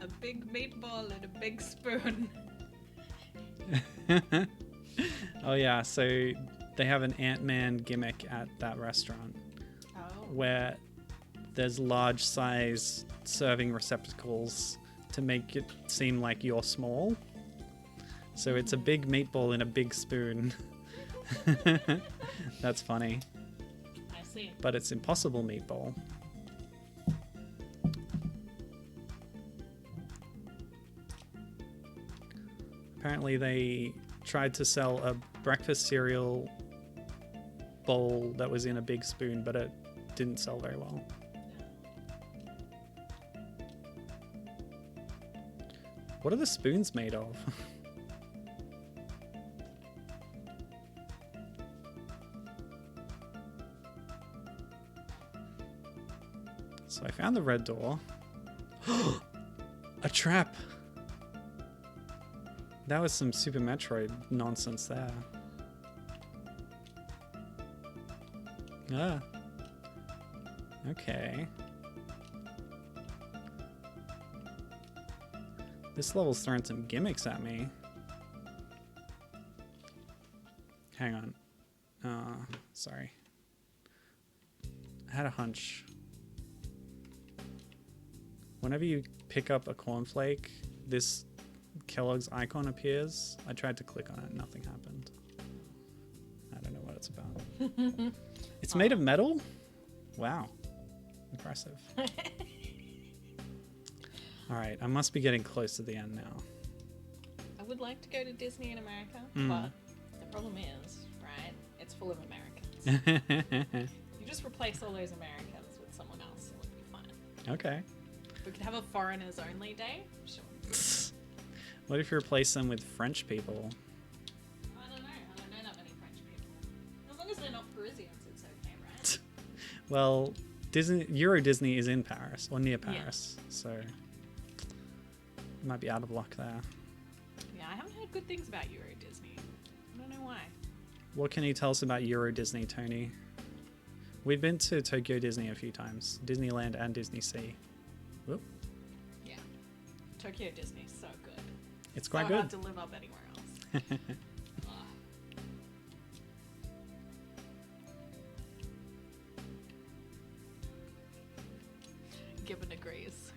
A big meatball and a big spoon. Oh yeah, so they have an Ant-Man gimmick at that restaurant. Oh. Where there's large size serving receptacles to make it seem like you're small. So it's a big meatball in a big spoon. That's funny. I see. But it's impossible meatball. Apparently they tried to sell a breakfast cereal bowl that was in a big spoon, but it didn't sell very well. What are the spoons made of? So I found the red door. A trap! That was some Super Metroid nonsense there. Ah. Okay. This level's throwing some gimmicks at me. Hang on. Sorry. I had a hunch. Whenever you pick up a cornflake, this Kellogg's icon appears. I tried to click on it, nothing happened. I don't know what it's about. It's made of metal? Wow. Impressive. Alright, I must be getting close to the end now. I would like to go to Disney in America, but the problem is, right, it's full of Americans. You just replace all those Americans with someone else, it would be fine. Okay. We could have a foreigners only day? Sure. What if you replace them with French people? I don't know. I don't know that many French people. As long as they're not Parisians, it's okay, right? Well, Euro Disney is in Paris, or near Paris, so you might be out of luck there. Yeah, I haven't heard good things about Euro Disney. I don't know why. What can you tell us about Euro Disney, Tony? We've been to Tokyo Disney a few times, Disneyland and Disney Sea. Whoop. Yeah. Tokyo Disney's so good. It's quite so good. Hard to live up anywhere else. Gibbon agrees.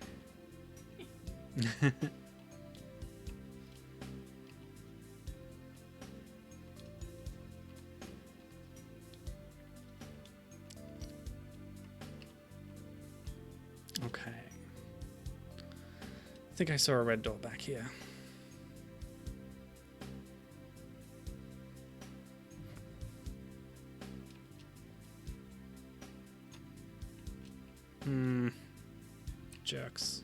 Okay. I think I saw a red door back here. Jerks.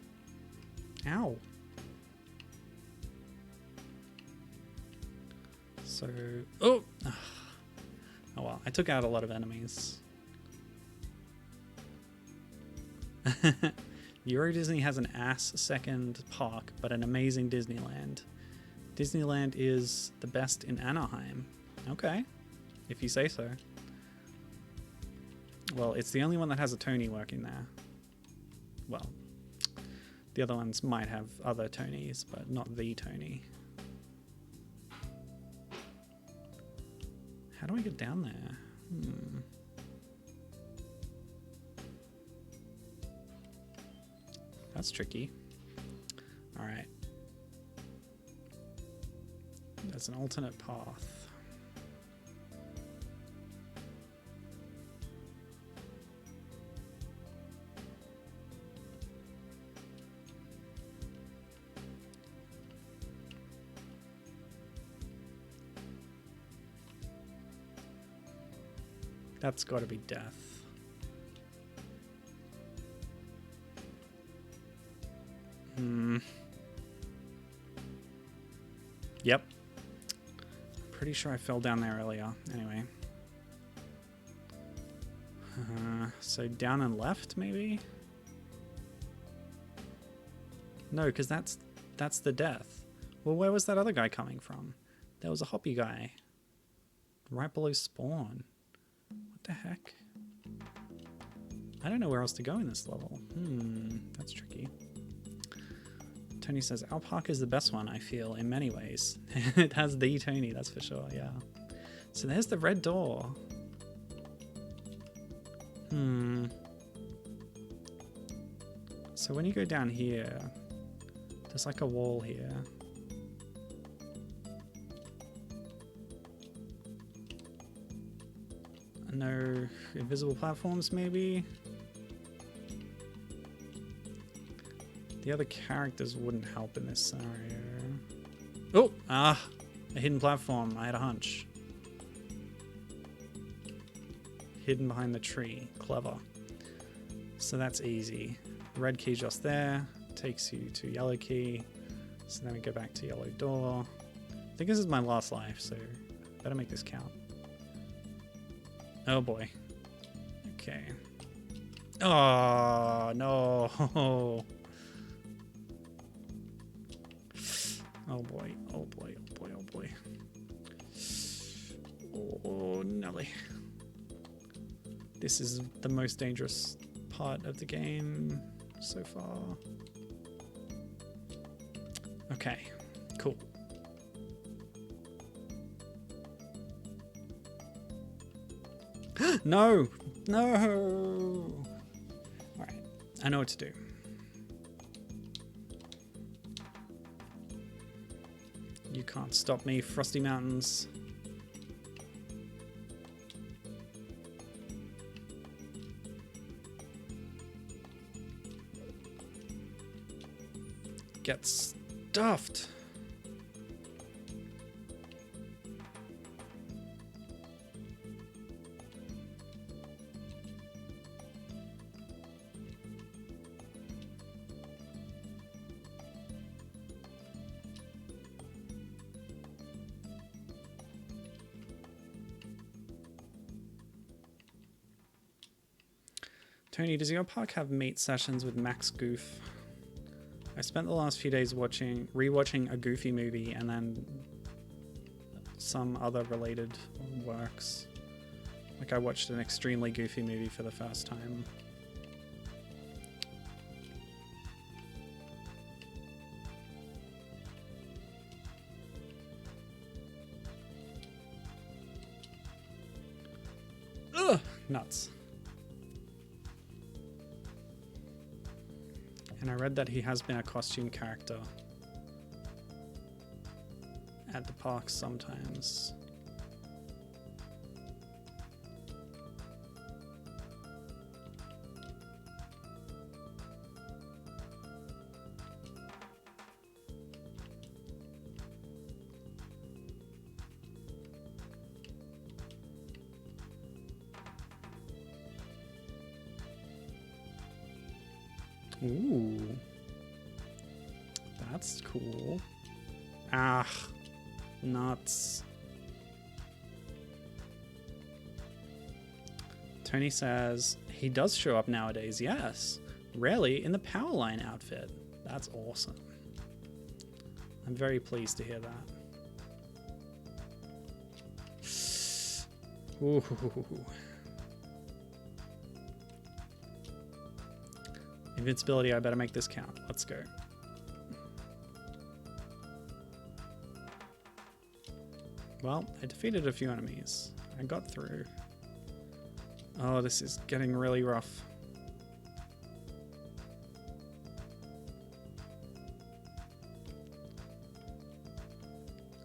Ow. So, oh well, I took out a lot of enemies. Euro Disney has an ass-second park, but an amazing Disneyland. Disneyland is the best in Anaheim. Okay, if you say so. Well, it's the only one that has a Tony working there. Well, the other ones might have other Tonys, but not the Tony. How do I get down there? That's tricky. All right. There's an alternate path. That's got to be death. Yep. Pretty sure I fell down there earlier. Anyway. So down and left, maybe? No, because that's the death. Well, where was that other guy coming from? There was a hoppy guy. Right below spawn. What the heck? I don't know where else to go in this level. That's tricky. Tony says, our park is the best one, I feel, in many ways. It has the Tony, that's for sure, yeah. So there's the red door. So when you go down here, there's like a wall here. No invisible platforms, maybe? The other characters wouldn't help in this scenario. Oh! A hidden platform. I had a hunch. Hidden behind the tree. Clever. So that's easy. Red key just there. Takes you to yellow key. So then we go back to yellow door. I think this is my last life, so better make this count. Oh boy. Okay. Oh, no. Oh boy, oh boy, oh boy, oh boy. Oh, Nelly. This is the most dangerous part of the game so far. Okay, cool. No! No! Alright, I know what to do. You can't stop me, Frosty Mountains. Get stuffed. Tony, does your park have meet sessions with Max Goof? I spent the last few days rewatching a Goofy movie and then some other related works. Like I watched an extremely Goofy movie for the first time. Ugh, nuts. And I read that he has been a costume character at the park sometimes. Ooh. That's cool. Ah. Nuts. Tony says, he does show up nowadays, yes. Rarely in the Powerline outfit. That's awesome. I'm very pleased to hear that. Ooh. Invincibility, I better make this count. Let's go. Well, I defeated a few enemies. I got through. Oh, this is getting really rough.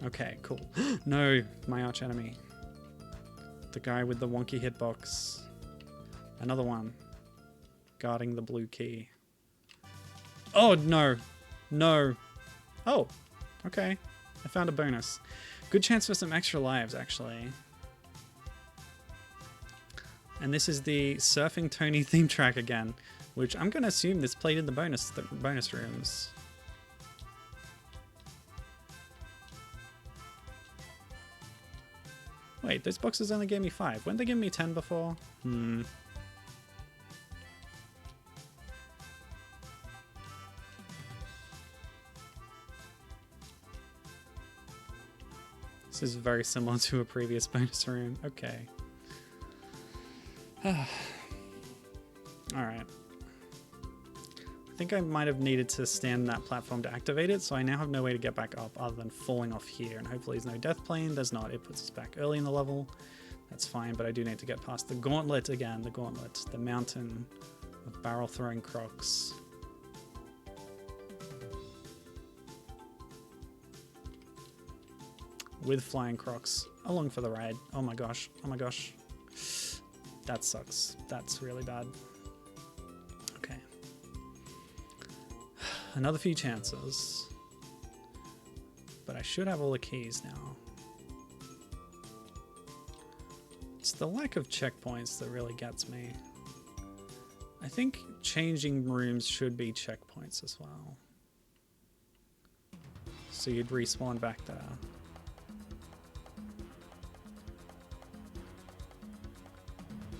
Okay, cool. No, my arch enemy. The guy with the wonky hitbox. Another one. Guarding the blue key. Oh, no. No. Oh, okay. I found a bonus. Good chance for some extra lives, actually. And this is the Surfing Tony theme track again, which I'm going to assume this played in the bonus rooms. Wait, those boxes only gave me 5. Weren't they giving me 10 before? This is very similar to a previous bonus room. Okay. Alright. I think I might have needed to stand that platform to activate it, so I now have no way to get back up other than falling off here, and hopefully there's no death plane. There's not. It puts us back early in the level. That's fine, but I do need to get past the gauntlet again. The gauntlet. The mountain of barrel-throwing crocs. With flying crocs. Along for the ride. Oh my gosh. Oh my gosh. That sucks. That's really bad. Okay. Another few chances. But I should have all the keys now. It's the lack of checkpoints that really gets me. I think changing rooms should be checkpoints as well. So you'd respawn back there.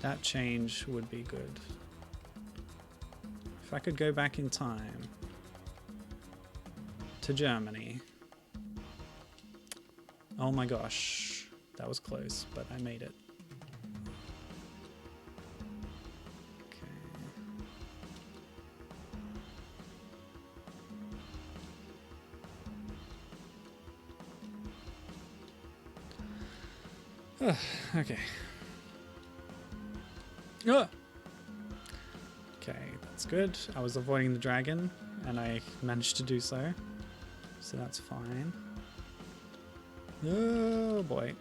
That change would be good. If I could go back in time to Germany. Oh my gosh, that was close, but I made it. Okay. Okay. Oh! Okay, that's good. I was avoiding the dragon, and I managed to do so. So that's fine. Oh boy.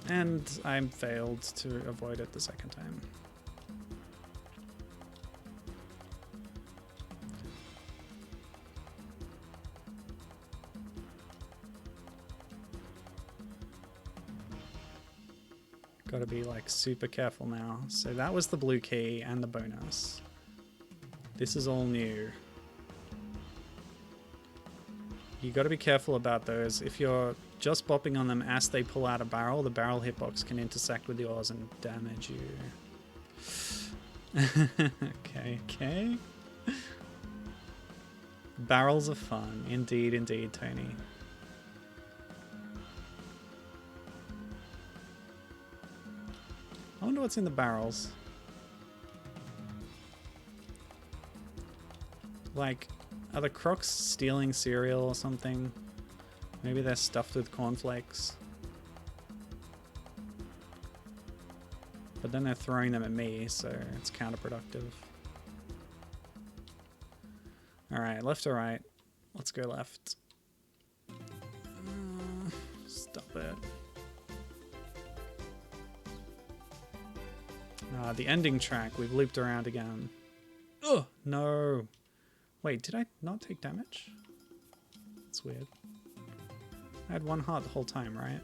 And I failed to avoid it the second time. Gotta be like super careful now. So that was the blue key and the bonus. This is all new. You gotta be careful about those. If you're just bopping on them as they pull out a barrel, the barrel hitbox can intersect with yours and damage you. Okay, okay. Barrels are fun. Indeed, indeed, Tony. I wonder what's in the barrels. Like, are the crocs stealing cereal or something? Maybe they're stuffed with cornflakes. But then they're throwing them at me, so it's counterproductive. Alright, left or right? Let's go left. Stop it. The ending track, we've looped around again. Oh, no. Wait, did I not take damage? That's weird. I had 1 heart the whole time, right?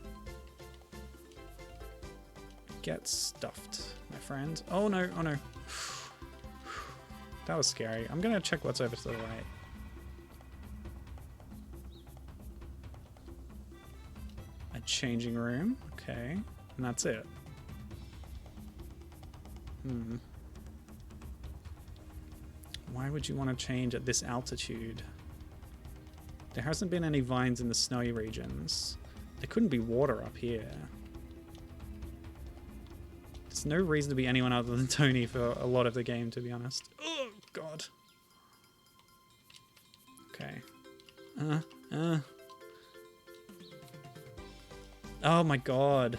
Get stuffed, my friend. Oh no, oh no. That was scary. I'm gonna check what's over to the right. A changing room, okay. And that's it. Why would you want to change at this altitude? There hasn't been any vines in the snowy regions. There couldn't be water up here. There's no reason to be anyone other than Tony for a lot of the game, to be honest. Oh, God. Okay. Oh, my God.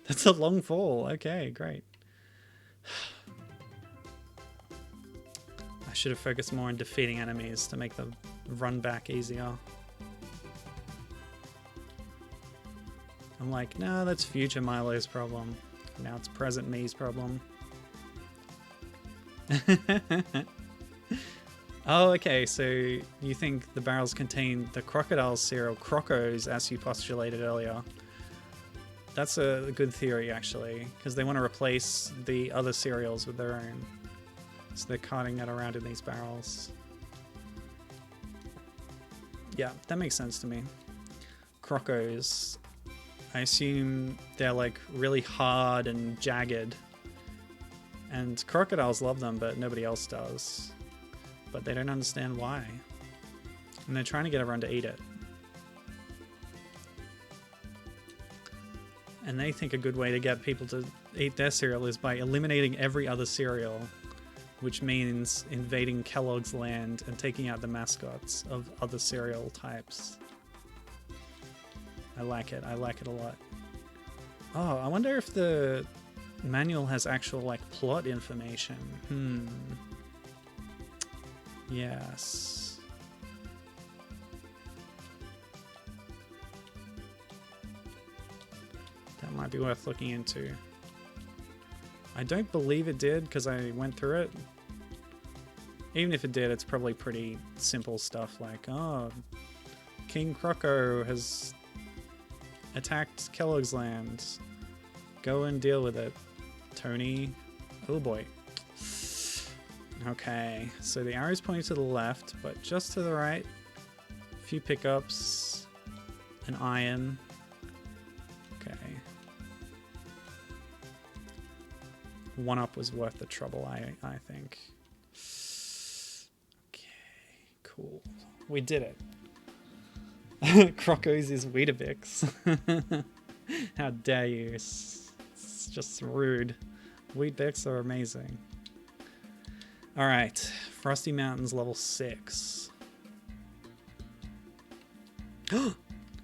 That's a long fall. Okay, great. I should have focused more on defeating enemies to make the run back easier. I'm like, no, that's future Milo's problem. Now it's present me's problem. Oh, okay, so you think the barrels contain the crocodile cereal, Crocos, as you postulated earlier. That's a good theory, actually, because they want to replace the other cereals with their own. So they're carting it around in these barrels. Yeah, that makes sense to me. Crocos. I assume they're like really hard and jagged. And crocodiles love them, but nobody else does. But they don't understand why. And they're trying to get everyone to eat it. And they think a good way to get people to eat their cereal is by eliminating every other cereal, which means invading Kellogg's land and taking out the mascots of other cereal types. I like it. I like it a lot. Oh, I wonder if the manual has actual like plot information. Yes. That might be worth looking into. I don't believe it did because I went through it. Even if it did, it's probably pretty simple stuff like, oh, King Croco has attacked Kellogg's land. Go and deal with it, Tony. Oh boy. Okay, so the arrow's pointing to the left, but just to the right. A few pickups. An iron. Okay. One up was worth the trouble, I think. Okay, cool. We did it. Croco's is Weetabix. How dare you? It's just rude. Weetabix are amazing. Alright, Frosty Mountains level 6.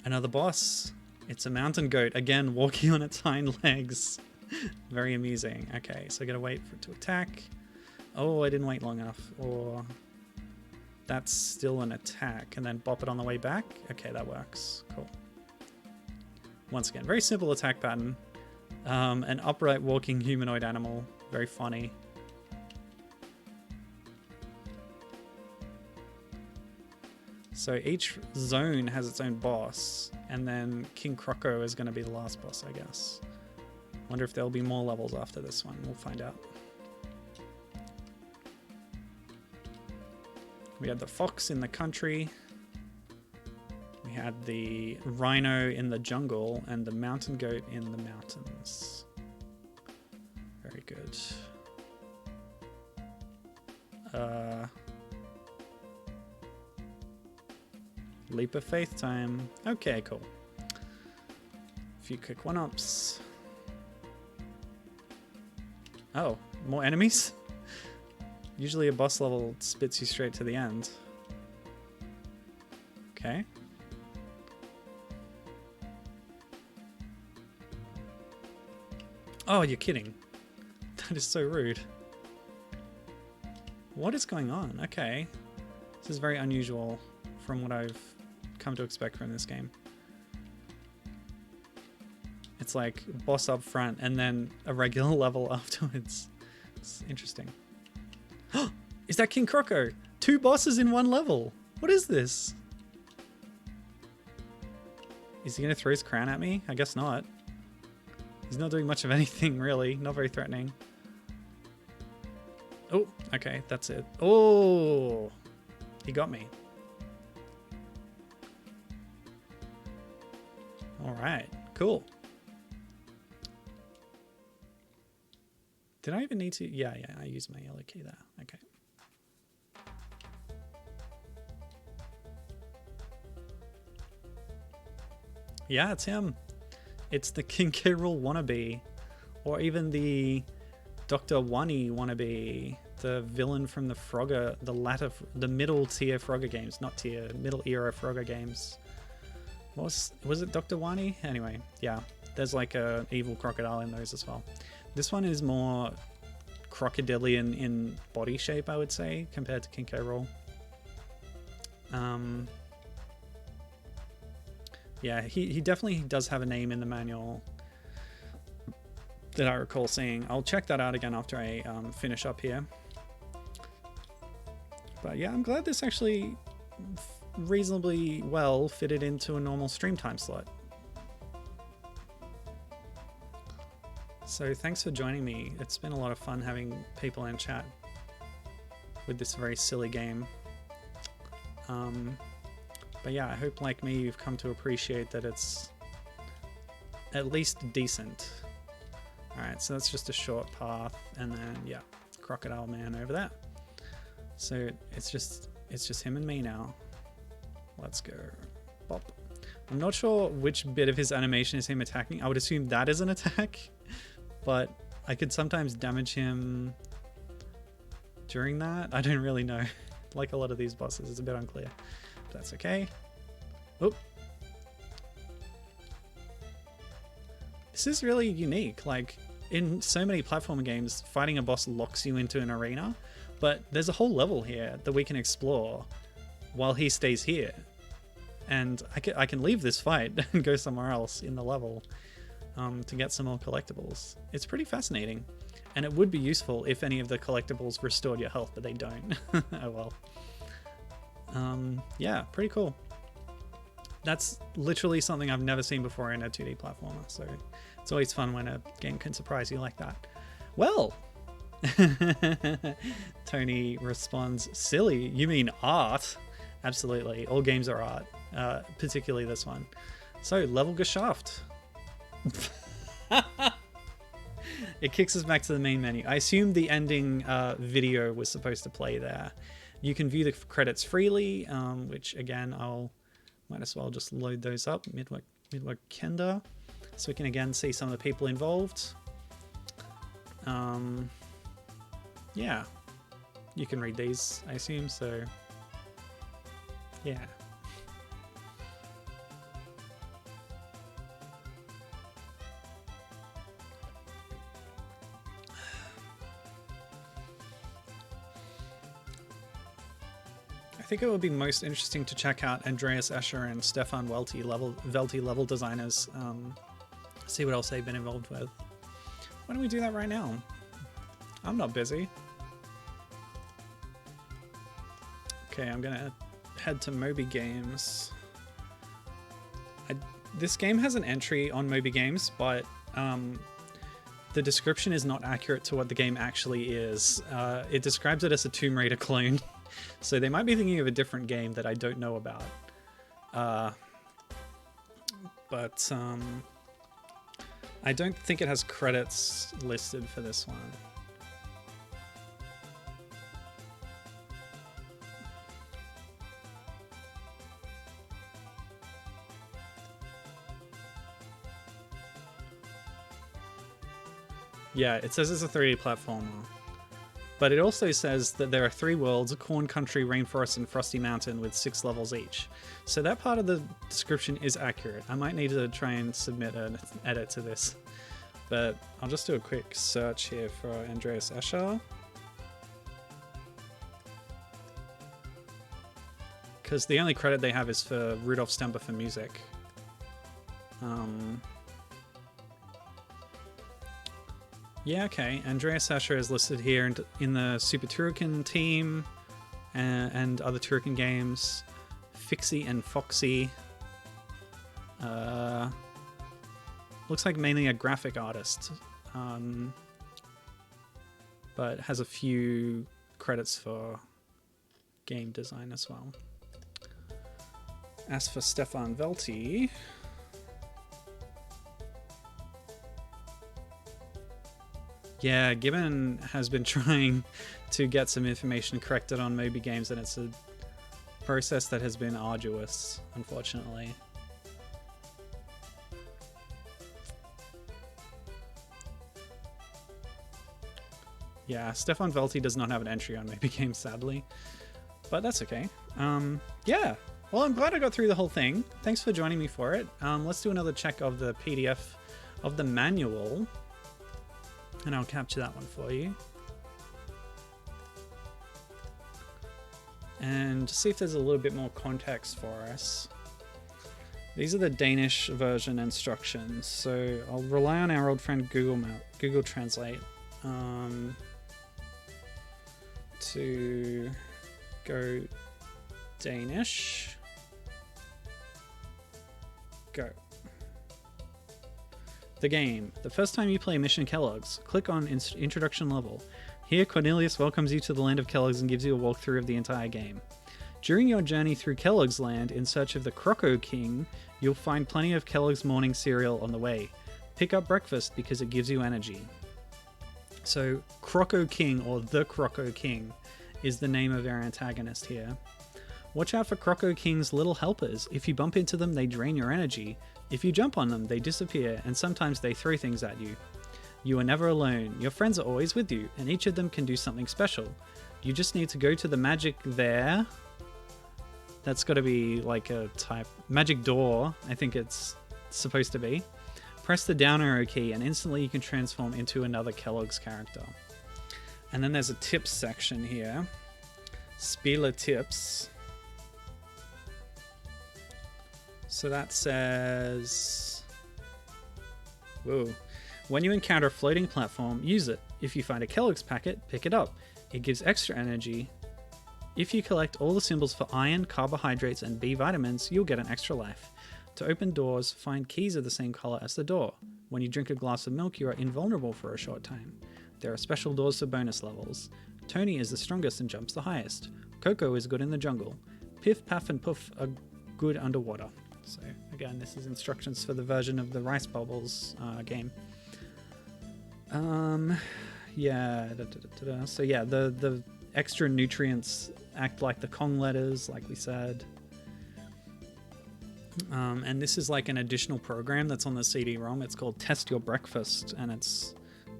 Another boss. It's a mountain goat, again walking on its hind legs. Very amusing. Okay, so I gotta wait for it to attack. Oh, I didn't wait long enough. Or that's still an attack, and then bop it on the way back. Okay, that works. Cool. Once again, very simple attack pattern. An upright walking humanoid animal. Very funny. So each zone has its own boss, and then King Croco is going to be the last boss, I guess. Wonder if there'll be more levels after this one. We'll find out. We had the fox in the country. We had the rhino in the jungle, and the mountain goat in the mountains. Very good. Leap of faith time. Okay, cool. A few quick one-ups. Oh, more enemies? Usually a boss level spits you straight to the end. Okay. Oh, you're kidding. That is so rude. What is going on? Okay. This is very unusual from what I've come to expect from this game. It's like boss up front and then a regular level afterwards. It's interesting. Is that King Croco? 2 bosses in 1 level. What is this? Is he going to throw his crown at me? I guess not. He's not doing much of anything, really. Not very threatening. Oh, okay, that's it. Oh, he got me. All right, cool. Did I even need to? Yeah, I used my yellow key there. Okay. Yeah, it's him. It's the King K. Rool wannabe. Or even the Dr. Wani wannabe. The villain from the Frogger, the middle tier Frogger games. Not tier, middle era Frogger games. Was it Dr. Wani? Anyway, yeah. There's like a evil crocodile in those as well. This one is more crocodilian in body shape, I would say, compared to King K. Rool. Yeah, he definitely does have a name in the manual that I recall seeing. I'll check that out again after I finish up here. But yeah, I'm glad this actually reasonably well fitted into a normal stream time slot. So thanks for joining me. It's been a lot of fun having people in chat with this very silly game. But yeah, I hope like me you've come to appreciate that it's at least decent. Alright, so that's just a short path, and then, yeah, crocodile man over there. So it's just him and me now. Let's go. Bop. I'm not sure which bit of his animation is him attacking. I would assume that is an attack, but I could sometimes damage him during that. I don't really know. Like a lot of these bosses, it's a bit unclear. But that's okay. Oop. This is really unique. Like, in so many platformer games, fighting a boss locks you into an arena, but there's a whole level here that we can explore while he stays here. And I can leave this fight and go somewhere else in the level to get some more collectibles. It's pretty fascinating. And it would be useful if any of the collectibles restored your health, but they don't. Oh well. Yeah, pretty cool. That's literally something I've never seen before in a 2D platformer, so it's always fun when a game can surprise you like that. Well, Tony responds, silly, you mean art? Absolutely, all games are art, particularly this one. So, level geschafft. It kicks us back to the main menu. I assume the ending video was supposed to play there. You can view the credits freely, which again, might as well just load those up. Midway Kenda. So we can again see some of the people involved. Yeah. You can read these, I assume, so yeah. I think it would be most interesting to check out Andreas Escher and Stefan Welty level designers, see what else they've been involved with. Why don't we do that right now? I'm not busy. Okay, I'm gonna head to Moby Games. This game has an entry on Moby Games, but the description is not accurate to what the game actually is. It describes it as a Tomb Raider clone. So they might be thinking of a different game that I don't know about. But I don't think it has credits listed for this one. Yeah, it says it's a 3D platformer. But it also says that there are 3 worlds, a corn country, rainforest, and frosty mountain with 6 levels each. So that part of the description is accurate. I might need to try and submit an edit to this. But I'll just do a quick search here for Andreas Escher. Because the only credit they have is for Rudolf Stemper for music. Yeah, okay. Andreas Escher is listed here in the Super Turrican team and other Turrican games. Fixie and Foxy. Looks like mainly a graphic artist, but has a few credits for game design as well. As for Stefan Welty, yeah, Gibbon has been trying to get some information corrected on Moby Games, and it's a process that has been arduous, unfortunately. Yeah, Stefan Welty does not have an entry on Moby Games, sadly, but that's okay. Yeah, well, I'm glad I got through the whole thing. Thanks for joining me for it. Let's do another check of the PDF of the manual. And I'll capture that one for you. And see if there's a little bit more context for us. These are the Danish version instructions. So I'll rely on our old friend Google Translate to go Danish. Go. The game. The first time you play Mission Kellogg's, click on Introduction level. Here, Cornelius welcomes you to the land of Kellogg's and gives you a walkthrough of the entire game. During your journey through Kellogg's land in search of the Croco King, you'll find plenty of Kellogg's morning cereal on the way. Pick up breakfast because it gives you energy. So, Croco King, or the Croco King, is the name of our antagonist here. Watch out for Croco King's little helpers. If you bump into them, they drain your energy. If you jump on them, they disappear, and sometimes they throw things at you. You are never alone. Your friends are always with you, and each of them can do something special. You just need to go to the magic there. That's got to be like a type... magic door, I think it's supposed to be. Press the down arrow key, and instantly you can transform into another Kellogg's character. And then there's a tips section here. Spieler tips. So that says... Whoa. When you encounter a floating platform, use it. If you find a Kellogg's packet, pick it up. It gives extra energy. If you collect all the symbols for iron, carbohydrates, and B vitamins, you'll get an extra life. To open doors, find keys of the same color as the door. When you drink a glass of milk, you are invulnerable for a short time. There are special doors for bonus levels. Tony is the strongest and jumps the highest. Coco is good in the jungle. Piff, Paff, and Puff are good underwater. So again, this is instructions for the version of the Rice Bubbles game. Yeah. So yeah, the extra nutrients act like the Kong letters, like we said. And this is like an additional program that's on the CD-ROM. It's called Test Your Breakfast, and it's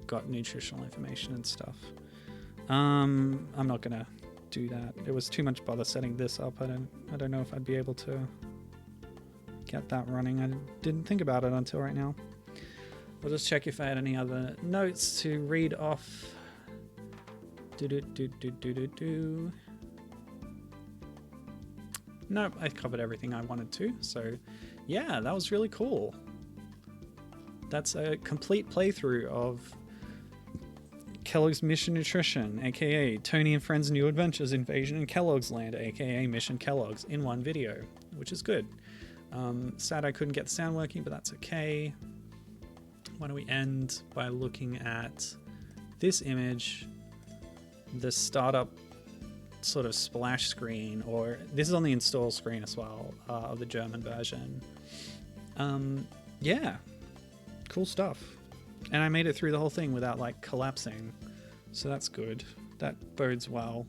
got nutritional information and stuff. I'm not gonna do that. It was too much bother setting this up. I don't know if I'd be able to get that running. I didn't think about it until right now. I'll just check if I had any other notes to read off. Nope, I covered everything I wanted to. So yeah, that was really cool. That's a complete playthrough of Kellogg's Mission Nutrition, aka Tony and Friends New Adventures Invasion in Kellogg's Land, aka Mission Kellogg's, in one video, which is good. Sad I couldn't get the sound working, but that's okay. Why don't we end by looking at this image, the startup sort of splash screen, or this is on the install screen as well, of the German version. Yeah, cool stuff. And I made it through the whole thing without like collapsing, so that's good. That bodes well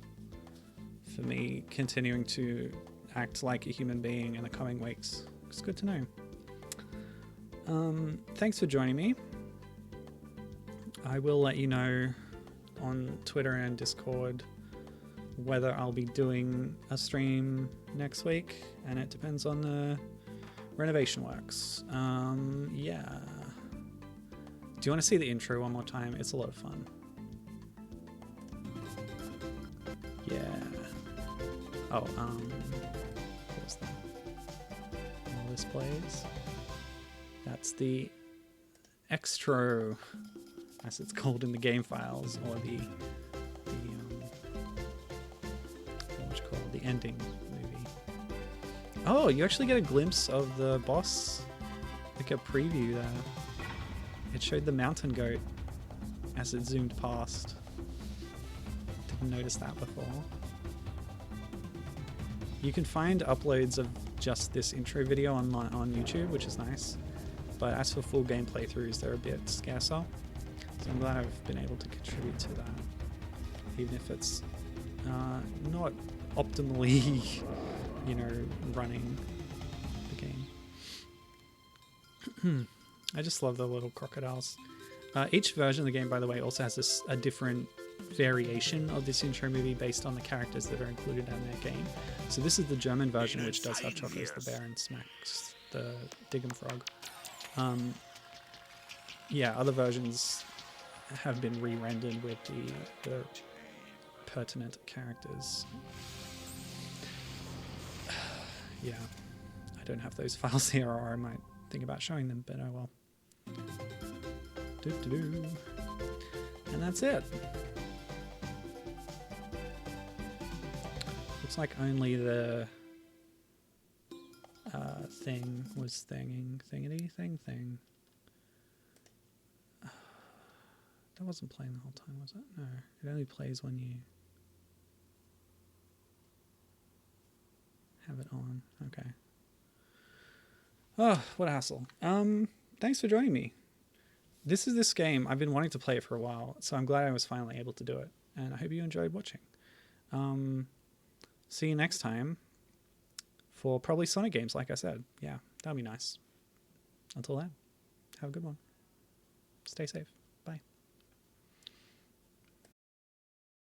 for me continuing to act like a human being in the coming weeks. It's good to know. Thanks for joining me. I will let you know on Twitter and Discord whether I'll be doing a stream next week, and it depends on the renovation works. Yeah. Do you want to see the intro one more time? It's a lot of fun. Yeah. Oh, what was that? All this plays. That's the extra, as it's called in the game files, or the what you call it, the ending movie. Oh, you actually get a glimpse of the boss, like a preview there. It showed the mountain goat as it zoomed past. Didn't notice that before. You can find uploads of just this intro video on YouTube, which is nice. But as for full game playthroughs, they're a bit scarcer. So I'm glad I've been able to contribute to that, even if it's not optimally, running the game. I just love the little crocodiles. Each version of the game, by the way, also has a different variation of this intro movie based on the characters that are included in that game. So this is the German version, which does have Choco as the bear and Smacks the Diggum frog. Yeah, other versions have been re-rendered with the pertinent characters. Yeah, I don't have those files here, or I might think about showing them, but oh well. And that's it. Looks like only the thing was thing. That wasn't playing the whole time, was it? No, it only plays when you... have it on. Okay. Oh, what a hassle. Thanks for joining me. This game. I've been wanting to play it for a while, so I'm glad I was finally able to do it. And I hope you enjoyed watching. See you next time for probably Sonic games, like I said. Yeah, that'll be nice. Until then, have a good one. Stay safe.